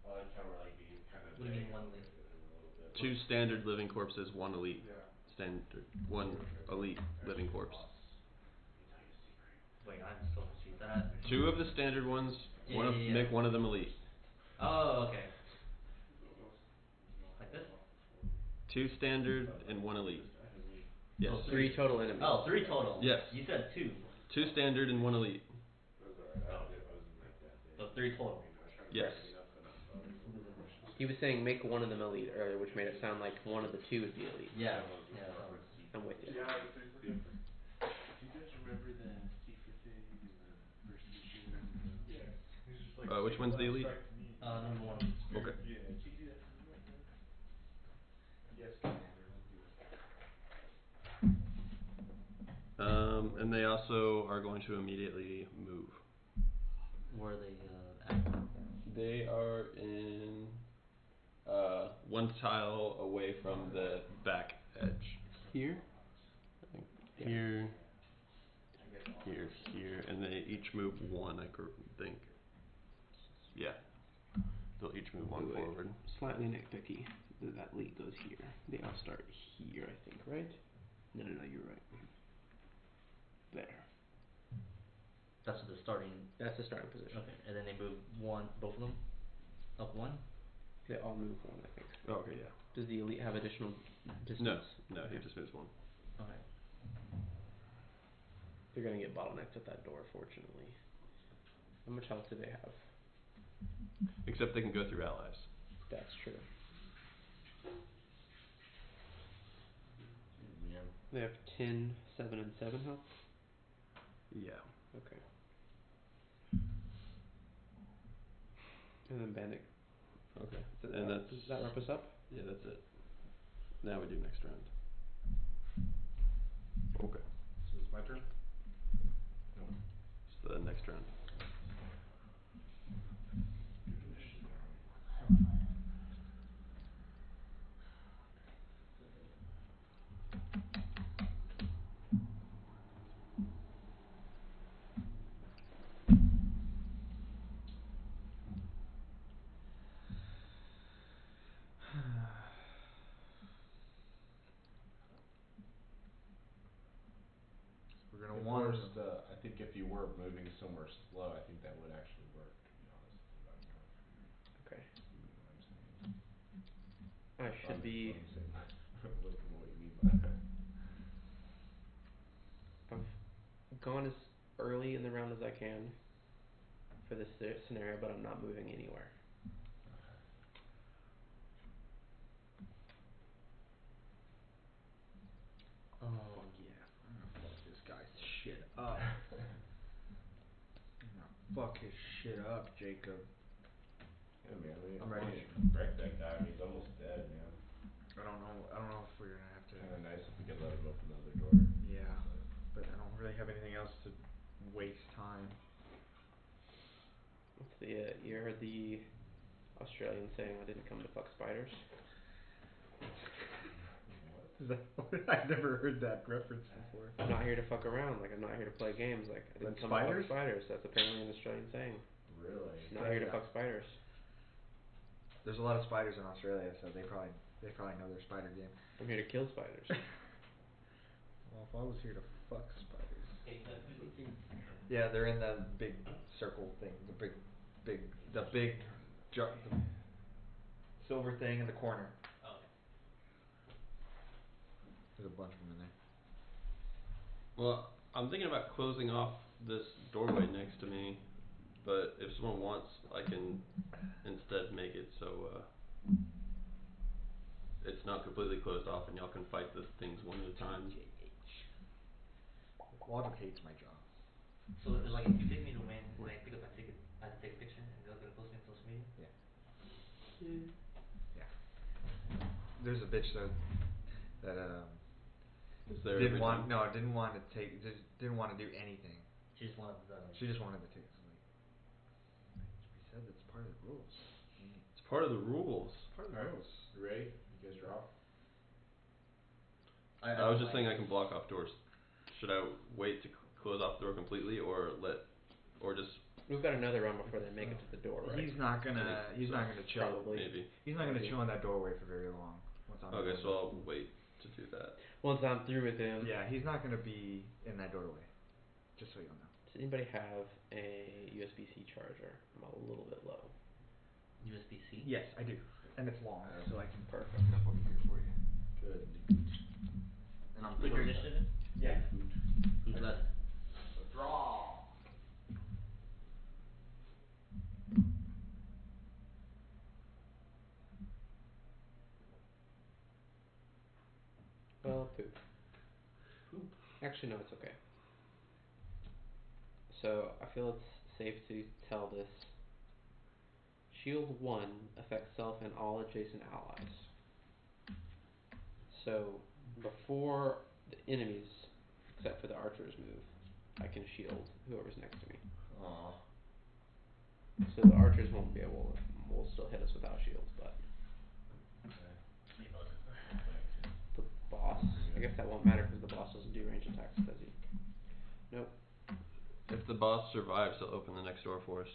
I like how we're like being kind of What do you mean vague 1 on elite? it a little bit. 2 standard living corpses, 1 elite. Yeah. Standard, 1 elite living corpse. Wait, I'm so confused. That 2 of the standard ones, Yeah, yeah. make 1 of them elite. Oh, okay. Like this? 2 standard and 1 elite. Yes. Oh, 3 total enemies. Oh, 3 total. Yes. You said 2. 2 standard and 1 elite. That's alright. I wasn't like that day. So 3 total. Yes. He was saying make one of them elite earlier, which made it sound like one of the two would be elite. Yeah. Yeah. That was. I'm with you. Yeah, do you guys remember the secret thing in the first edition? Yeah. He's just like, Which one's the elite? Number 1. Okay. Yeah, can you do that for me right now? Yes, Commander. Let's do it. And they also are going to immediately move. Where are they at? They are in one tile away from the back edge. Here? I think here, here, and they each move one, I think. Yeah. They'll each move one forward. Slightly nitpicky. That lead goes here. They all start here, I think, right? No, you're right. There. That's the starting. That's the starting position. Okay, and then they move one, both of them, up one. They all move one, I think. Oh, okay, yeah. Does the elite have additional distance? No, he Okay. just moves one. Okay. They're gonna get bottlenecked at that door, fortunately. How much health do they have? Except they can go through allies. That's true. Yeah. They have 10, 7, and 7 health? Yeah. Okay. And then Bandit. Okay. Does And that wrap us up? Yeah, that's it. Now we do next round. Okay. So it's my turn? No. It's the next round. We're gonna At want. first, I think if you were moving somewhere slow, I think that would actually work, to be honest. About Okay. you know what I'm saying? I should be. Look at what you mean by that. I've gone as early in the round as I can for this scenario, but I'm not moving anywhere. Fuck yeah. I'm gonna fuck this guy's shit up. I'm gonna fuck his shit up, Jacob. Yeah, man. I'm ready. Wreck that guy. I mean, he's almost dead, man. I don't know if we're gonna have to. Kinda nice if we could let him open the other door. Yeah, but I don't really have anything else to waste time. What's the you heard the Australian saying, "I didn't come to fuck spiders"? Is that I've never heard that reference before. I'm not here to fuck around. Like, I'm not here to play games. Like, I didn't Like come to spiders? fuck spiders. That's apparently an Australian saying. Really? I'm not here to fuck spiders. There's a lot of spiders in Australia, so they probably know their spider game. I'm here to kill spiders. Well, if I was here to fuck spiders. Hey, who's eating? Yeah, they're in the big circle thing, the big jar, the silver thing in the corner. Oh, okay. There's a bunch of them in there. Well, I'm thinking about closing off this doorway next to me, but if someone wants, I can instead make it so it's not completely closed off and y'all can fight the things one at a time. Logic hates my job. So it's like if you pick me to win, when I pick up my ticket, I have to take a picture and go to post me on social media? Yeah. Yeah. There's a bitch that Is there didn't every want time? didn't want to take just didn't want to do anything. She just wanted the. She just wanted the tickets. We said that's part of the rules. It's part of the rules. Part of the Alright, rules. you ready? You guys draw? I was just saying I can block off doors. Should I wait to close off the door completely or just We've got another round before they make it to the door, right? He's not gonna chill. Probably. maybe? He's not gonna chill in that doorway for very long. Once I'm Okay, done. so I'll wait to do that. Once I'm through with him. Yeah, he's not gonna be in that doorway. Just so you know. Does anybody have a USB-C charger? I'm a little bit low. USB-C? Yes, I do. And it's long, so I can Perfect. up over here for you. Good. And I'm Put your initiative in? Yeah. Who's left? Draw! poop. Actually, no, it's okay. So I feel it's safe to tell this. Shield 1 affects self and all adjacent allies. So before the enemies, except for the archers, move, I can shield whoever's next to me. Aw. So the archers won't be able to, will still hit us without shields, but the boss, I guess that won't matter because the boss doesn't do range attacks, does he? Nope. If the boss survives, he'll open the next door for us.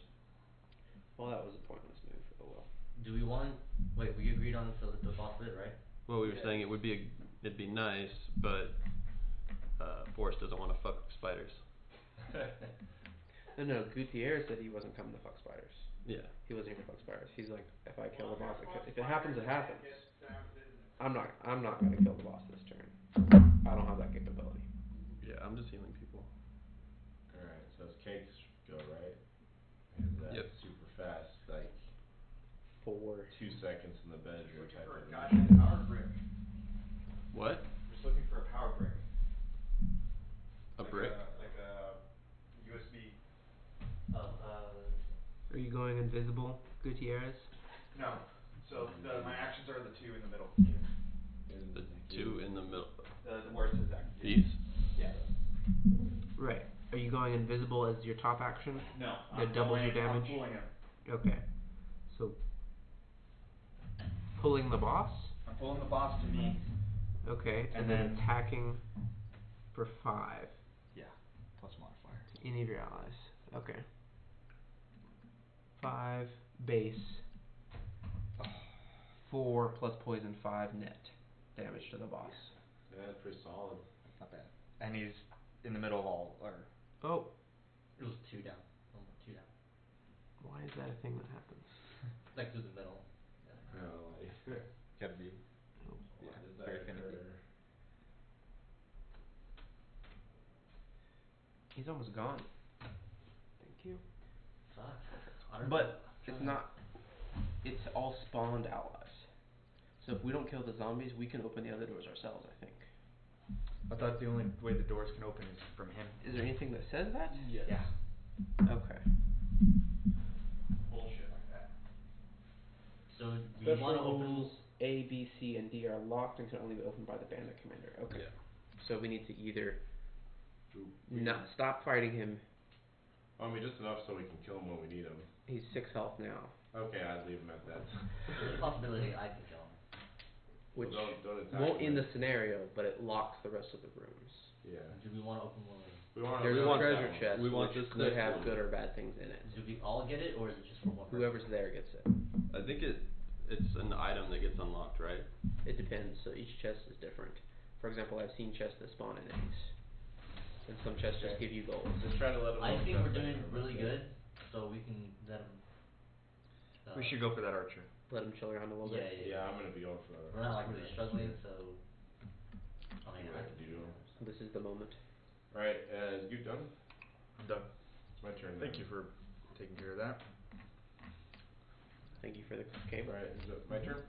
Well, that was a pointless move. Oh well. Do we want? Wait, we agreed on so that the boss did, right? Well, we were saying it'd be nice, but Forrest doesn't want to fuck spiders. No, Gutierrez said he wasn't coming to fuck spiders. Yeah. He wasn't here to fuck spiders. He's like, if I kill the boss, if it happens, it happens. I'm not gonna kill the boss this turn. I don't have that capability. Yeah, I'm just healing people. Alright, so his cakes go, right? And that's Yep. super fast, like 4. 2 seconds in the bedroom type For a of goddamn power brick. What? Just looking for a power brick. A brick? Like a USB. Oh, Are you going invisible, Gutierrez? No. So my actions are the 2 in the middle. The 2 in the middle. The where it says active. These? Yeah. Right. Are you going invisible as your top action? No. That doubles your damage? I'm pulling him. Okay. So pulling the boss? I'm pulling the boss to me. Okay. And And then then attacking for 5 Yeah. Plus modifier. to any of your allies. Okay. 5 base. 4 plus poison 5 net damage to the boss. Yeah, that's pretty solid. That's not bad. And he's in the middle of all Oh. it was 2 down. 2 down. Why is that a thing that happens? Like through the middle. Yeah. Oh, like, Gotta be. why does that Very finicky. occur? He's almost gone. Thank you. Fuck. But it's not. It's all spawned allies. So if we don't kill the zombies, we can open the other doors ourselves, I think. I thought the only way the doors can open is from him. Is there anything that says that? Yes. Yeah. Okay. Bullshit like that. So do you Special want to open? rules A, B, C, and D are locked and can only be opened by the bandit commander. Okay. Yeah. So we need to either Ooh. not stop fighting him. I mean, just enough so we can kill him when we need him. He's 6 health now. Okay, I'd leave him at that. There's a possibility I can kill him. Which Well, don't attack won't him. end the scenario, but it locks the rest of the rooms. Yeah. Do we want to open one? We want There's a want treasure that one. chest We want which this could next have one. good or bad things in it. Do we all get it, or is it just for one person? Whoever's there gets it. I think it's an item that gets unlocked, right? It depends. So each chest is different. For example, I've seen chests that spawn enemies, and some chests just give you gold. Just try to let him I know think something. we're doing really good, so we can let him. We should go for that archer. Let him chill around a little Yeah, bit. yeah. Yeah, I'm gonna be going for We're not like really struggling, so. I See mean, what I I can do to him. This is the moment. Alright, is you done? I'm done. It's my turn now. Thank you for taking care of that. Thank you for the cable. Alright, is it my turn?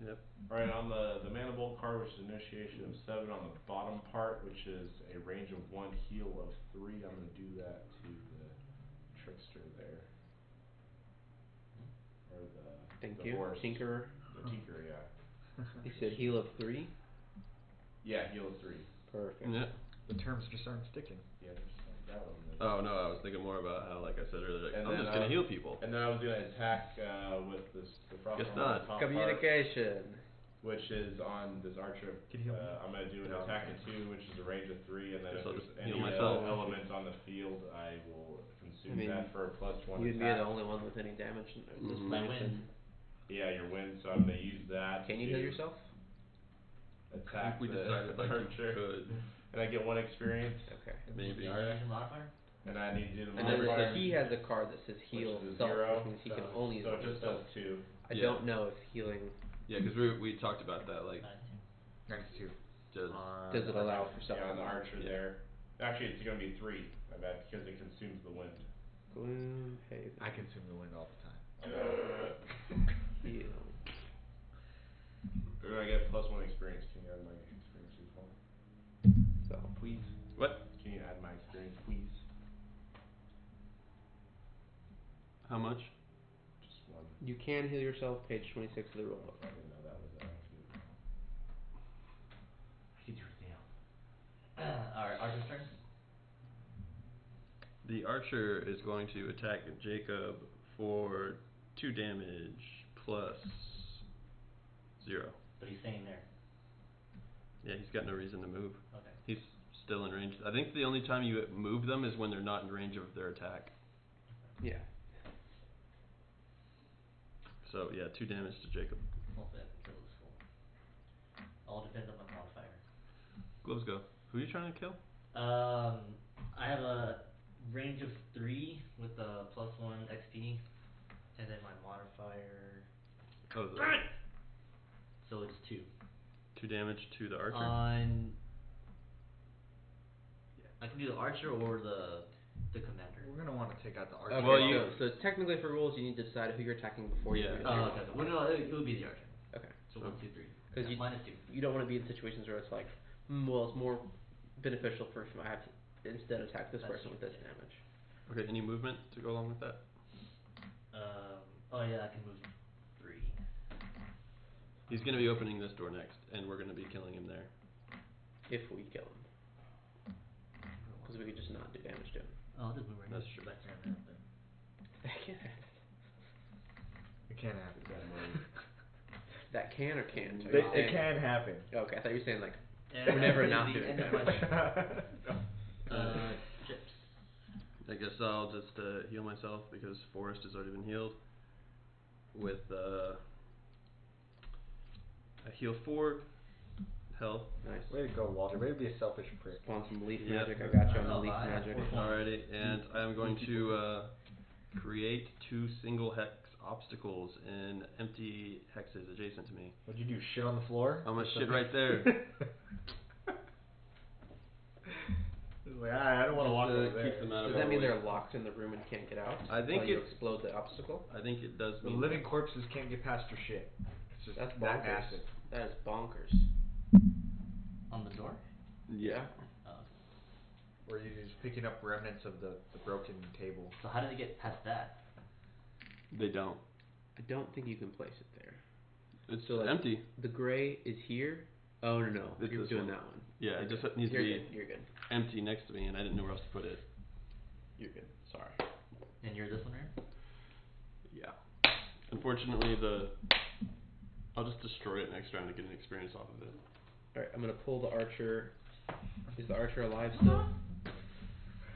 Yep. Alright, on the mana bolt card, which is initiation of 7 on the bottom part, which is a range of 1, heal of 3, I'm gonna do that to the trickster there. Or Thank the you. horse. Tinkerer. The tinker, yeah. He said heal of 3. Yeah, heal of 3. Perfect. Yeah. The terms just aren't sticking. Yeah, just like that one. Then. Oh no, I was thinking more about how, like I said earlier, like, And I'm then, just gonna heal people. And then I was gonna attack with the frost Guess on the not. top part, Communication. which is on this archer. Can you heal me? I'm gonna do an No, attack okay. of 2, which is a range of 3, and then Guess if I'll there's just any heal myself. element on the field, I will consume that for a +1 You'd be attack. the only one with any damage at this Mhm. point. My win. Yeah, your win, so I'm gonna use that. Can you to heal yourself? Attack we the decided like archer. you could. And I get 1 experience, Okay. Maybe. You already used your modifier? and I need to do the And notice modifier, that he has a card that says heal which is a self, 0, which means he can so- only use so it it just himself. does 2. I Yeah. don't know if healing Yeah, because we talked about that, like, 92. 92. just does it allow for self. Yeah, on the archer Yeah. there. Actually, it's gonna be 3, I bet, because it consumes the wind. Gloomhaven. I consume the wind all the time. Heal. do I get +1 experience? Can you add my experience as well? So Please. What? Can you add my experience, please? How much? Just 1. you can heal yourself. Page 26 of the rule book. I didn't know that was an feat. I can do anything else. Alright, Archer's turn. The archer is going to attack Jacob for 2 damage plus 0. But he's staying there. Yeah, he's got no reason to move. Okay. He's still in range. I think the only time you move them is when they're not in range of their attack. Yeah. So yeah, 2 damage to Jacob. Hopefully I can kill this fool. All depends on my modifier. Gloves go. Who are you trying to kill? I have a range of 3 with a +1 XP, and then my modifier. Oh, So it's 2. 2 damage to the archer. I can do the archer or the commander. We're gonna want to take out the archer. Okay, Well, so technically for rules, you need to decide who you're attacking before you. Yeah. do it. Oh, okay. Well, no, it would be the archer. Okay. So 1, 2, 3. Because you minus 2. you don't want to be in situations where it's like, well, it's more beneficial for if I have to instead attack this That's person with this true, yeah. damage. Okay, any movement to go along with that? Oh yeah, I can move 3. He's gonna be opening this door next, and we're gonna be killing him there. If we kill him, because we could just not do damage to him. Oh, I'll just move right That's here. true. Back there and then. That can't happen. It can't happen. That can or can't? Are They, you it saying- can happen. Okay, I thought you were saying like And we're never that's not the doing end of my damage. Chips. I guess I'll just heal myself because Forrest has already been healed. With I heal 4 health. Nice. Way to go, Walter. Way to be a selfish prick. Spawn some leaf Yep. magic. I got you on I the know, leaf I have magic. 4 points. Alrighty, and I'm going to create 2 single hex obstacles in empty hexes adjacent to me. What'd you do? Shit on the floor? I'm gonna shit right there. It's like, I don't want to walk over there. Keep them out of Does that our mean way. they're locked in the room and can't get out? I think while you it- explode the obstacle. I think it does The mean living that. corpses can't get past your shit. It's just That's that bonkers. massive. That is bonkers. On the door? Yeah. Oh, okay. Or you're just picking up remnants of the broken table. So how did it get past that? They don't. I don't think you can place it there. It's So, like, empty. The gray is here. Oh no, It's you're this doing one. that one. Yeah, it Okay. just needs You're to be good. You're good. empty next to me, and I didn't know where else to put it. You're good. Sorry. And you're this one here? Yeah. Unfortunately, I'll just destroy it next round to get an experience off of it. All right, I'm gonna pull the archer. Is the archer alive still?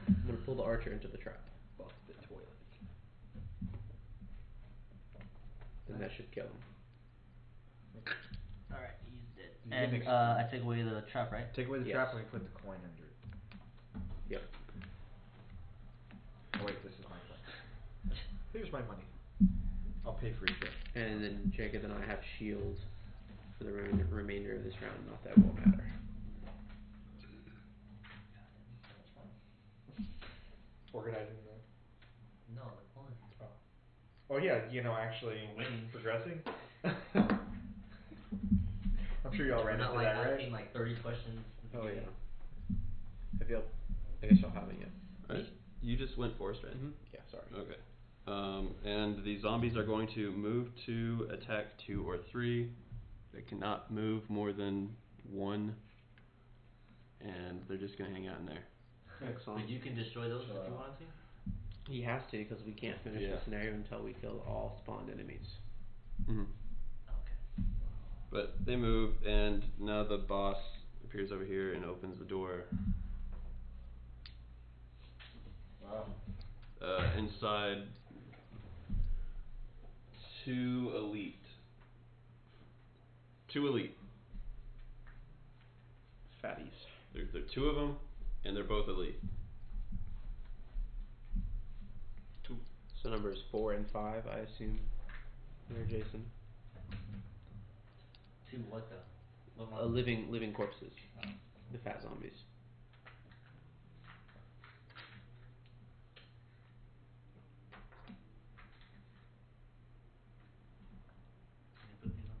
I'm gonna pull the archer into the trap. Fuck the toilet. Then that should kill him. Alright, he's dead. You And can I take away the trap, right? Take away the Yes. trap and we put the coin under it. Yep. Oh wait, this is my coin. Here's my money. I'll pay for each bit. And then Jacob and I have shield for the remainder of this round. Not that will matter. Organizing the... No, the opponent. Oh yeah, actually Winning. progressing. I'm sure y'all We're ran not into like that, asking right? like 30 questions. at the Oh beginning. yeah. Have y'all? I guess y'all haven't yet. Right? You just went Forrest, right? Yeah. Sorry. Okay. And the zombies are going to move to attack 2 or 3. They cannot move more than 1, and they're just gonna hang out in there. Excellent. But you can destroy those if you wanted to? He has to because we can't finish Yeah. the scenario until we kill all spawned enemies. Mhm. Okay. But they move, and now the boss appears over here and opens the door. Wow. Inside 2 elite. 2 elite. Fatties. There are 2 of them, and they're both elite. So numbers 4 and 5, I assume. There, Jason. 2 what though? What one? Living corpses. Oh. The fat zombies. Can you put these on?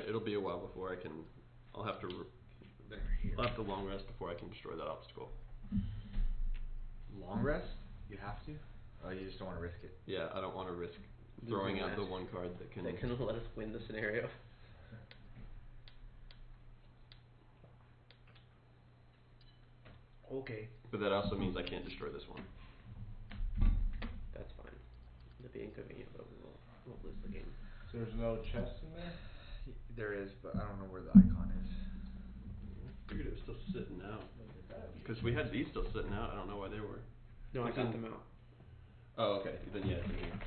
it'll be a while before I can. I'll have to. I'll have to long rest before I can destroy that obstacle. Long rest? You have to? Oh, you just don't want to risk it. Yeah, I don't want to risk throwing out the one card that can. That can let us win the scenario. Okay. But that also means I can't destroy this one. That's fine. It'll be inconvenient, but we'll lose the game. So there's no chest in there? There is, but I don't know where the icon is. I figured it was still sitting out. Because we had these still sitting out. I don't know why they were. No, I got them out. Oh, okay. Then yeah, it's in here.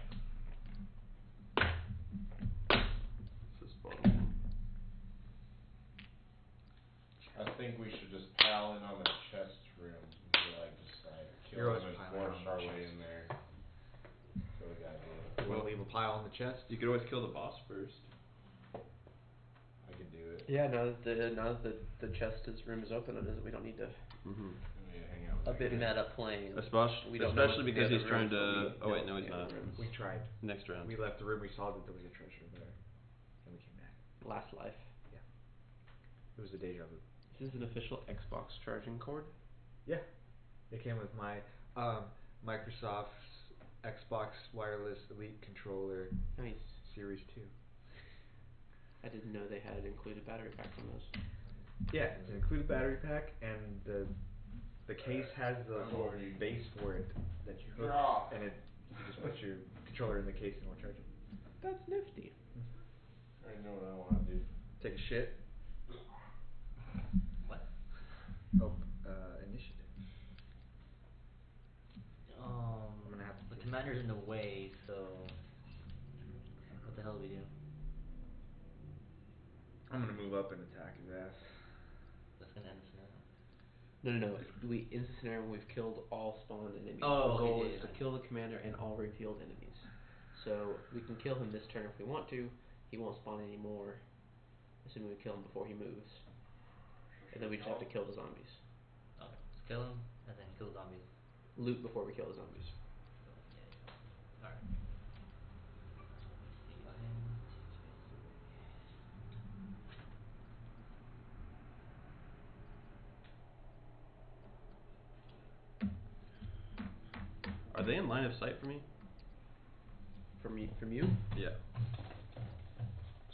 It's this bottom one. I think we should just pal in on the chest room and be like, just like You're kill always him and piling force on our the way chest. in there. That's what we gotta do. You want to leave a pile on the chest? You could always kill the boss first. I can do it. Yeah, now that the chest room is open, we don't need to. Mm-hmm. We need to hang out with A bit that guy. meta playing. Especially, We don't know especially what's in because the he's other trying rooms, to. but Oh wait, we no, he's know not. the rooms. We tried. Next round. We left the room, we saw that there was a treasure there. And we came back. Last life. Yeah. It was a deja vu. This is an official Xbox charging cord. Yeah. It came with my Microsoft's Xbox Wireless Elite Controller Nice. Series 2. I didn't know they had included battery packs on those. Yeah, it's an included battery pack, and the case has the little base for it that you hook, and you just put your controller in the case and it'll charge it. That's nifty. I already know what I wanna do. Take a shit. What? Oh, initiative. I'm gonna have to The take commander's in the way, so what the hell do we do? I'm gonna move up and attack his ass. That's gonna end the scenario. No. In the scenario when we've killed all spawned enemies. Oh, the goal okay, is to yeah. kill the commander and all revealed enemies. So we can kill him this turn if we want to. He won't spawn anymore, assuming we kill him before he moves. And then we just have to kill the zombies. Okay, let's kill him and then kill zombies. Loot before we kill the zombies. Alright. Are they in line of sight for me? From you? Yeah.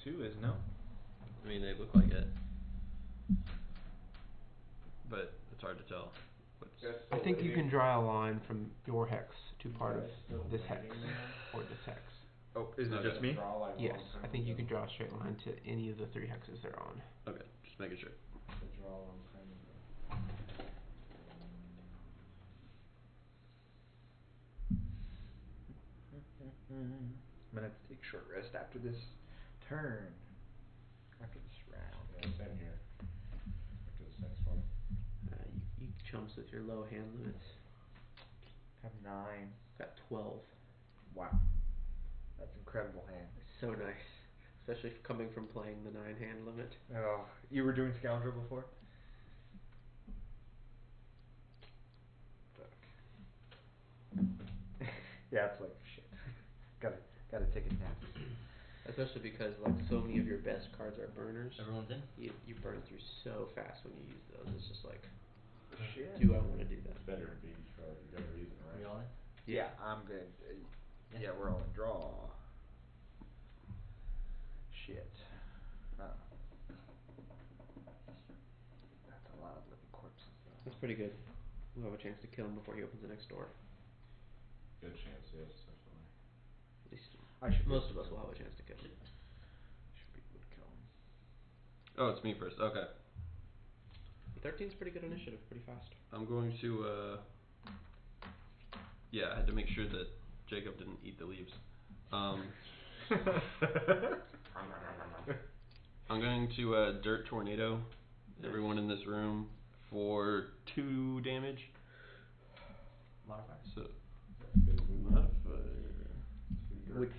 2 is no. I mean, they look like it. But it's hard to tell. I think you can draw a line from your hex to part of this hex or this hex. Oh, is it just me? Yes, I think you can draw a straight line to any of the 3 hexes they're on. Okay, just making sure. I'm gonna have to take a short rest after this turn. After this round. Yeah, same here. After this next one. You chumps with your low hand limits. Have 9. Got 12. Wow. That's incredible hand. So nice. Especially coming from playing the 9 hand limit. Oh, you were doing Scoundrel before? Fuck. Yeah, it's like shit. Gotta take a nap. Especially because like so many of your best cards are burners. Everyone's in? You burn through so fast when you use those. It's just like, Shit. do I want to do that? It's better to be for good reason, right? We all in? Yeah, I'm good. Yeah. Yeah, we're all in draw. Shit. That's a lot of living corpses though. That's pretty good. We'll have a chance to kill him before he opens the next door. Good chance, yes, definitely. At least most of us will have a chance to kill him. Should be able to kill him. Oh, it's me first. Okay. 13's pretty good initiative, pretty fast. I'm going to, yeah, I had to make sure that Jacob didn't eat the leaves. I'm going to, Dirt Tornado everyone in this room for 2 damage. Modifier? So, Which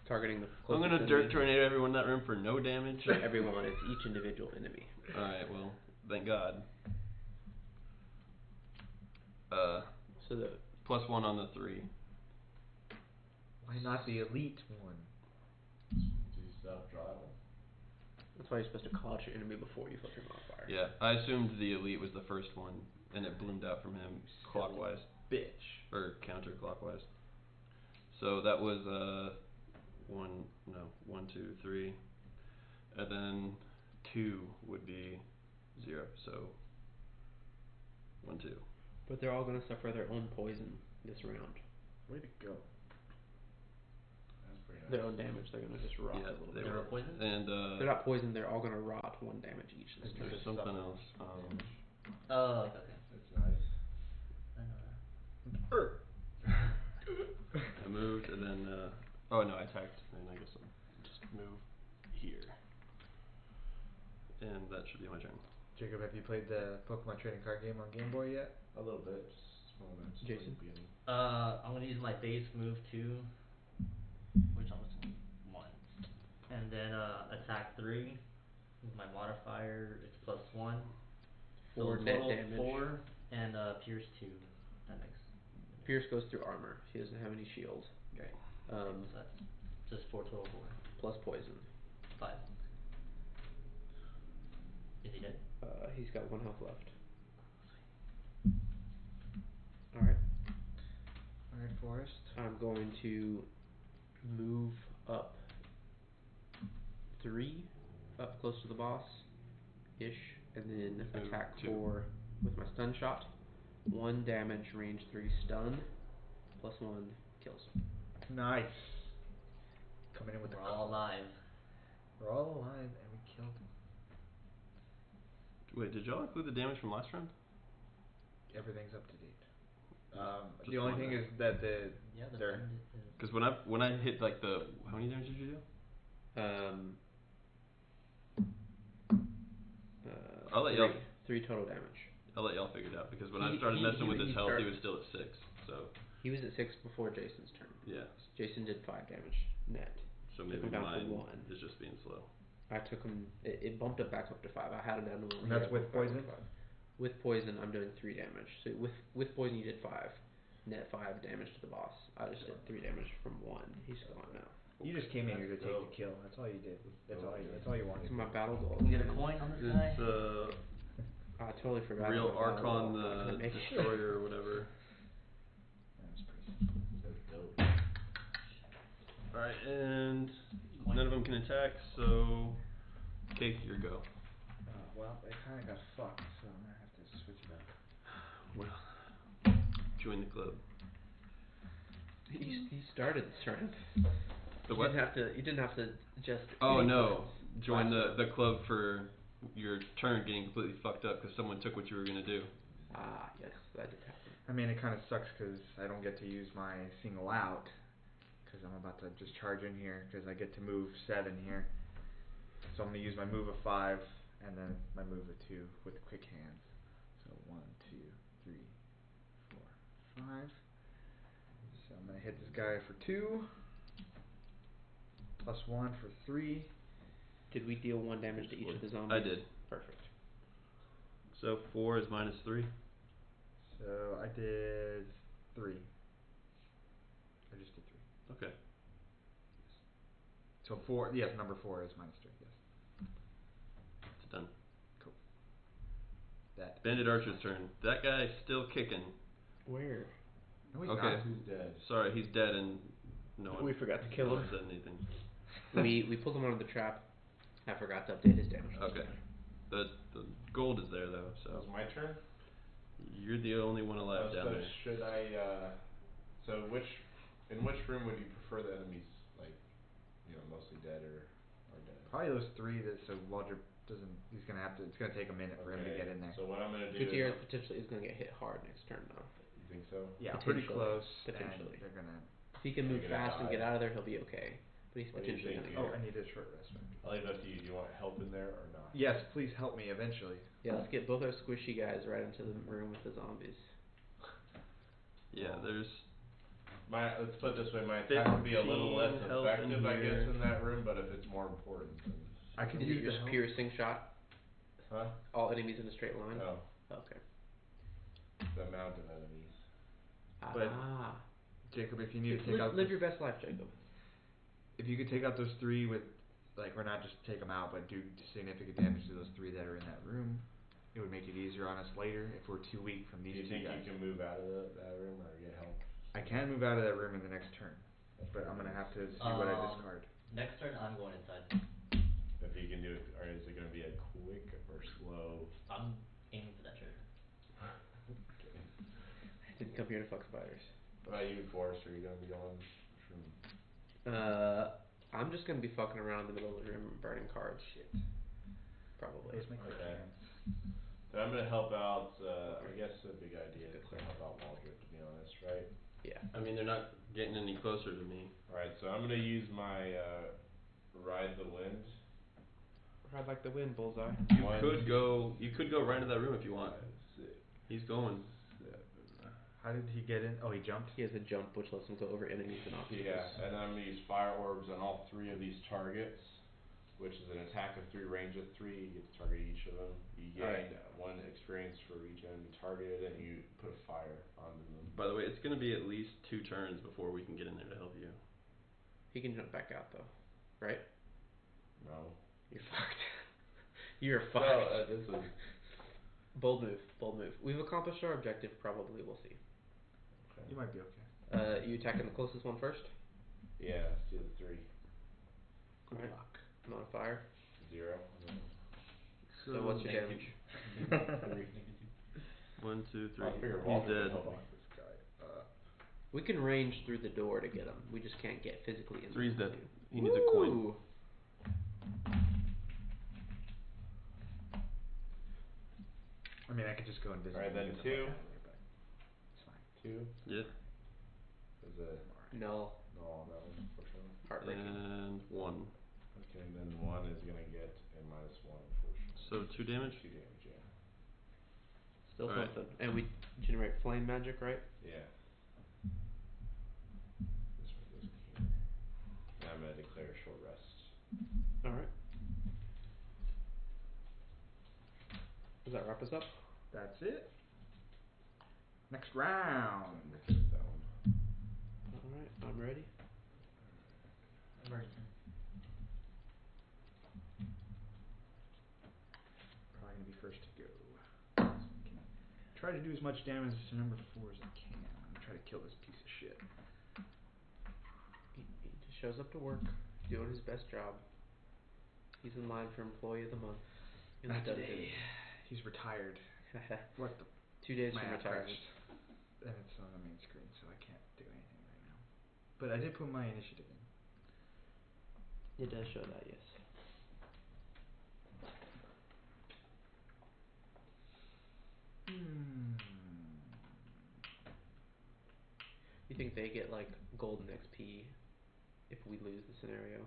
targeting the I'm closest gonna Dirt enemy. Tornado everyone in that room for no damage. Not everyone, it's each individual enemy. Alright, well, thank God. So the +1 on the 3. Why not the elite one? Do you stop driving? That's why you're supposed to call out your enemy before you flip your modifier. Yeah, I assumed the elite was the first one, and it bloomed out from him clockwise. Bitch. Or counterclockwise. So that was 1, 2, 3. And then 2 would be 0, so 1, 2. But they're all gonna suffer their own poison this round. Way to go. That's pretty nice. Their own damage, they're gonna just rot a little they bit. They were were. poisoned? And They're not poisoned, they're all gonna rot 1 damage each this turn. there's something else. Oh, okay. That's nice. I know that. I moved and then oh no, I attacked and I guess I'll just move here. And that should be my turn. Jacob, have you played the Pokemon trading card game on Game Boy yet? A little bit, just small amounts. Jason? Beginning. I'm gonna use my base move 2, which I'm assuming 1, and then attack 3 with my modifier. It's +1. So 4 net total damage. 4 and pierce 2. That makes. Pierce goes through armor. He doesn't have any shield. Okay. So that's just 4 total 4. Plus poison. 5. Is he dead? He's got 1 health left. Alright. Alright, Forest. I'm going to move up 3, up close to the boss ish, and then Move attack 2. 4 with my stun shot. 1 damage, range 3 stun, +1 kills. Nice. Coming in with We're the all alive. We're all alive and we killed him. Wait, did y'all include the damage from last round? Everything's up to date. Just The only one thing then. is that Yeah, the they're bandit is. Because when I hit like the how many damage did you do? I'll let 3. y'all 3 total damage. I'll let y'all figure it out because when I He- started he- messing he- with he his health, he started- was still at 6. So He was at 6 before Jason's turn. yeah, Jason did 5 damage net. so Took maybe him down to mine 1. is just being slow. I took him. It bumped it back up to 5. I had him down to 1. And that's with poison? With poison, I'm doing 3 damage. So with poison, you did 5. Net 5 damage to the boss. I just did 3 damage from 1. He's gone now. You just came in here to take the kill. That's all you did. That's all you wanted. It's my battle goal. Can we get a coin on this guy? It's I totally forgot. real about battle Archon goal. I'm the gonna make sure. Destroyer or whatever. That's pretty simple. That's dope. Alright, and none of them can attack, so Cake, your go. Well, I kinda got fucked, so I'm gonna have to switch it up. Well, join the club. He started this round. The what? You didn't have to just. Oh no, join the club for your turn getting completely fucked up because someone took what you were gonna do. Ah, yes, that did happen. I mean, it kind of sucks because I don't get to use my single out because I'm about to just charge in here because I get to move 7 here. So I'm gonna use my move of 5 and then my move of 2 with quick hands. So 1, 2, 3, 4, 5. So I'm gonna hit this guy for 2. +1 for 3. Did we deal 1 damage to each of the zombies? I did. Perfect. So 4 is -3. So I did 3. I just did 3. Okay. So 4, yes, number 4 is -3, yes. It's done. Cool. That. Bandit Archer's turn. That guy's still kicking. Where? No, he's Okay. not. Who's dead? Sorry, he's dead and no one. We forgot to kill no him. one said anything. we pulled him out of the trap. I forgot to update his damage. Okay. The gold is there though, So it's so my turn. you're the only one alive down So there. should I? So in which room would you prefer the enemies, like, mostly dead or dead? Probably those 3 that so Walter doesn't. He's gonna have to. It's gonna take a minute for him to Okay, get in there. So what I'm gonna do Gutierrez is. potentially is going to get hit hard next turn though. You think so? Yeah, pretty Potentially. close. Potentially. And they're gonna. If he can move You're gonna fast and die. get out of there, he'll be okay. But he's What do you potentially think, going Oh, to. I need a short rest. I'll leave it up to you. Do you want help in there or not? Yes, please help me eventually. Yeah, let's get both our squishy guys right into the room with the zombies. Yeah, there's Let's put it this way, my attack would be a little less 15 health in effective, I guess, here. in that room, but if it's more important, then. I can Is use it your the help. piercing shot? Huh? All enemies in a straight line? No, Okay. the amount of enemies. But- Ah. Jacob, if you need to take out Live those, your best life, Jacob. if you could take out those 3 with like, or not just take them out, but do significant damage to those 3 that are in that room, it would make it easier on us later if we're too weak from Do these you 2 think guys. you can move out of that room or get help? I can move out of that room in the next turn, but I'm gonna have to see what I discard. Next turn, I'm going inside. If you can do it, or is it gonna be a quick or slow? I'm aiming for that trigger. Okay. I didn't come here to fuck spiders. What about you, Forrest? Are you gonna be going from? I'm just gonna be fucking around in the middle of the room and burning cards. Shit. Probably. Those make my Okay. cans. So I'm gonna help out. I guess the big idea is to help out Waldrop, to be honest, right? Yeah. I mean, they're not getting any closer to me. All right. So I'm gonna use my ride the wind. Ride like the wind, bullseye. You could go right into that room if you want. 5, 6, He's going. 7. How did he get in? Oh, he jumped? He has a jump which lets him go over enemies and obstacles. Yeah, and I'm gonna use fire orbs on all 3 of these targets, which is an attack of 3, range of 3. You get to target each of them. You gain 1 experience for each enemy targeted, and you put a fire onto them. By the way, it's gonna be at least 2 turns before we can get in there to help you. He can jump back out though, right? No. You're fucked. You're fucked. Well, this is. Bold move. Bold move. We've accomplished our objective. Probably. We'll see. Okay. You might be okay. You attacking the closest one first? Yeah, let's do the 3. Good Alright. luck. I'm on fire. 0. So what's your damage? 3. 1, 2, 3. I figured He's Waldrop would dead. help out. This guy. We can range through the door to get him. We just can't get physically in. 3's dead. He needs a coin. Ooh. I mean, I could just go invisible. Alright, then and get 2. the fuck out of here, but it's fine. 2 Yeah. is a No. no on that one, unfortunately. Heartbreaking. And 1. Okay, and then 1 is gonna get a -1, unfortunately. So 2 damage? 2 damage, yeah. Still Alright. something. And we generate flame magic, right? Yeah. This one goes in here. And I'm gonna declare a short rest. Alright. Does that wrap us up? That's it. Next round. Look at that one. Alright, I'm ready. I'm ready. Probably gonna be first to go. So I can try to do as much damage to number 4 as I can. I'm gonna try to kill this piece of shit. He just shows up to work, doing his best job. He's in line for Employee of the Month. In the Not dungeon. today. He's retired. What the? 2 days My from app retirement. crashed. And it's on the main screen, so I can't do anything right now. But I did put my initiative in. It does show that, yes. You think they get like golden XP if we lose the scenario?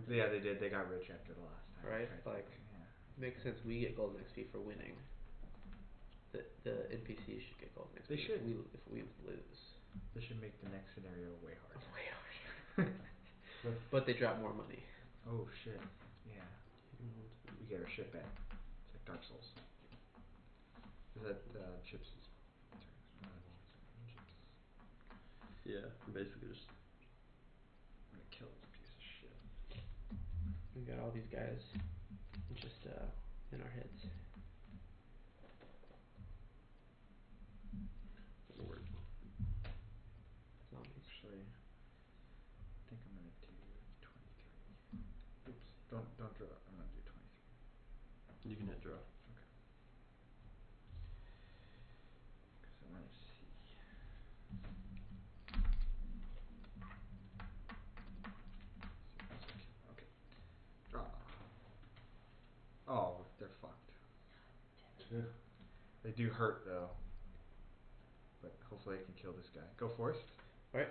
Yeah, they did. They got rich after the last time. Right? Right. Like, Yeah. makes sense. We get golden XP for winning. The NPCs should get golden XP. They should. If we lose. This should make the next scenario way harder. Way harder. But they drop more money. Oh shit. Yeah. We get our shit back. It's like Dark Souls. Is that Chips' turn? Chips. Yeah, basically just. I'm gonna kill this piece of shit. We got all these guys just in our heads. Lord. Zombies. Actually, I think I'm gonna do 23. Oops. Don't draw. I'm gonna do 23. You can hit draw. Okay. Because I want to see. Okay. Draw. Oh, they're fucked. They do hurt though. But hopefully I can kill this guy. Go Forrest. Alright.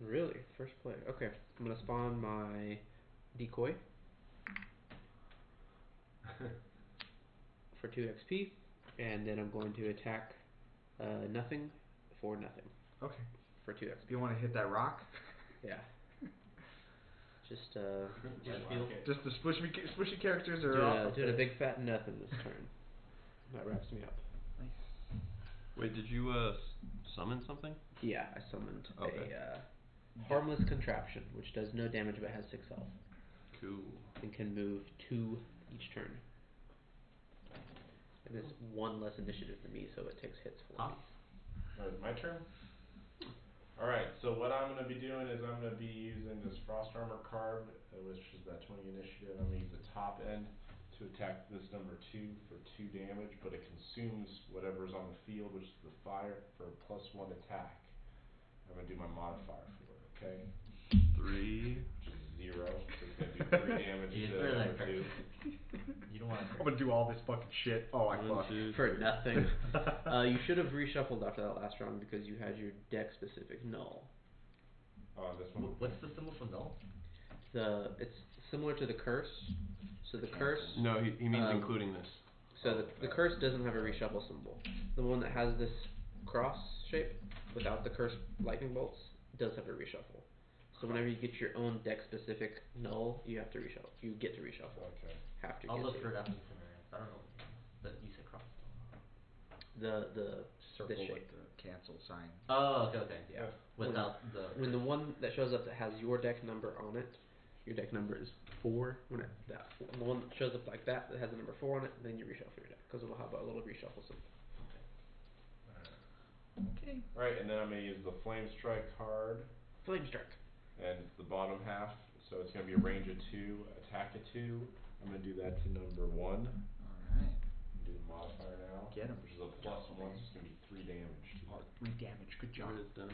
Really? First play. Okay. I'm gonna spawn my decoy for 2 XP, and then I'm going to attack nothing for nothing Okay. for 2 Do XP. you want to hit that rock? Yeah. Just Just the squishy characters are off. doing a big fat nothing this turn. That wraps me up. Nice. Wait, did you summon something? Yeah, I summoned Okay. a harmless contraption, which does no damage but has 6 health. Cool. And can move 2 each turn. And it's 1 less initiative than me, so it takes hits for me. Alright, my turn? Alright, so what I'm going to be doing is I'm going to be using this Frost Armor card, which is that 20 initiative. I'm going to use the top end to attack this number 2 for 2 damage, but it consumes whatever's on the field, which is the fire, for a +1 attack. I'm going to do my modifier for it, okay? 3. Which is 0, so it's going to do 3 damage to number 2. You don't want to. I'm gonna do all this fucking shit. Oh, I fucked. For nothing. You should have reshuffled after that last round because you had your deck specific null. Oh, this one? What's the symbol for null? It's similar to the curse. So the curse. No, he means including this. So the curse doesn't have a reshuffle symbol. The one that has this cross shape without the curse lightning bolts does have a reshuffle. So whenever you get your own deck specific null, you have to reshuffle. You get to reshuffle. Okay. Have to. I'll get look to. for it after scenarios. I don't know. But you said cross. The Circle this with shape. the cancel sign. Oh, okay. Yeah. Without when the one that shows up that has your deck number on it, your deck number is 4. When the one that shows up like that has the number 4 on it, then you reshuffle your deck because it'll have a little reshuffle symbol. Okay. Alright, and then I'm going to use the Flame Strike card. Flame Strike. And it's the bottom half, so it's going to be a range of 2, attack of 2. I'm going to do that to number 1. Alright. Do the modifier now. Get him. Which is a +1, so it's going to be 3 damage. Oh, 3 damage. Good job. It's done.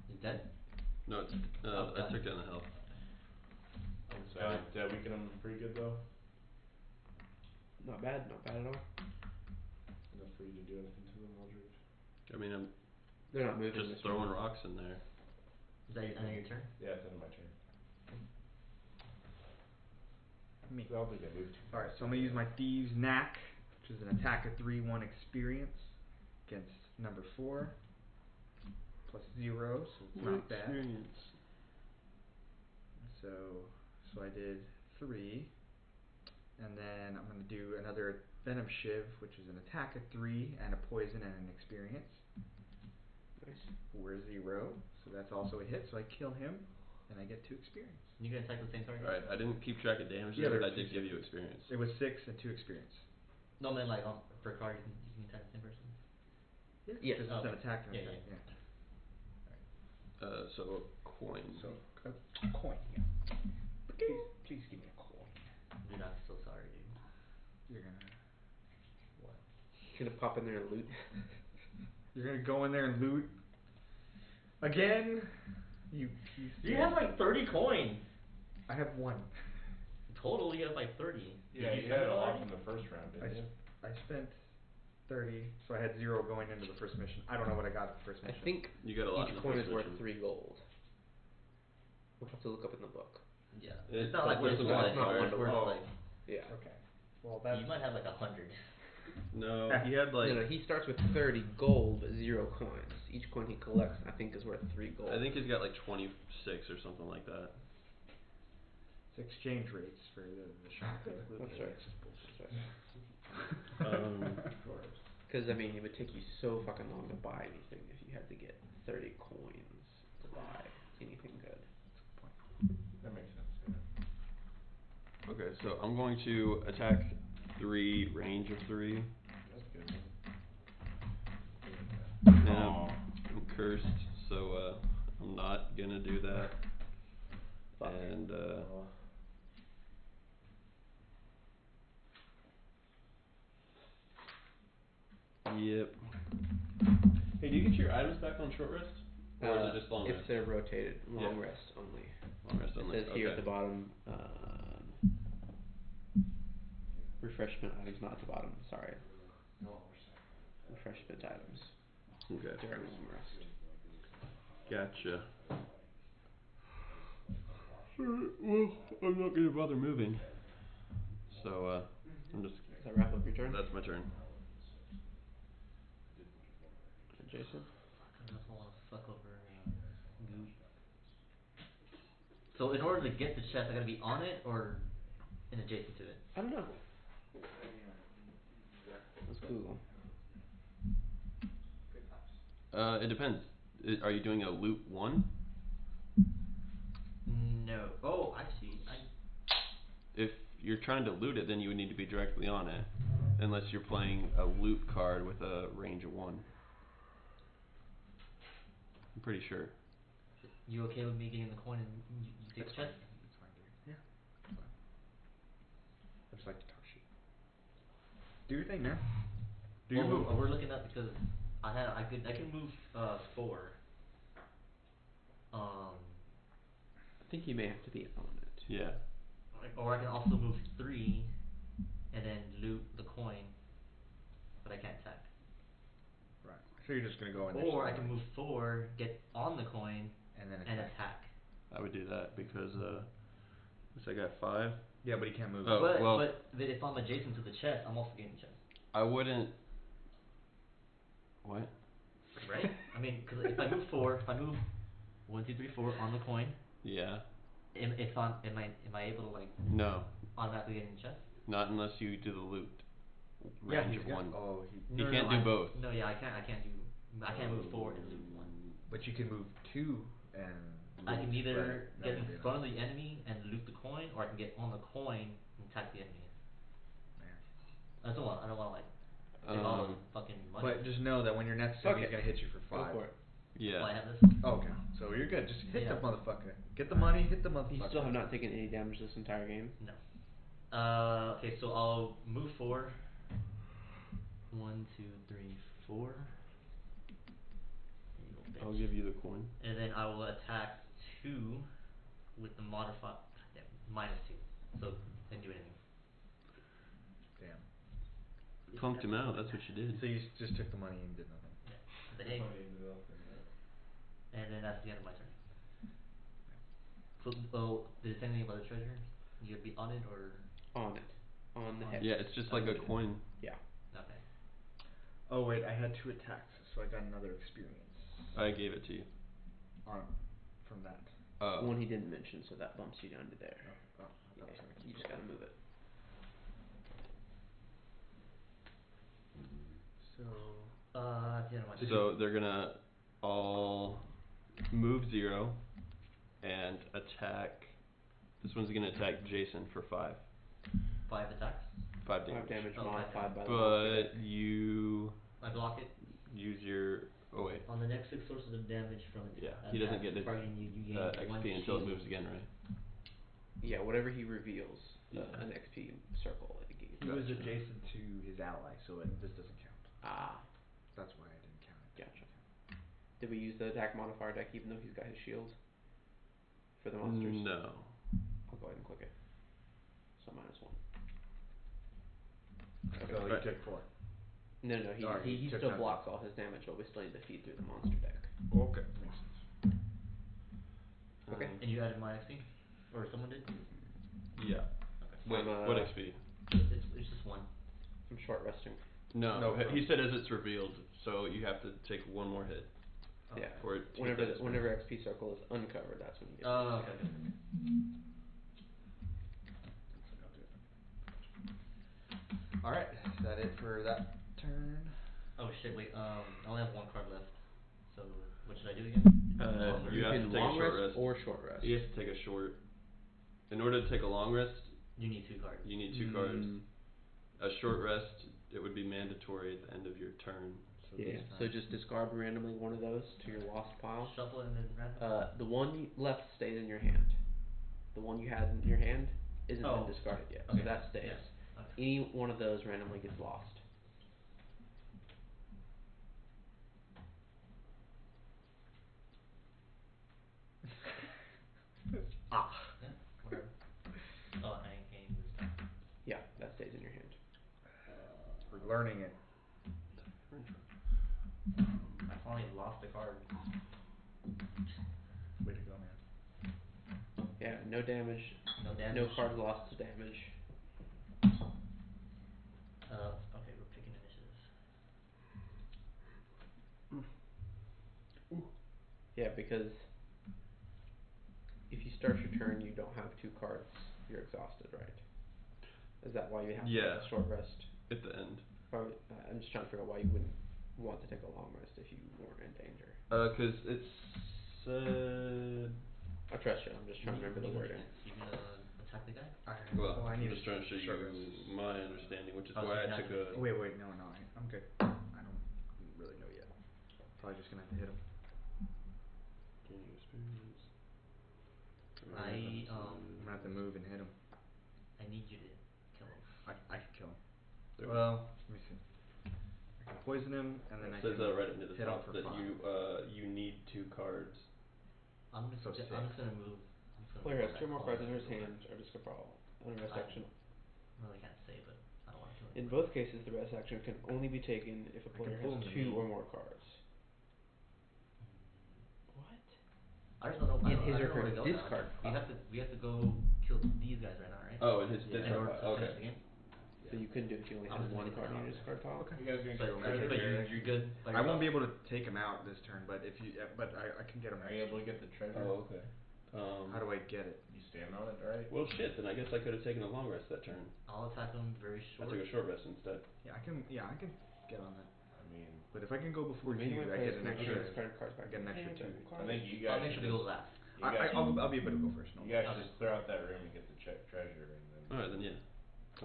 He's dead? No, it's, I took down the health. So did I weaken him pretty good though? Not bad at all. Enough for you to do anything to them, Eldridge? I mean, I'm They're not moving. just throwing rocks in there. Is that end of your turn? Yeah, it's end of my turn. Me. So I don't think they moved too far. Alright, so I'm gonna use my Thieves' Knack, which is an attack of 3, 1 experience against number 4. +0, so it's not bad. Experience. So I did 3. And then I'm gonna do another Venom Shiv, which is an attack of 3 and a poison and an experience. Nice. For 0, so that's also a hit, so I kill him and I get 2 experience. You gonna attack the same target? Alright, I didn't keep track of damage Yeah, there, but I there's did 2 give you experience. It was 6 and 2 experience. No, man, like per card you can attack the same person. Yes. Because it's an attack and Yeah, attack, yeah. So coin. So a coin, yeah. Please give me a coin. Dude, I'm so sorry, dude. You're gonna what? You're gonna pop in there and loot. You're gonna go in there and loot again? You piece. You have like 30 coins. I have 1. Total, you have like 30. Yeah, Did you spend had it a lot already? from the first round, didn't you? I spent 30, so I had 0 going into the first mission. I don't know what I got at the first I mission. think You got a lot each in the coin first is worth mission. 3 gold. We'll have to look up in the book. Yeah. It's not like like it's this worth one. one. It's It's not worth one. like Yeah. Okay. Well, that's you might have like 100. No, he had like No, he starts with 30 gold but 0 coins. Each coin he collects, I think, is worth 3 gold. I think he's got like 26 or something like that. it's exchange rates for the shop. That's right. Bullshit. Of course. Because I mean, it would take you so fucking long to buy anything if you had to get 30 coins to buy anything good. That makes sense, yeah. Okay, so I'm going to attack 3, range of 3. That's good, And man. Aw. I'm cursed, so I'm not gonna do that. And yep. Hey, do you get your items back on short rest? Or is it just long If rest? they're rotated, long Yeah. rest only. Long rest It only. says here at Okay. the bottom, refreshment items, not at the bottom, sorry. Refreshment items Okay. during long rest. Gotcha. Alright, well, I'm not gonna bother moving. So, I'm just... Does that wrap up your turn? That's my turn. Jason? I also want to fuck over Goop. So in order to get the chest, I gotta be on it or in adjacent to it? I don't know. Let's Google. It depends. Are you doing a loot 1? No. Oh, I see. you're trying to loot it, then you would need to be directly on it, unless you're playing a loot card with a range of 1. I'm pretty sure. You okay with me getting the coin and you take the chest? That's fine, dude. Yeah. That's fine. I just like to talk shit. Do your thing, man. Do your move. We're looking up because I can move 4. I think you may have to be on it. Yeah. Or I can also move 3 and then loot the coin, but I can't attack. Right. So you're just gonna go in there. Or I can move 4, get on the coin, and then attack. I would do that because what's I got 5? Yeah, but he can't move. Oh, well. But if I'm adjacent to the chest, I'm also getting the chest. I wouldn't. What? Right? I mean, because if I move 4, if I move 1, 2, 3, 4 on the coin. Yeah. Am I able to like? No. Automatically get in the chest? Not unless you do the loot. Yeah, Range he's of got, 1. oh, he can't do both. No, yeah, I can't move 4 and loot 1. But you can move 2 and. I can either Right. get in front of the enemy and loot the coin, or I can get on the coin and attack the enemy. Man. I don't want like take all the fucking money. But just know that when you're next to him, he's gonna hit you for 5. Go for it. Yeah. Oh, I have this? Oh, okay. So you're good. Just hit the motherfucker. Get the money, hit the motherfucker. You still have not taken any damage this entire game? No. Okay, so I'll move 4. 1, 2, 3, 4. I'll give you the coin. And then I will attack 2 with the modifier -2. So didn't do anything. Damn. Punked him out. That's what you did. So you just took the money and did nothing. Yeah. The hay. And then that's the end of my turn. So, did it say anything about the treasure? You'd be on it or? On it. On the head. Yeah, it's just like a coin. Yeah. Okay. Oh wait, I had 2 attacks, so I got another experience. I gave it to you. From that. One he didn't mention, so that bumps you down to there. Oh, yeah, you just gotta move it. So. So they're gonna all move 0 and attack. This one's gonna attack Jason for 5. 5 attacks? 5 damage. 5 damage Oh, modified by the But you I block it. use your. Oh wait. On the next 6 sources of damage from it. Yeah, he doesn't get his you gain XP until it moves again, right? Yeah, whatever he reveals, Yeah. an XP circle it gives. He was adjacent to his ally, so this doesn't count. Ah. That's why I didn't count it. Gotcha. Did we use the attack modifier deck even though he's got his shield? For the monsters? No. I'll go ahead and click it. So -1. Okay. So you took 4. No, he took still nothing. blocks all his damage, but we still need to feed through the monster deck. Okay, makes sense. Okay. And you added my XP? Or someone did? Yeah. Okay. Wait, what XP? It's just 1. I'm short resting. No, he said as it's revealed, so you have to take 1 more hit. Yeah. For it to Whenever XP circle is uncovered, that's when you get. Oh, okay. Alright, is that it for that turn? Oh shit! Wait. I only have 1 card left. So what should I do again? You have to take long a short rest or short rest. You have to take a short. In order to take a long rest, you need 2 cards. You need 2 cards. A short rest, it would be mandatory at the end of your turn. So just discard randomly one of those to your lost pile. Shuffle it and then random. The one left stays in your hand. The one you had in your hand isn't been discarded yet, so that stays. Yeah. Okay. Any one of those randomly gets lost. Yeah, whatever. Oh, I can't use this time. Yeah, that stays in your hand. We're learning it. I finally lost a card. Way to go, man. Yeah, no damage. No damage. No cards lost to damage. Okay, we're picking initiatives. Yeah, because if you start your turn, you don't have 2 cards. You're exhausted, right? Is that why you have to take a short rest? At the end. Or, I'm just trying to figure out why you wouldn't want to take a long rest if you weren't in danger. 'Cause it's I trust you. I'm just trying to remember the wording. You can attack the guy? Well, I I'm need just trying to show short you rest. my understanding, which is Oh, so why you're I not took gonna- a. Wait, no, I'm good. I don't really know yet. Probably just gonna have to hit him. Gaining experience. I I'm gonna have to move and hit him. I need you to kill him. I can kill him. There we Well, let me see. I can poison him and then I It says can right near the hit him top for that 5. you need 2 cards. I'm just So I'm just 6. gonna move. I'm just gonna Player move has that 2 more column cards in his over. hand or discard on a rest I action. really can't say, but I don't want to kill him. In both cases, the rest action can only be taken if a I can player pull has him 2 in. or more cards. What? I just don't know. In I his don't or know where her to go now. discard We have to go kill these guys right now, right? Oh, and his Yeah. discard In order pile. to Okay. finish the game. So you couldn't do it if you only I'm had just 1 making card it in your out. discard pile. Okay. You guys gonna But, go but treasure you're good. By I won't be yourself? able to take him out this turn, but if you but I can get him. Are you able to get the treasure? Oh, okay. How do I get it? You stand on it, right? Well, shit. Then I guess I could have taken a long rest that turn. I'll attack him very I short. took a short rest instead. Yeah, I can get on that. I mean, But if I can go before Many you, of my I players get an can extra. discard cards back. I get an extra Hey, 2. I think you I'll guys make sure should to go just, last. you guys I'll be able to go first. No. you guys Okay. should just clear out that room and get the treasure and then. All right, then yeah.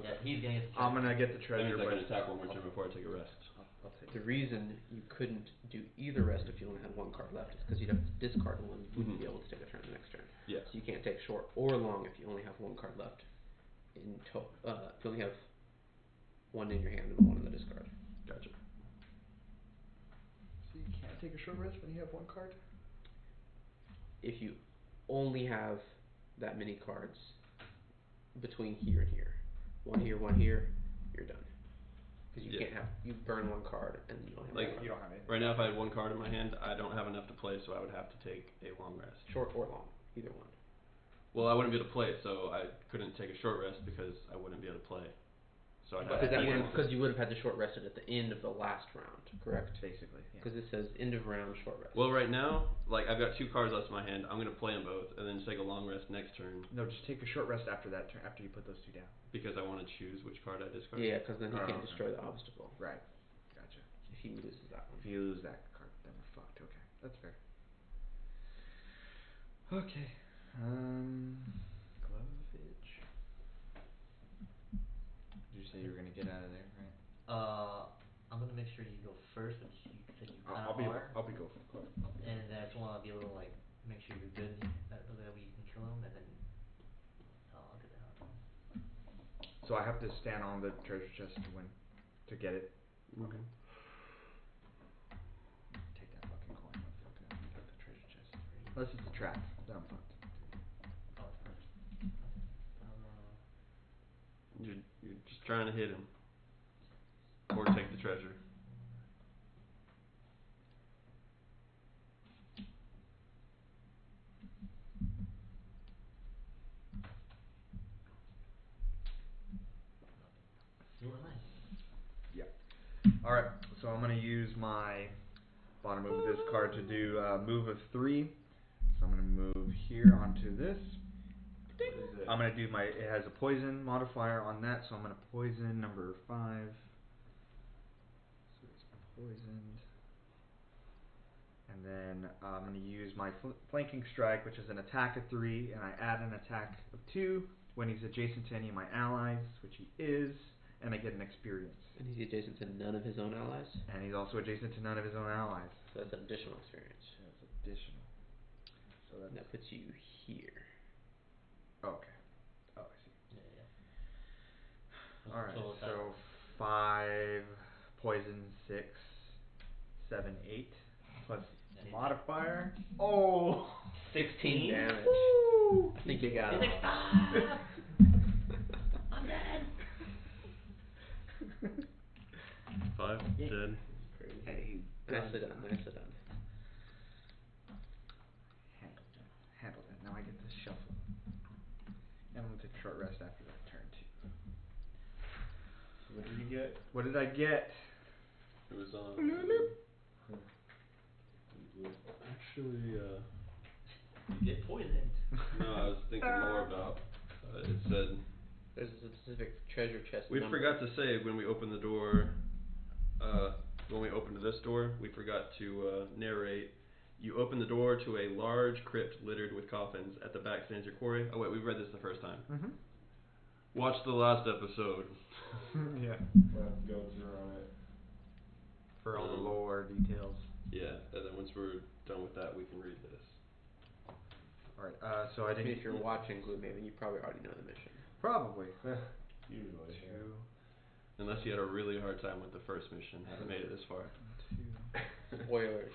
Yeah, he's gonna get the I'm gonna get the That treasure, means I but can attack one more turn before I take a rest. I'll take The it. reason you couldn't do either rest if you only had 1 card left is because you'd have to discard 1. You wouldn't be able to take a turn the next turn. Yeah. So you can't take short or long if you only have 1 card left. In total, if you only have 1 in your hand and 1 in the discard. Gotcha. So you can't take a short rest when you have 1 card? If you only have that many cards between here and here, 1 here, you're done. Because you Yeah. can't have you burn 1 card and you don't have Like, one card. You don't have anything. Right now, if I had 1 card in my hand, I don't have enough to play, so I would have to take a long rest. Short or long, either one. Well, I wouldn't be able to play it, so I couldn't take a short rest because I wouldn't be able to play. So I'd have to take one. Because you would have had to short rested at the end of the last round, correct? Basically, yeah. Because it says end of round short rest. Well, right now, like I've got 2 cards left in my hand. I'm gonna play them both, and then take a long rest next turn No, just take a short rest after that turn, after you put those 2 down. because I want to choose which card I discard. Yeah, because then he Oh, can't okay. destroy the obstacle Right. Gotcha. if he loses that one. If you lose that card, then we're fucked. Okay, that's fair. Okay. Gloomhaven. Did you say you were gonna get out of there, right? I'm gonna make sure you go first, but you said you kind I'll of be are. I'll be go. And then I just wanna be able to like make sure you're good, that way you can kill him, and then I'll get the hell out. So I have to stand on the treasure chest to win, to get it. Okay. Take that fucking coin. Fuck it. Take the treasure chest. Unless it's a trap, then I'm fucked. Oh, it's perfect. Okay. You're just trying to hit him, or take the treasure. You were nice. Yeah. All right. So I'm gonna use my bottom of this card to do move of 3. So I'm gonna move here onto this. What is it? I'm gonna do my. It has a poison modifier on that, so I'm gonna poison number 5. So it's poisoned. And then I'm gonna use my flanking strike, which is an attack of 3, and I add an attack of 2 when he's adjacent to any of my allies, which he is, and I get an experience. And he's adjacent to none of his own allies, And he's also adjacent to none of his own allies. so that's an additional experience. That's additional. So And that puts you here. okay. Oh, I see. Yeah. Alright, So so 5 poison, 6, 7, 8 plus modifier. Oh, 16 damage. Woo! I think you got He's it. like, stop! I'm dead. 5 Yeah. dead. Hey, Nicely done, nicely done. Handle that. Now I get to shuffle. And I'm gonna take a short rest after that turn too. What did you get? What did I get? It was on. Actually, You get poisoned. no, I was thinking more about. It said There's a specific treasure chest we number. forgot to say when we opened the door. When we opened this door, we forgot to narrate You open the door to a large crypt littered with coffins. At the back stands your quarry. Oh wait, we've read this the first time. Mm-hmm. Watch the last episode. Yeah. Let's go through on it. For all the lore details. Yeah, and then once we're done with that, we can read this. Alright, so I think If you're watching Gloomhaven, you probably already know the mission. probably. Usually. Two. Unless you had a really hard time with the first mission, haven't made it this far. Two. Spoilers.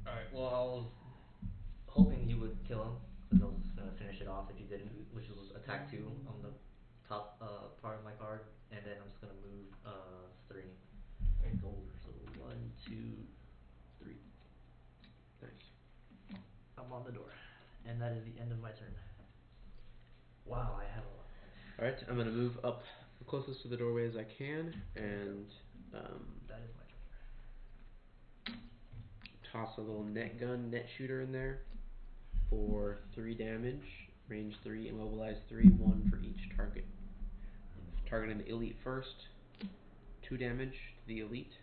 Alright, well, I was hoping he would kill him, because I was just gonna finish it off if he didn't, which was attack 2 on the top part of my card, and then I'm just gonna move 3 gold. So 1, 2, 3. Nice. I'm on the door, and that is the end of my turn. Wow, I have a lot. Alright, I'm gonna move up the closest to the doorway as I can, and That is my turn. toss a little net gun, net shooter in there for 3 damage, range 3, immobilize 3, 1 for each target. Target an elite first, 2 damage to the elite.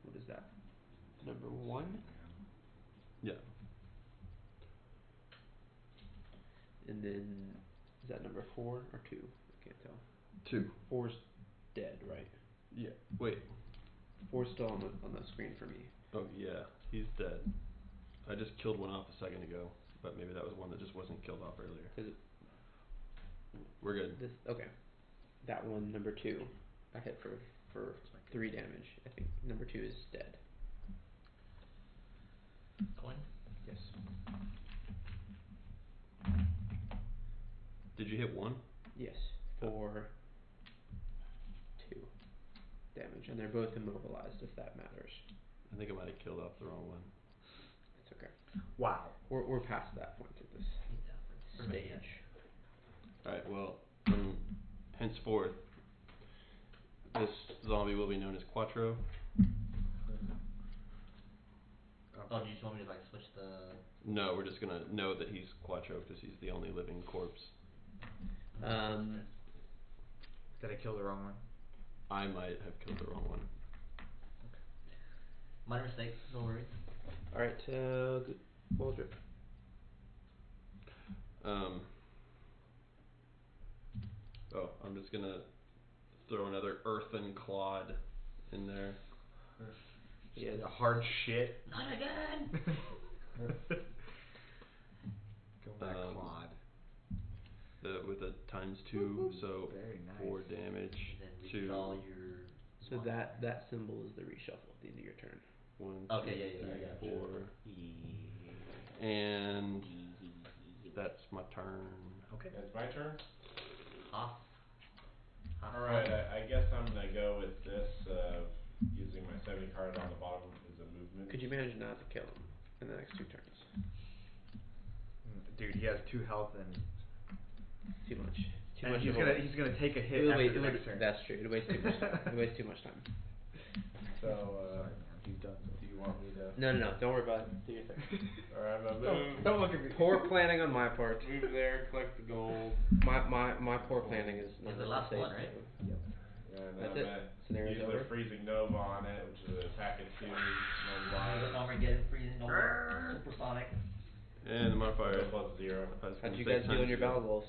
What is that? Number 1? Yeah. And then, is that number 4 or 2? I can't tell. 2. 4's dead, right? Yeah. Wait. 4's still on the screen for me. Oh yeah, he's dead. I just killed one off a second ago, but maybe that was one that just wasn't killed off earlier. Is it We're good. this? Okay. That one, number 2, I hit for 3 damage. I think number 2 is dead. Coin? Yes. Did you hit 1? Yes, for 2 damage, and they're both immobilized. If that matters, I think I might have killed off the wrong one. it's okay. Wow. We're past that point at this Yeah, for me, stage. Alright, well, henceforth, this zombie will be known as Quattro. Oh, do you just want me to like switch the... No, we're just gonna know that he's Quattro because he's the only living corpse. Did I kill the wrong one? I might have killed the wrong one. Minor mistake, no worries. Alright, good. Waldrop. Oh, I'm just gonna throw another earthen clod in there. Yeah, the hard shit. Not again! Go back, Claude. With a ×2, so Very nice. 4 damage And then to redraw your... So that symbol is the reshuffle at the end of your turn. 1, 2, Okay, yeah, 3, I got 4, and that's my turn. Okay. It's my turn? Off. Alright, I guess I'm gonna go with this, using my 70 card on the bottom as a movement. Could you manage not to kill him in the next 2 turns? Dude, he has 2 health and Too much. Too and much. he's gonna take a hit It'll after wait, the next turn. That's true. It wastes too much time. It wastes too much time. So, Sorry, man. He's done. do you want me to? No. Don't worry about it. Do your thing. Alright, I'm gonna move. Don't look at me. Poor planning on my part. Move there, collect the gold. My poor planning is not It's the last safe, one, right? so- Yep. And That's I'm it. gonna Scenario's use over. the freezing nova on it, which is an attack of 2, no blind. Armageddon freezing over. Supersonic. And the modifier. +0. How'd you guys do in your battle goals?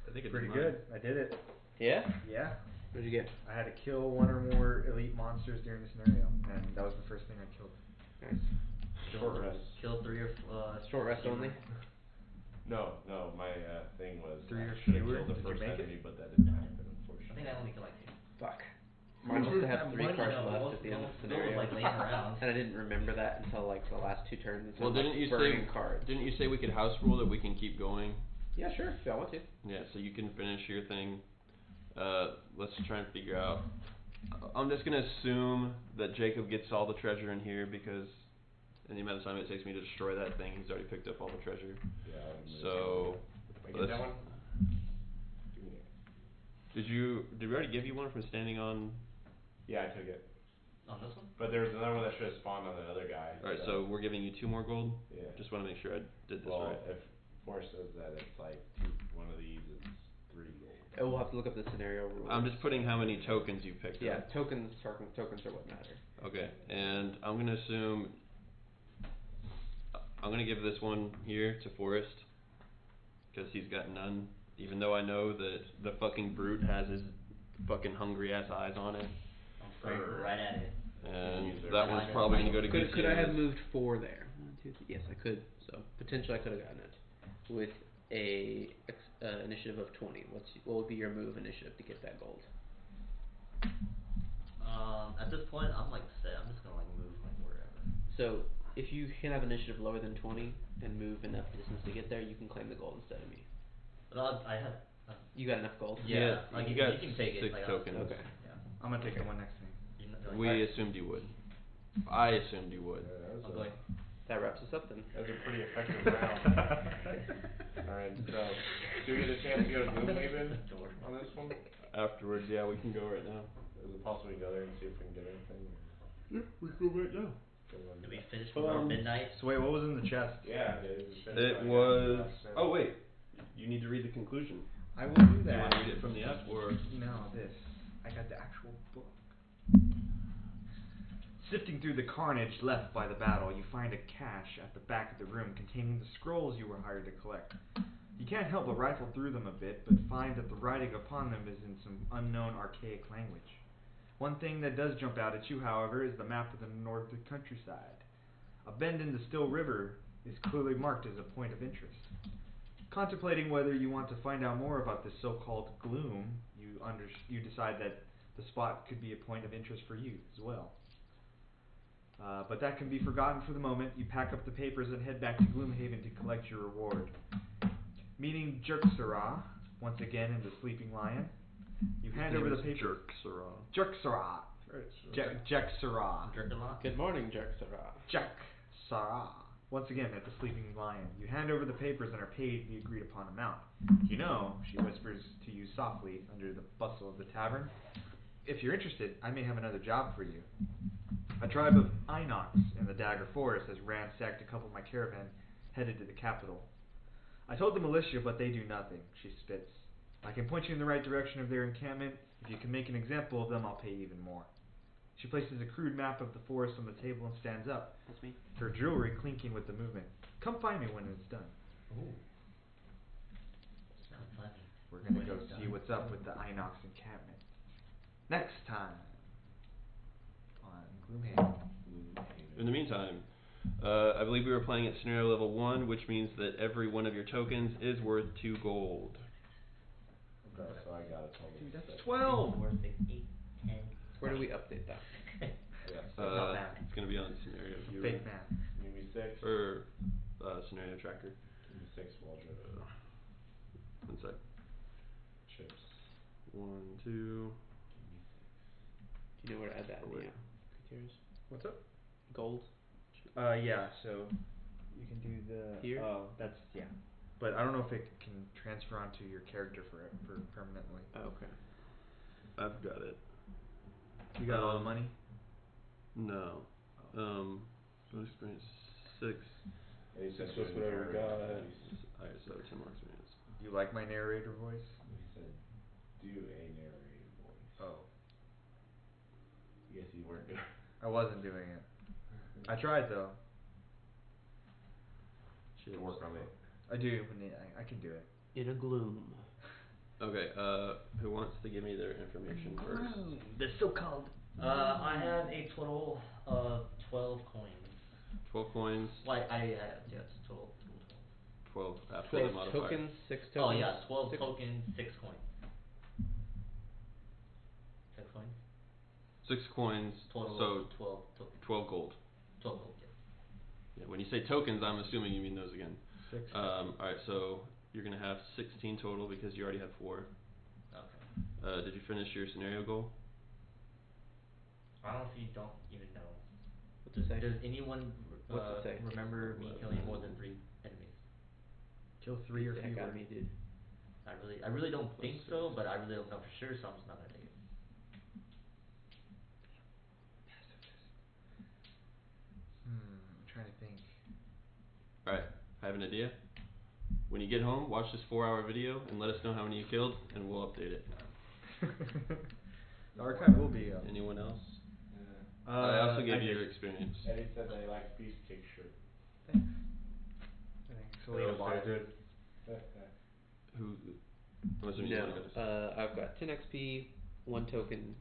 I think it Pretty did good. I did it. Yeah? Yeah. What'd you get? I had to kill 1 or more elite monsters during the scenario, and that was the first thing I killed. Nice. Short rest. Kill 3 or... Short rest only? No, my thing was 3 or I should have fewer? killed the Did you first make it? enemy, but that didn't happen, I unfortunately. think I only killed like 2. Fuck. Mine must have had 3 cards left at the end of the scenario. Like laying around. And I didn't remember that until like the last 2 turns. Well, I'm, didn't like, you burning say cards. Didn't you say we could house rule that we can keep going? Yeah, sure. If y'all want to. Yeah, so you can finish your thing. Let's try and figure out. I'm just gonna assume that Jacob gets all the treasure in here because in the amount of time it takes me to destroy that thing, he's already picked up all the treasure. Yeah, So I get that one? Give me it. Did we already give you one from standing on? Yeah, I took it. On this one? But there was another one that should have spawned on the other guy. Alright, so we're giving you 2 more gold? Yeah. Just wanna make sure I did this Well, right. if Force says that it's like one of these is 3 gold. We'll have to look up the scenario rules. I'm just putting how many tokens you picked Yeah, up. tokens are what matter. Okay, and I'm gonna assume I'm gonna give this one here to Forrest because he's got none. Even though I know that the fucking brute has his fucking hungry ass eyes on it, I'm staring right at it. and that one's probably gonna go to Gutierrez. Could I have moved 4 there? 1, 2, 3. Yes, I could. So potentially I could have gotten it with a initiative of 20. What would be your move initiative to get that gold? At this point, I'm like set. I'm just gonna like move like wherever. So if you can have initiative lower than 20 and move enough distance to get there, you can claim the gold instead of me. But I have. You got enough gold? Yeah, Yeah, like you you got can take 6 it. Like, tokens. Okay. Yeah. I'm gonna take the one next to me. You're not doing We that. assumed you would. I assumed you would. I'm going. That wraps us up then. That was a pretty effective round. Alright, so do we get a chance to go to Gloomhaven on this one? Afterwards, yeah, we can go right now. Is it possible we go there and see if we can get anything? Yeah, we can go right now. Do we finish with our midnight? So wait, what was in the chest? Yeah, It was. Oh wait, you need to read the conclusion. I will do Do you that. want to read it from the app or? No, this. I got the actual book. Sifting through the carnage left by the battle, you find a cache at the back of the room containing the scrolls you were hired to collect. You can't help but rifle through them a bit, but find that the writing upon them is in some unknown archaic language. One thing that does jump out at you, however, is the map of the northern countryside. A bend in the Still River is clearly marked as a point of interest. Contemplating whether you want to find out more about this so-called gloom, you decide that the spot could be a point of interest for you as well. But that can be forgotten for the moment. You pack up the papers and head back to Gloomhaven to collect your reward. Meeting Jerksara, once again in the Sleeping Lion, you hand over the papers. Jerksara. Jerksara. Good morning, Jerksara. Jerksara. Once again at the Sleeping Lion. You hand over the papers and are paid the agreed upon amount. You know, she whispers to you softly under the bustle of the tavern, if you're interested, I may have another job for you. A tribe of Inox in the Dagger Forest has ransacked a couple of my caravan headed to the capital. I told the militia, but they do nothing, she spits. I can point you in the right direction of their encampment. If you can make an example of them, I'll pay you even more. She places a crude map of the forest on the table and stands up, That's me. her jewelry clinking with the movement. Come find me when it's done. Ooh. Sounds funny. We're gonna When go it's see done. what's up with the Inox encampment. Next time on Gloomhaven. In the meantime, I believe we were playing at scenario level 1, which means that every one of your tokens is worth 2 gold. Okay, so I got a total. Dude, that's of 12. 4, 6, 8, 10. Where do we update that? Yeah, Not bad. It's gonna be on scenario viewer. Fake man. give me 6. Or scenario tracker. Give me 6 Waldro. One sec. Chips. 1, 2. Do you know where to add that? Oh, wait. Yeah. Gutierrez. What's up? Gold. Yeah, so you can do the Here? Oh, that's yeah. But I don't know if it can transfer onto your character for permanently. Oh, okay. I've got it. You got all the money? No. Bonus experience 6. Yeah, you said Six do plus a whatever we got. narrator voice. Alright, so 10 more experience. Do you like my narrator voice? You said do a narrator voice. Oh, Yes, you weren't good. I wasn't doing it. I tried though. Should work on it. I do. I can do it. In a gloom. Okay, who wants to give me their information first? The so-called. I have a total of 12 coins. 12 coins, Like yeah, it's total 12 after the 12 modifier. tokens, 6 12. Oh tokens. yeah, 12 6 tokens, 6 coins. 6 coins. 6 coins, Total so of 12 tokens. 12 gold. 12 gold, yes. Yeah, when you say tokens, I'm assuming you mean those again. 6. Alright, so you're gonna have 16 total because you already had 4. Okay. Did you finish your scenario goal? I don't know if you don't even know. What's it say? Does anyone What's it say? remember me killing more than 3 enemies? Kill 3 or Get the heck out fewer. of me, dude. I really don't think so, but I really don't know for sure, so I'm just not gonna take it. I'm trying to think. Alright, I have an idea. when you get home, watch this 4-hour video and let us know how many you killed, and we'll update it. The archive will be up. Anyone else? Yeah. I also gave I you your did. experience. Eddie said they like piece cake shirt. Thanks. I think Selena So bought it. good. Who? I'm assuming you No, already got this. I've got 10 XP, 1 token,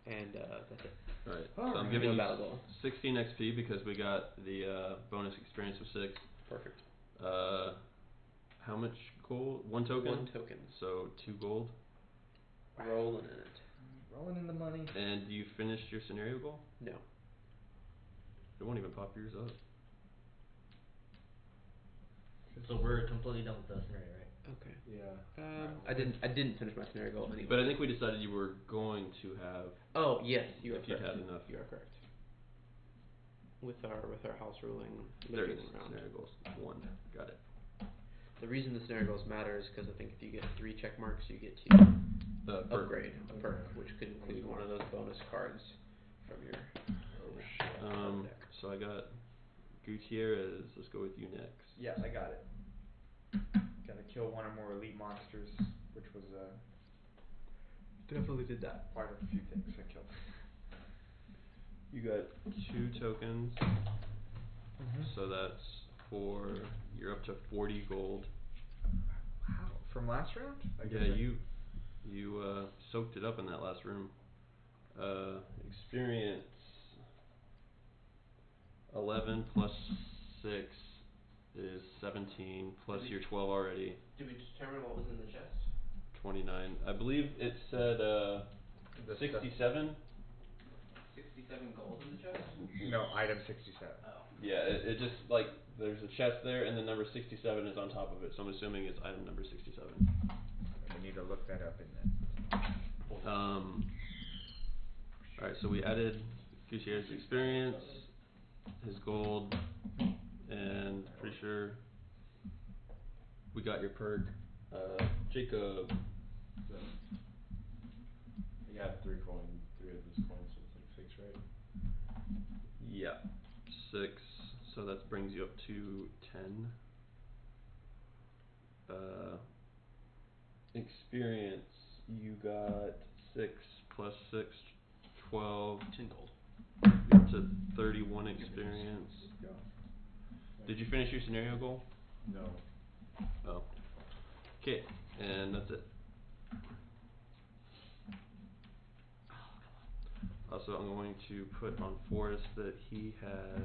and that's it. Alright, so Alright. I'm giving No you battle goal. 16 XP because we got the bonus experience of 6. Perfect. How much gold? 1 token? 1 token. So 2 gold. Rolling in it. Rolling in the money. And you finished your scenario goal? No. It won't even pop yours up. So we're completely done with the scenario, right? Okay. Yeah. I didn't finish my scenario goal anyway. But I think we decided you were going to have. Oh yes, you are If you'd correct. had enough. You are correct. With our house ruling There it looking is. around. Scenario goals 1. Got it. The reason the scenario goals matter is because I think if you get 3 check marks, you get to Perk. upgrade a perk, which could include one of those bonus cards from your card deck. So I got Gutierrez. Let's go with you next. Yeah, I got it. Gotta kill 1 or more elite monsters, which was Definitely did that. part of a few things I killed. You got 2 tokens. So that's you're up to 40 gold. Wow. From last round? I guess Yeah, you soaked it up in that last room. Experience 11 plus 6 is 17 plus your 12 already. Did we determine what was in the chest? 29. I believe it said 67. 67 gold in the chest? No, item 67. Oh. Yeah, it just like there's a chest there and the number 67 is on top of it. So I'm assuming it's item number 67. We need to look that up in then. Alright, so we added Gutierrez's experience, his gold, and pretty sure we got your perk. Jacob. You got 3 coins, 3 of those coins, so it's like 6, right? Yeah, 6. So that brings you up to 10. Experience, you got 6 plus 6, 12. 10 gold. You're up to 31 experience. Did you finish your scenario goal? No. Oh. Okay, and that's it. Also, I'm going to put on Forrest that he has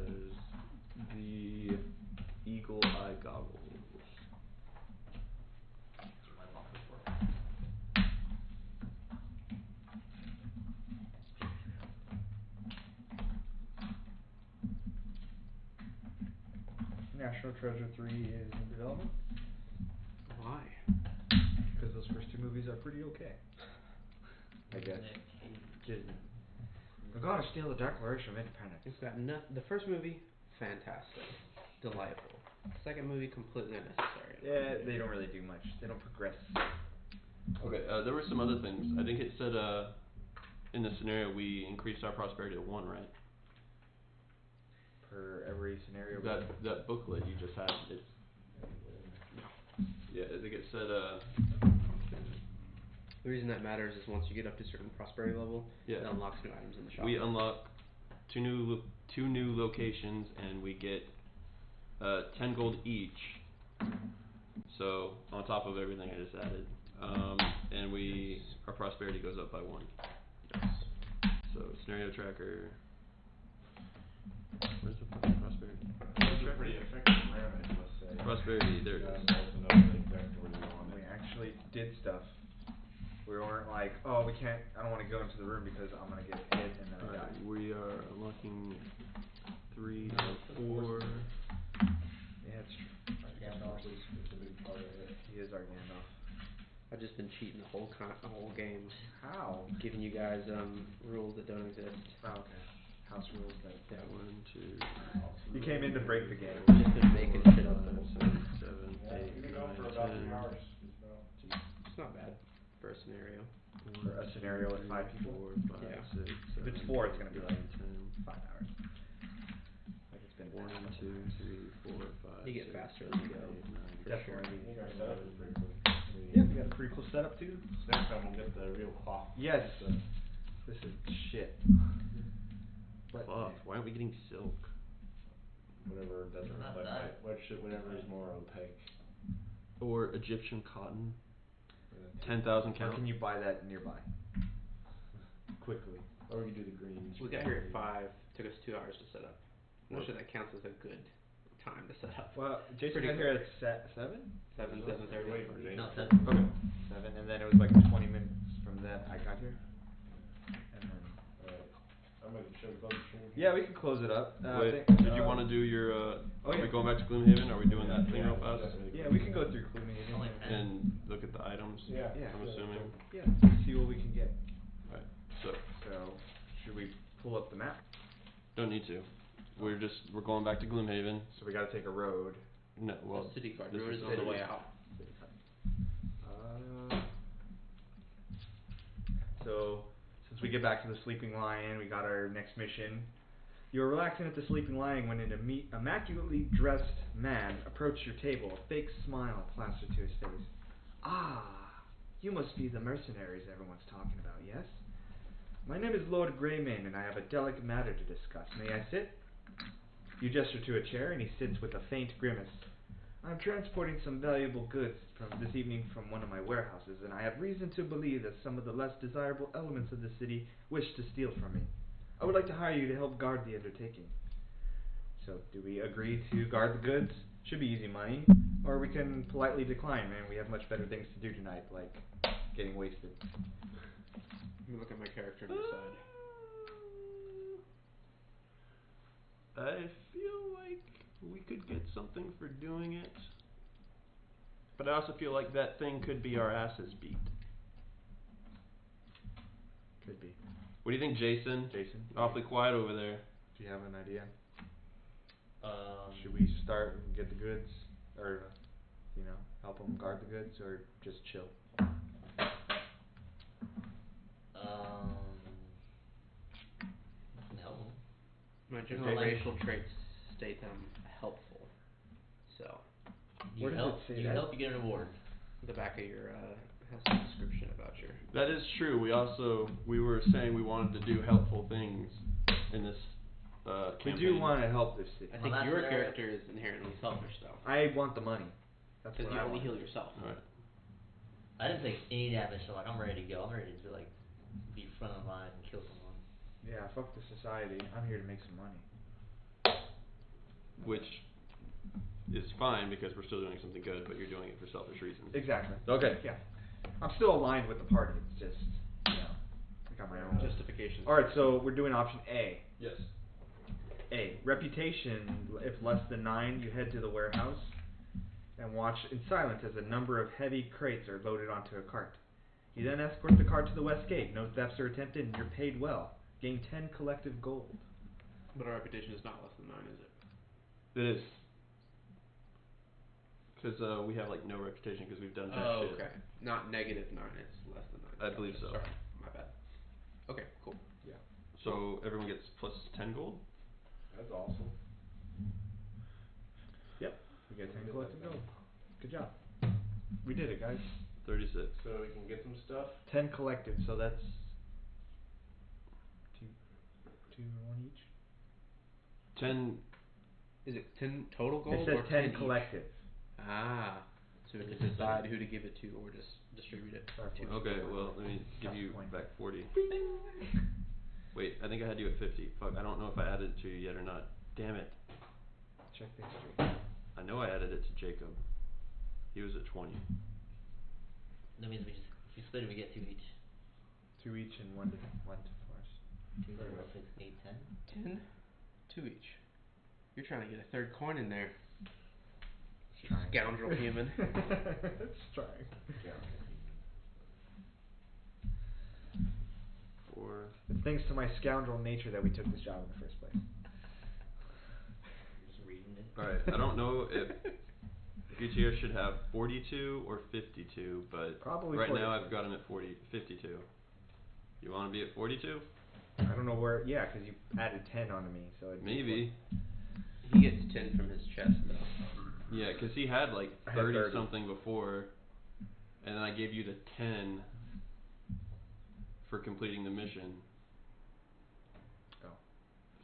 the eagle eye goggles. National Treasure 3 is in development. Why? Because those first 2 movies are pretty okay. I guess. Disney. I'm gonna steal the Declaration of Independence. It's got the first movie, fantastic, delightful. Second movie, completely unnecessary. Yeah, they don't really do much. They don't progress. Okay, there were some other things. I think it said in the scenario we increased our prosperity to 1, right? Per every scenario. That booklet you just had. Yeah, I think it said The reason that matters is once you get up to a certain prosperity level, Yeah. it unlocks new items in the shop. we unlock 2 new locations and we get 10 gold each. So on top of everything I just added, and our prosperity goes up by 1. Nice. So scenario tracker. Where's the fucking prosperity? Those are pretty effective ramage, let's say. Prosperity, there it is. Also know exactly where you want We it. actually did stuff. We weren't like, oh, I don't want to go into the room because I'm gonna get hit and then I die. Alright, we are unlocking 3 of 4. Yeah, it's true. Gandalf is a big part of it. He is our Gandalf. I've just been cheating the whole game, How? giving you guys rules that don't exist. Oh, okay. House rules that. Yeah. 1, 2, You came in to break the game. I've just been making shit up there, so 7, Yeah, 8, you've been going 9, for about 10. 3 hours. Just about. it's not bad for a scenario. For a scenario with 5 people? 4, 5, Yeah. 6, If it's 7, 4, it's gonna be like 10. 5 hours. Like it's been 1, past 2, 3, 4, 5, You get 6, faster as you go. 8, 9, Definitely. I think our setup is pretty quick. Yeah, we got a pretty cool setup too. Next time we'll get the real cloth. Yes. pizza. This is shit. But Cloth. Why aren't we getting silk? Whatever doesn't Not reflect that. light. Whatever is more opaque. Or Egyptian cotton? Uh, 10,000 or count? can you buy that nearby? Quickly. Or we can do the greens. We got here at 5. Took us 2 hours to set up. I'm not sure that counts as a good time to set up. Well, Jason Pretty got here quick. at 7? 7:30. Wait for Jason. No, that's Okay. 7, and then it was like 20 minutes from that I got here. And then Alright. Should we close the stream? yeah, we can close it up. I Wait, think, did you want to do your, oh, are yeah. we going back to Gloomhaven? Are we doing that thing real fast? Yeah, we can go through Gloomhaven. Only 10. And look at the items? Yeah. Yeah. I'm assuming. Yeah, see what we can get. Alright, so, So, should we pull up the map? don't need to. We're going back to Gloomhaven. So we gotta take a road. No, well, The city guard this road is is on the city. way out. So, since we get back to the Sleeping Lion, we got our next mission. You were relaxing at the Sleeping Lion when an immaculately dressed man approached your table, a fake smile plastered to his face. Ah, you must be the mercenaries everyone's talking about, yes? My name is Lord Greymane, and I have a delicate matter to discuss. May I sit? You gesture to a chair, and he sits with a faint grimace. I'm transporting some valuable goods from this evening from one of my warehouses, and I have reason to believe that some of the less desirable elements of the city wish to steal from me. I would like to hire you to help guard the undertaking. So, do we agree to guard the goods? Should be easy money. Or we can politely decline, man. We have much better things to do tonight, like getting wasted. Let me look at my character and decide. I feel like we could get something for doing it. But I also feel like that thing could be our asses beat. Could be. What do you think, Jason? Jason? Awfully quiet over there. Do you have an idea? Um, Should we start and get the goods? Or, help them guard the goods? Or just chill? No. My Okay. general racial traits state that I'm helpful. So, You Where does help, it say you that? help, you get an award. the back of your has some description about your. That is true. We were saying we wanted to do helpful things in this We campaign. do want to help this city. I think that's your where- character is inherently selfish, though, I want the money. That's because what you I only want. heal yourself. Alright. I didn't take any damage, so like I'm ready to go. I'm ready to like be front of line and kill someone. Yeah, fuck the society. I'm here to make some money. Which is fine because we're still doing something good, but you're doing it for selfish reasons. Exactly. Okay. Yeah. I'm still aligned with the party. It's just, I got my own. Justification. Alright, so we're doing option A. Yes. A. Reputation. If less than 9, you head to the warehouse and watch in silence as a number of heavy crates are loaded onto a cart. You then escort the cart to the west gate. No thefts are attempted and you're paid well. Gain 10 collective gold. But our reputation is not less than 9, is it? It is. Because we have like no reputation because we've done bad shit. Okay. Not negative 9, it's less than 9. I believe so. Sorry, my bad. Okay, cool. Yeah. So everyone gets plus 10 gold? That's awesome. Yep. We get 10 collective gold. Good job. We did it, guys. 36. So we can get some stuff. 10 collective, so that's 2 or 1 each. 10. Is it 10 total gold? It says or 10 each? collective. Ah. So we Is can it decide who to give it to or just distribute it. Sorry, to. Okay, well, let me give Tough you point. back 40. Wait, I think I had you at 50. Fuck, I don't know if I added it to you yet or not. Damn it. Check the history. I know I added it to Jacob. He was at 20. That means if we split it, we get 2 each. 2 each and 1 to Forrest. 2, 4, 6, 8, 10. 10? 2 each. You're trying to get a third coin in there. Trying. Scoundrel human. It's trying. Yeah. 4. It's thanks to my scoundrel nature that we took this job in the first place. Just reading it. Alright, I don't know if Gutierrez should have 42 or 52, but Probably right 42. now I've got him at 52. You want to be at 42? I don't know where. Yeah, because you added 10 onto me, so it'd be Maybe. He gets 10 from his chest, though. Yeah, because he had like I had 30 30. something before, and then I gave you the 10 for completing the mission. Oh.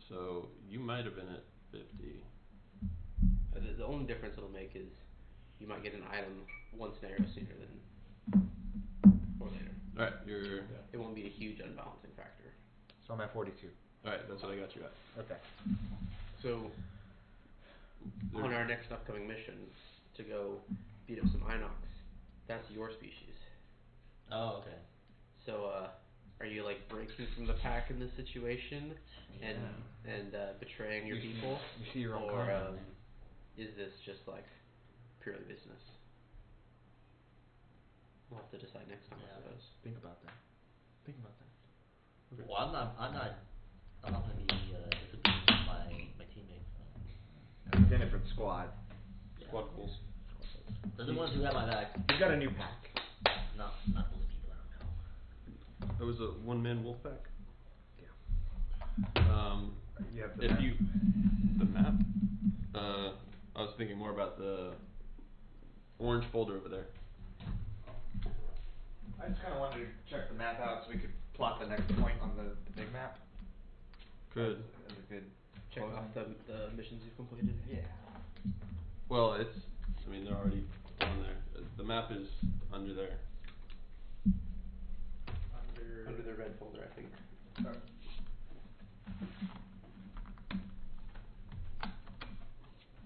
So you might have been at 50. The only difference it'll make is you might get an item one scenario sooner than or later. Alright, you're. It won't be a huge unbalancing factor. So I'm at 42. Alright, that's what I got you at. Okay. So on our next upcoming mission to go beat up some Inox, that's your species. Oh, okay. So are you like breaking from the pack in this situation and betraying your people? You see your own or karma. is this just like purely business? We'll have to decide next time, I suppose. Think about that. Think about that. Okay. Well, I'm not gonna be disobedient to my teammates. He's in it for the squad. Yeah. Squad goals. They're the ones who have my back. He's got a new pack. Not those people. I don't know. That was a one-man wolf pack. Yeah. You have the If map. the map. I was thinking more about the orange folder over there. I just kind of wanted to check the map out so we could plot the next point on the big map. Good. As a good Check closing. off the missions you've completed. Yeah. Well, they're already on there. The map is under there. Under the red folder, I think.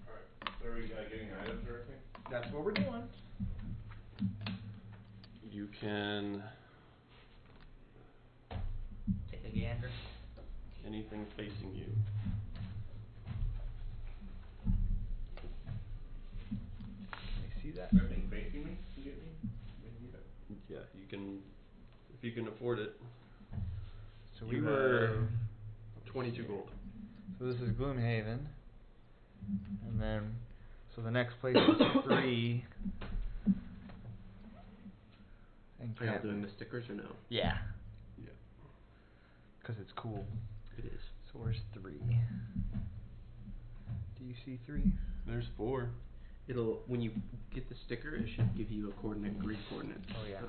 Alright, so are we getting items or anything? That's what we're doing. You can Take a gander. anything facing you. Can you see that? Everything facing me? You get me? Yeah, you can if you can afford it. So You we were. have 22 gold. So this is Gloomhaven. And then. So the next place is 3. And Are y'all Canton. doing the stickers or no? Yeah. Yeah. Because it's cool. It is. So where's 3? Do you see 3? There's 4. It'll when you get the sticker, it should give you a coordinate, Greek coordinate. Oh, yeah.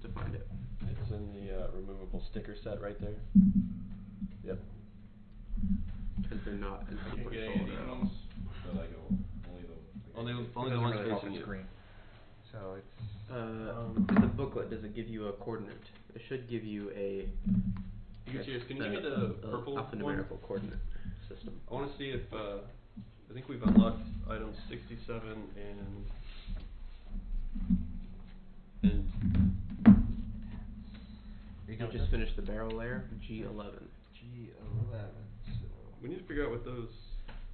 To find it. It's in the removable sticker set right there. Yep. Because they're not as I can't get any of these ones, but I go only the Only the Doesn't ones really help facing its you. screen. So it's. In the booklet, does it give you a coordinate? It should give you a. Cheers. Can you give me the purple one? alphanumerical coordinate system. I want to see if I think we've unlocked items 67 and You just finished the Barrow Lair, G11. G11. So. we need to figure out what those.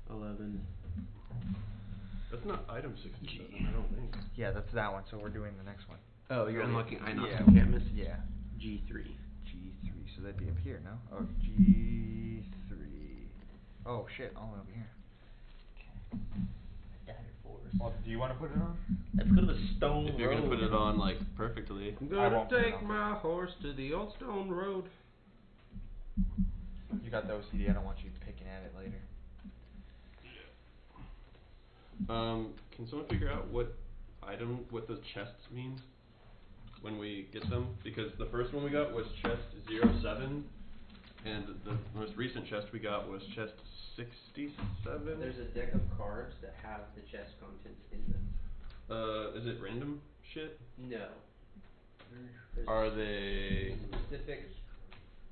11. That's not item 67. I don't think. Yeah, that's that one. So we're doing the next one. Oh, you're unlocking Inox Yeah. encampment? Yeah. G3. G3. So that'd be up here, no? Oh, G3. Oh shit! All over here. Dagger force. Well, do you want to put it on? Let's go to the stone If you're road. gonna put it on like perfectly. I'm I gonna won't put it take on. my horse to the old stone road. You got the OCD. I don't want you picking at it later. Can someone figure out what the chests mean when we get them? Because the first one we got was chest 07, and the most recent chest we got was chest 67. There's a deck of cards that have the chest contents in them. Is it random shit? No. There's Are they? specific?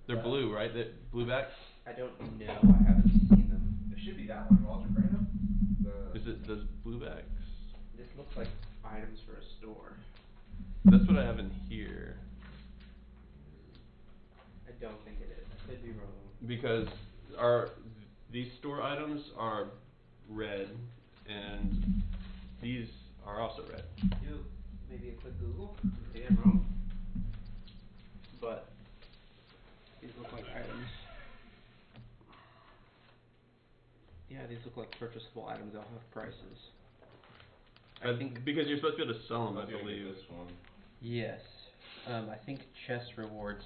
They're blue, right? The blue backs? I don't know. I haven't seen them. It should be that one, Walter Brandon. Is it those blue backs? This looks like items for a store. That's what I have in here. I don't think it is. I could be wrong. Because these store items are red, and these are also red. Do maybe a quick Google. Maybe I'm wrong. But these look like items. Yeah, these look like purchasable items. They'll have prices. I think because you're supposed to be able to sell them, I Let's go get believe. this one. yes. I think chest rewards.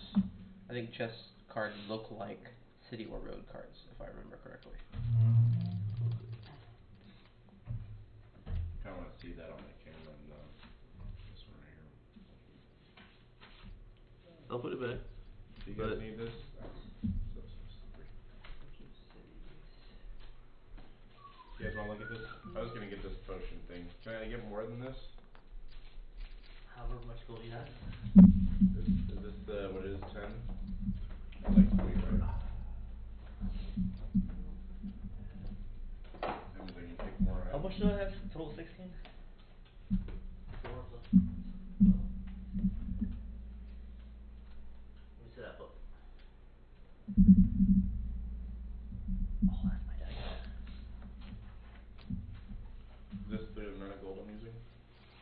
I think chest cards look like city or road cards, if I remember correctly. see that on the camera and this one right here. I'll put it back. Do you guys But- need this? So slippery. You guys wanna look at this? I was gonna get this potion thing. Can I get more than this? However much gold you have. Is this the, what is 10? That's like 3, right? That means I can pick more How items. much do I have? Total 16? 4 plus. Let me see that book. Oh, that's my deck. Is this the amount of gold I'm using?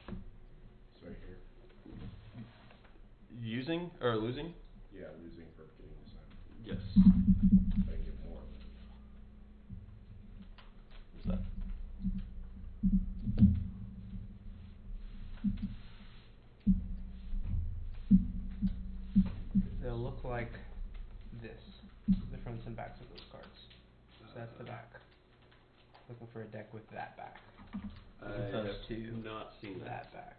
It's right here. Using or losing? Yeah, losing for getting this item. Yes. If I can get more. What's that? They'll look like this, the fronts and backs of those cards. So that's the back. Looking for a deck with that back. I As opposed have to not seen that. that back.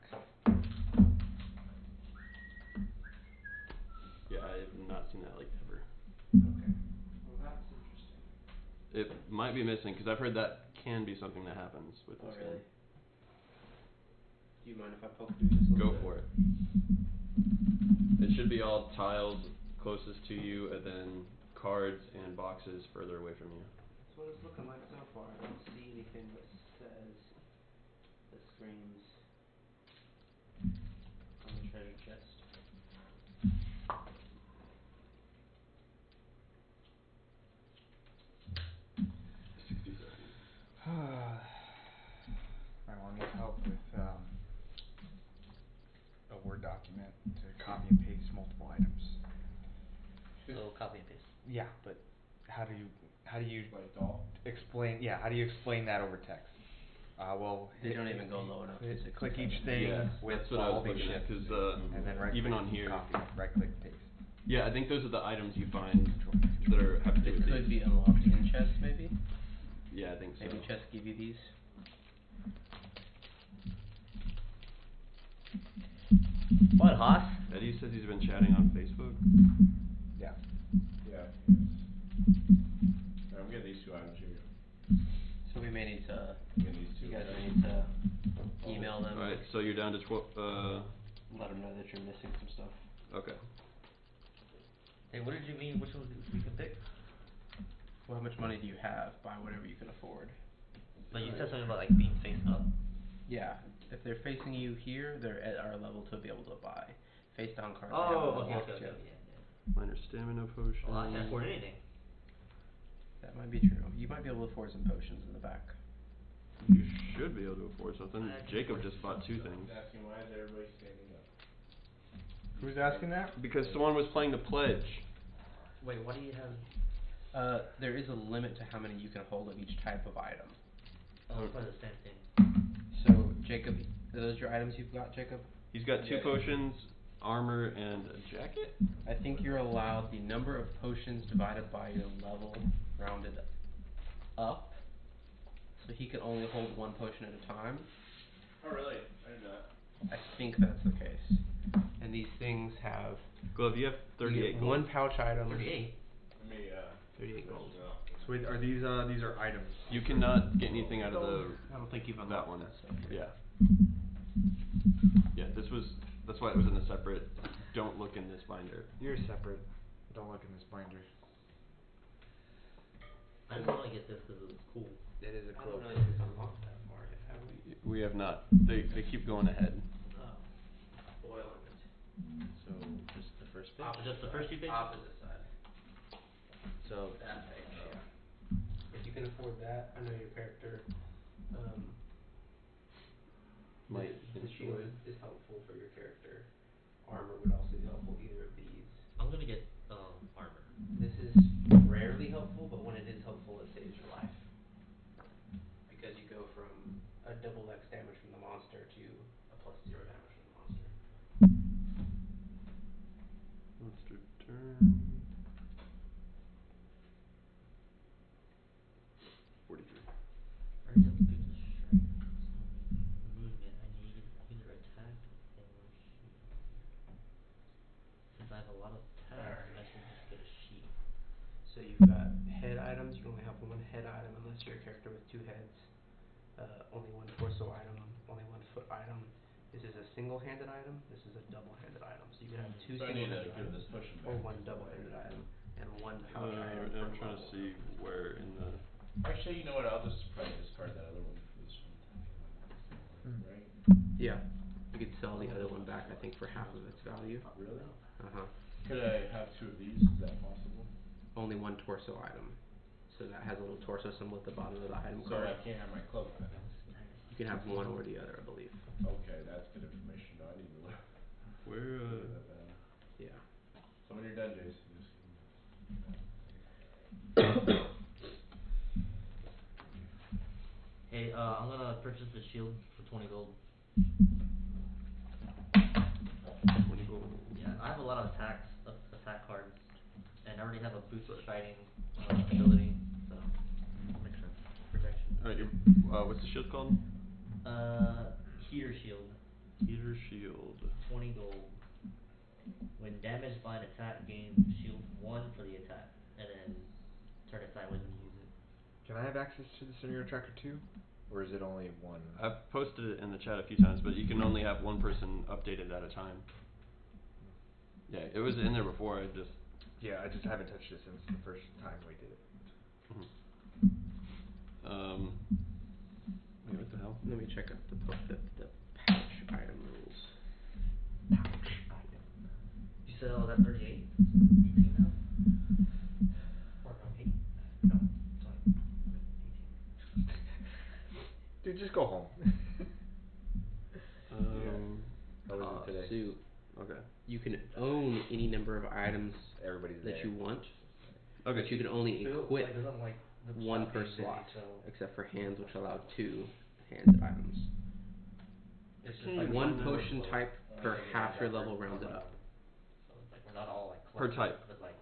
Yeah, I have not seen that like ever. Okay. Well, that's interesting. It might be missing because I've heard that can be something that happens with Oh, this really? game. Do you mind if I poke through this a little Go bit? for it. It should be all tiled closest to you, and then cards and boxes further away from you. That's what it's looking like so far. I don't see anything that says, that screams on the treasure chest. I will need help with a Word document to copy and paste multiple items. So copy and paste. Yeah, but how do you Like doll? explain? Yeah, how do you explain that over text? Well, They don't even go low enough to click 67. each thing Yeah, with that's what I all was these looking at, shifts, 'cause, and then right even click on here- copy, right click paste. Yeah, I think those are the items you find that are have to do It with could these. be unlocked in chests, maybe. Yeah, I think so. Maybe chests give you these. What, Haas? Eddie says he's been chatting on Facebook. Yeah. Yeah. I'm getting these 2 items here. So we may need to, I'm getting these 2. you guys may need to email them. Alright, so you're down to 12, Let them know that you're missing some stuff. okay. Hey, what did you mean? Which ones we can pick? Well, how much money do you have? Buy whatever you can afford. Like you said something about like being face up. Yeah, if they're facing you here, they're at our level to be able to buy. Face down cards. Oh, okay, yeah. Minor stamina potion. Well, I can't afford anything. That might be true. You might be able to afford some potions in the back. You should be able to afford something. I can Jacob afford just bought 2 things. Asking why is everybody standing up? Who's asking that? Because someone was playing the pledge. Wait, what do you have? There is a limit to how many you can hold of each type of item. Oh, it's probably the same thing. So, Jacob, are those your items you've got, Jacob? He's got 2 potions, armor, and a jacket? I think you're allowed the number of potions divided by your level rounded up. So he can only hold 1 potion at a time. Oh really? I didn't know that. I think that's the case. And these things have Glove, you have 38 gold. 1 pouch item. 38. Let me 38 gold. So wait, are these are items? You cannot get anything out of I don't think you've that unlocked one. that stuff yet. Yeah. Yeah, that's why it was in a separate, don't look in this binder. You're separate. Don't look in this binder. I just want to get this because it's cool. It is a I cool. don't know if it's unlocked that far yet, have we? We have not. They keep going ahead. Spoiling it. So just the first page. Just the first 2 pages? Opposite side. So That page, yeah. If you can afford that, I know your character, Might the shield enjoy. is helpful for your character. Armor would also be helpful, either of these. I'm gonna get armor. This is rarely helpful, but when it is helpful, it saves your life. Because you go from a double X damage from the monster to a +0 damage from the monster. Monster turn. 43. I already have boots of strength. So many moon character with 2 heads, only 1 torso item, only 1 foot item. This is a single-handed item. This is a double-handed item. So you can have 2 So I need to single-handed give items this pushing or back. 1 double-handed item and 1 pouch item per I'm trying to level. see where in the. Actually, you know what? I'll just probably discard that other one for this one. Right? Yeah. You could sell the other one back, I think, for half of its value. Really? Uh-huh. Could I have 2 of these? Is that possible? Only 1 torso item. So that has a little torso symbol at the bottom of the item So card. I can't have my cloak then? You can have one or the other, I believe. Okay, that's good information. No, I need to look. Where that down. Yeah. So when you're done, Jason, just Hey, I'm gonna purchase the shield for 20 gold. 20 gold. Yeah, I have a lot of attack cards, and I already have a boost of fighting ability, so Makes sense. protection. Alright, what's the shield called? Heater shield, Heater shield. 20 gold. When damaged by an attack, gain shield 1 for the attack, and then turn it sideways when you use it. Can I have access to the Scenario Tracker too? Or is it only one? I've posted it in the chat a few times, but you can only have 1 person updated at a time. Yeah, it was in there before. I just. Yeah, I just haven't touched it since the first time we did it. Wait, what the hell? Let me check out the pouch item rules. Pouch item. You said, oh, that 38? 18 now? Or no, 8? No, sorry. 18. Dude, just go home. How was it today? So Okay. you can own any number of items Everybody's that there. you want. Okay. But you can only equip Like, doesn't like the 1 shop per being busy, slot, so except for hands, which allow 2 handed items. it's just Can't like even 1 find the potion number. type per half your level rounded up. So it's like we're not all like Per type. with like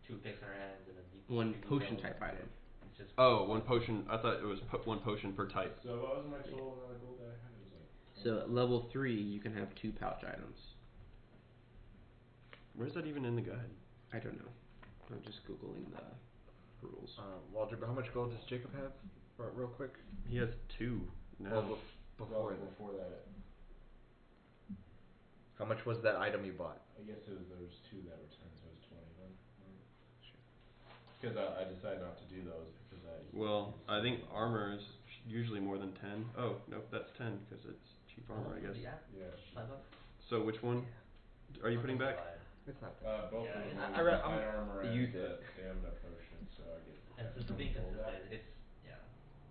2 picks in our hands and then 1 3D potion rolls. type item. It's just Oh, 1 potion. I thought it was 1 potion per type. So what was my total amount of gold that I had? It was like. So at level 3, you can have 2 pouch items. Where's that even in the guide? I don't know. I'm just googling the rules. Walter, but how much gold does Jacob have? Real quick. He has 2 now. Well, before that. Before that, How much was that item you bought? I guess there was 2 that were 10, so it was 20 then. Because I decided not to do those because I. Well, I think armor is usually more than 10. Oh, nope, that's 10 because it's cheap armor, I guess. Yeah. Yeah. $5. So which one are you putting back? It's not Both Yeah, of them. I- Use light armor and use the it. stamina potion, so I get. And since we're being consistent, it's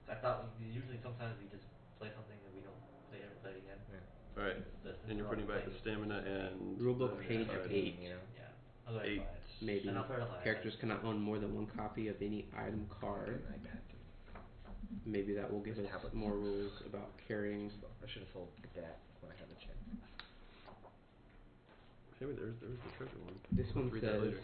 I thought usually sometimes we just play something and we don't play it again. Yeah. Alright, and you're putting back the stamina and. Rulebook the page side. 8. You know? Yeah. Otherwise, 8. Maybe And I'll put it on my characters iPad. cannot own more than 1 copy of any item card. An iPad. Maybe that will give Just us tablets. more rules about carrying. I should have sold that when I had the chance. Hey, wait, there's the treasure one. This I'll one read that says later.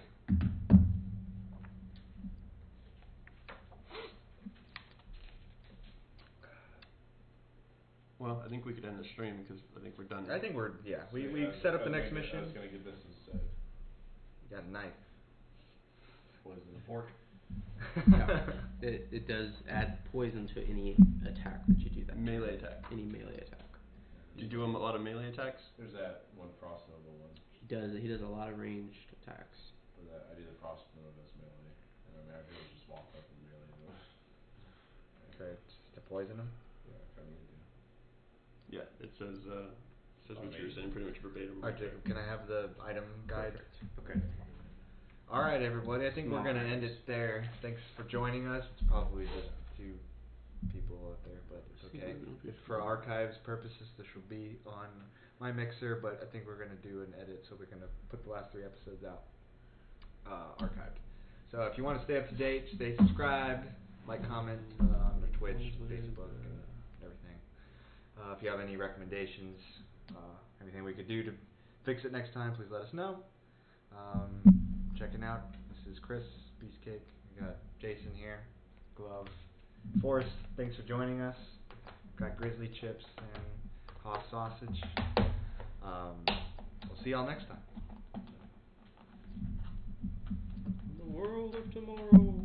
Well, I think we could end the stream because I think we're done. I think we Yeah, set up I the was next gonna mission. I was gonna get this instead. You got a knife. Poison. Fork. Yeah. It does add poison to any attack that you do that. Melee attack. Any melee attack. Do you do a lot of melee attacks? There's that one Frost Nova one. He does a lot of ranged attacks. For that, I do the Frost Nova's melee. And I mean, I could just walk up and melee those. Okay, just to poison him. Yeah, I kinda need to. Yeah, it says what you were saying pretty much verbatim. Alright, Jacob, can I have the item guide? Okay. Alright, everybody, I think we're gonna end it there. Thanks for joining us. It's probably just a few people out there, but it's okay. If for archives purposes, this will be on my mixer, but I think we're gonna do an edit, so we're gonna put the last 3 episodes out archived. So if you want to stay up to date, stay subscribed, like, comment on the Twitch, Facebook, and everything. If you have any recommendations, anything we could do to fix it next time, please let us know. Checking out, this is Chris, Beastcake, we got Jason here, Glove, Forrest, thanks for joining us. Got Grizzly Chips and Haw Sausage. We'll see y'all next time. The world of tomorrow.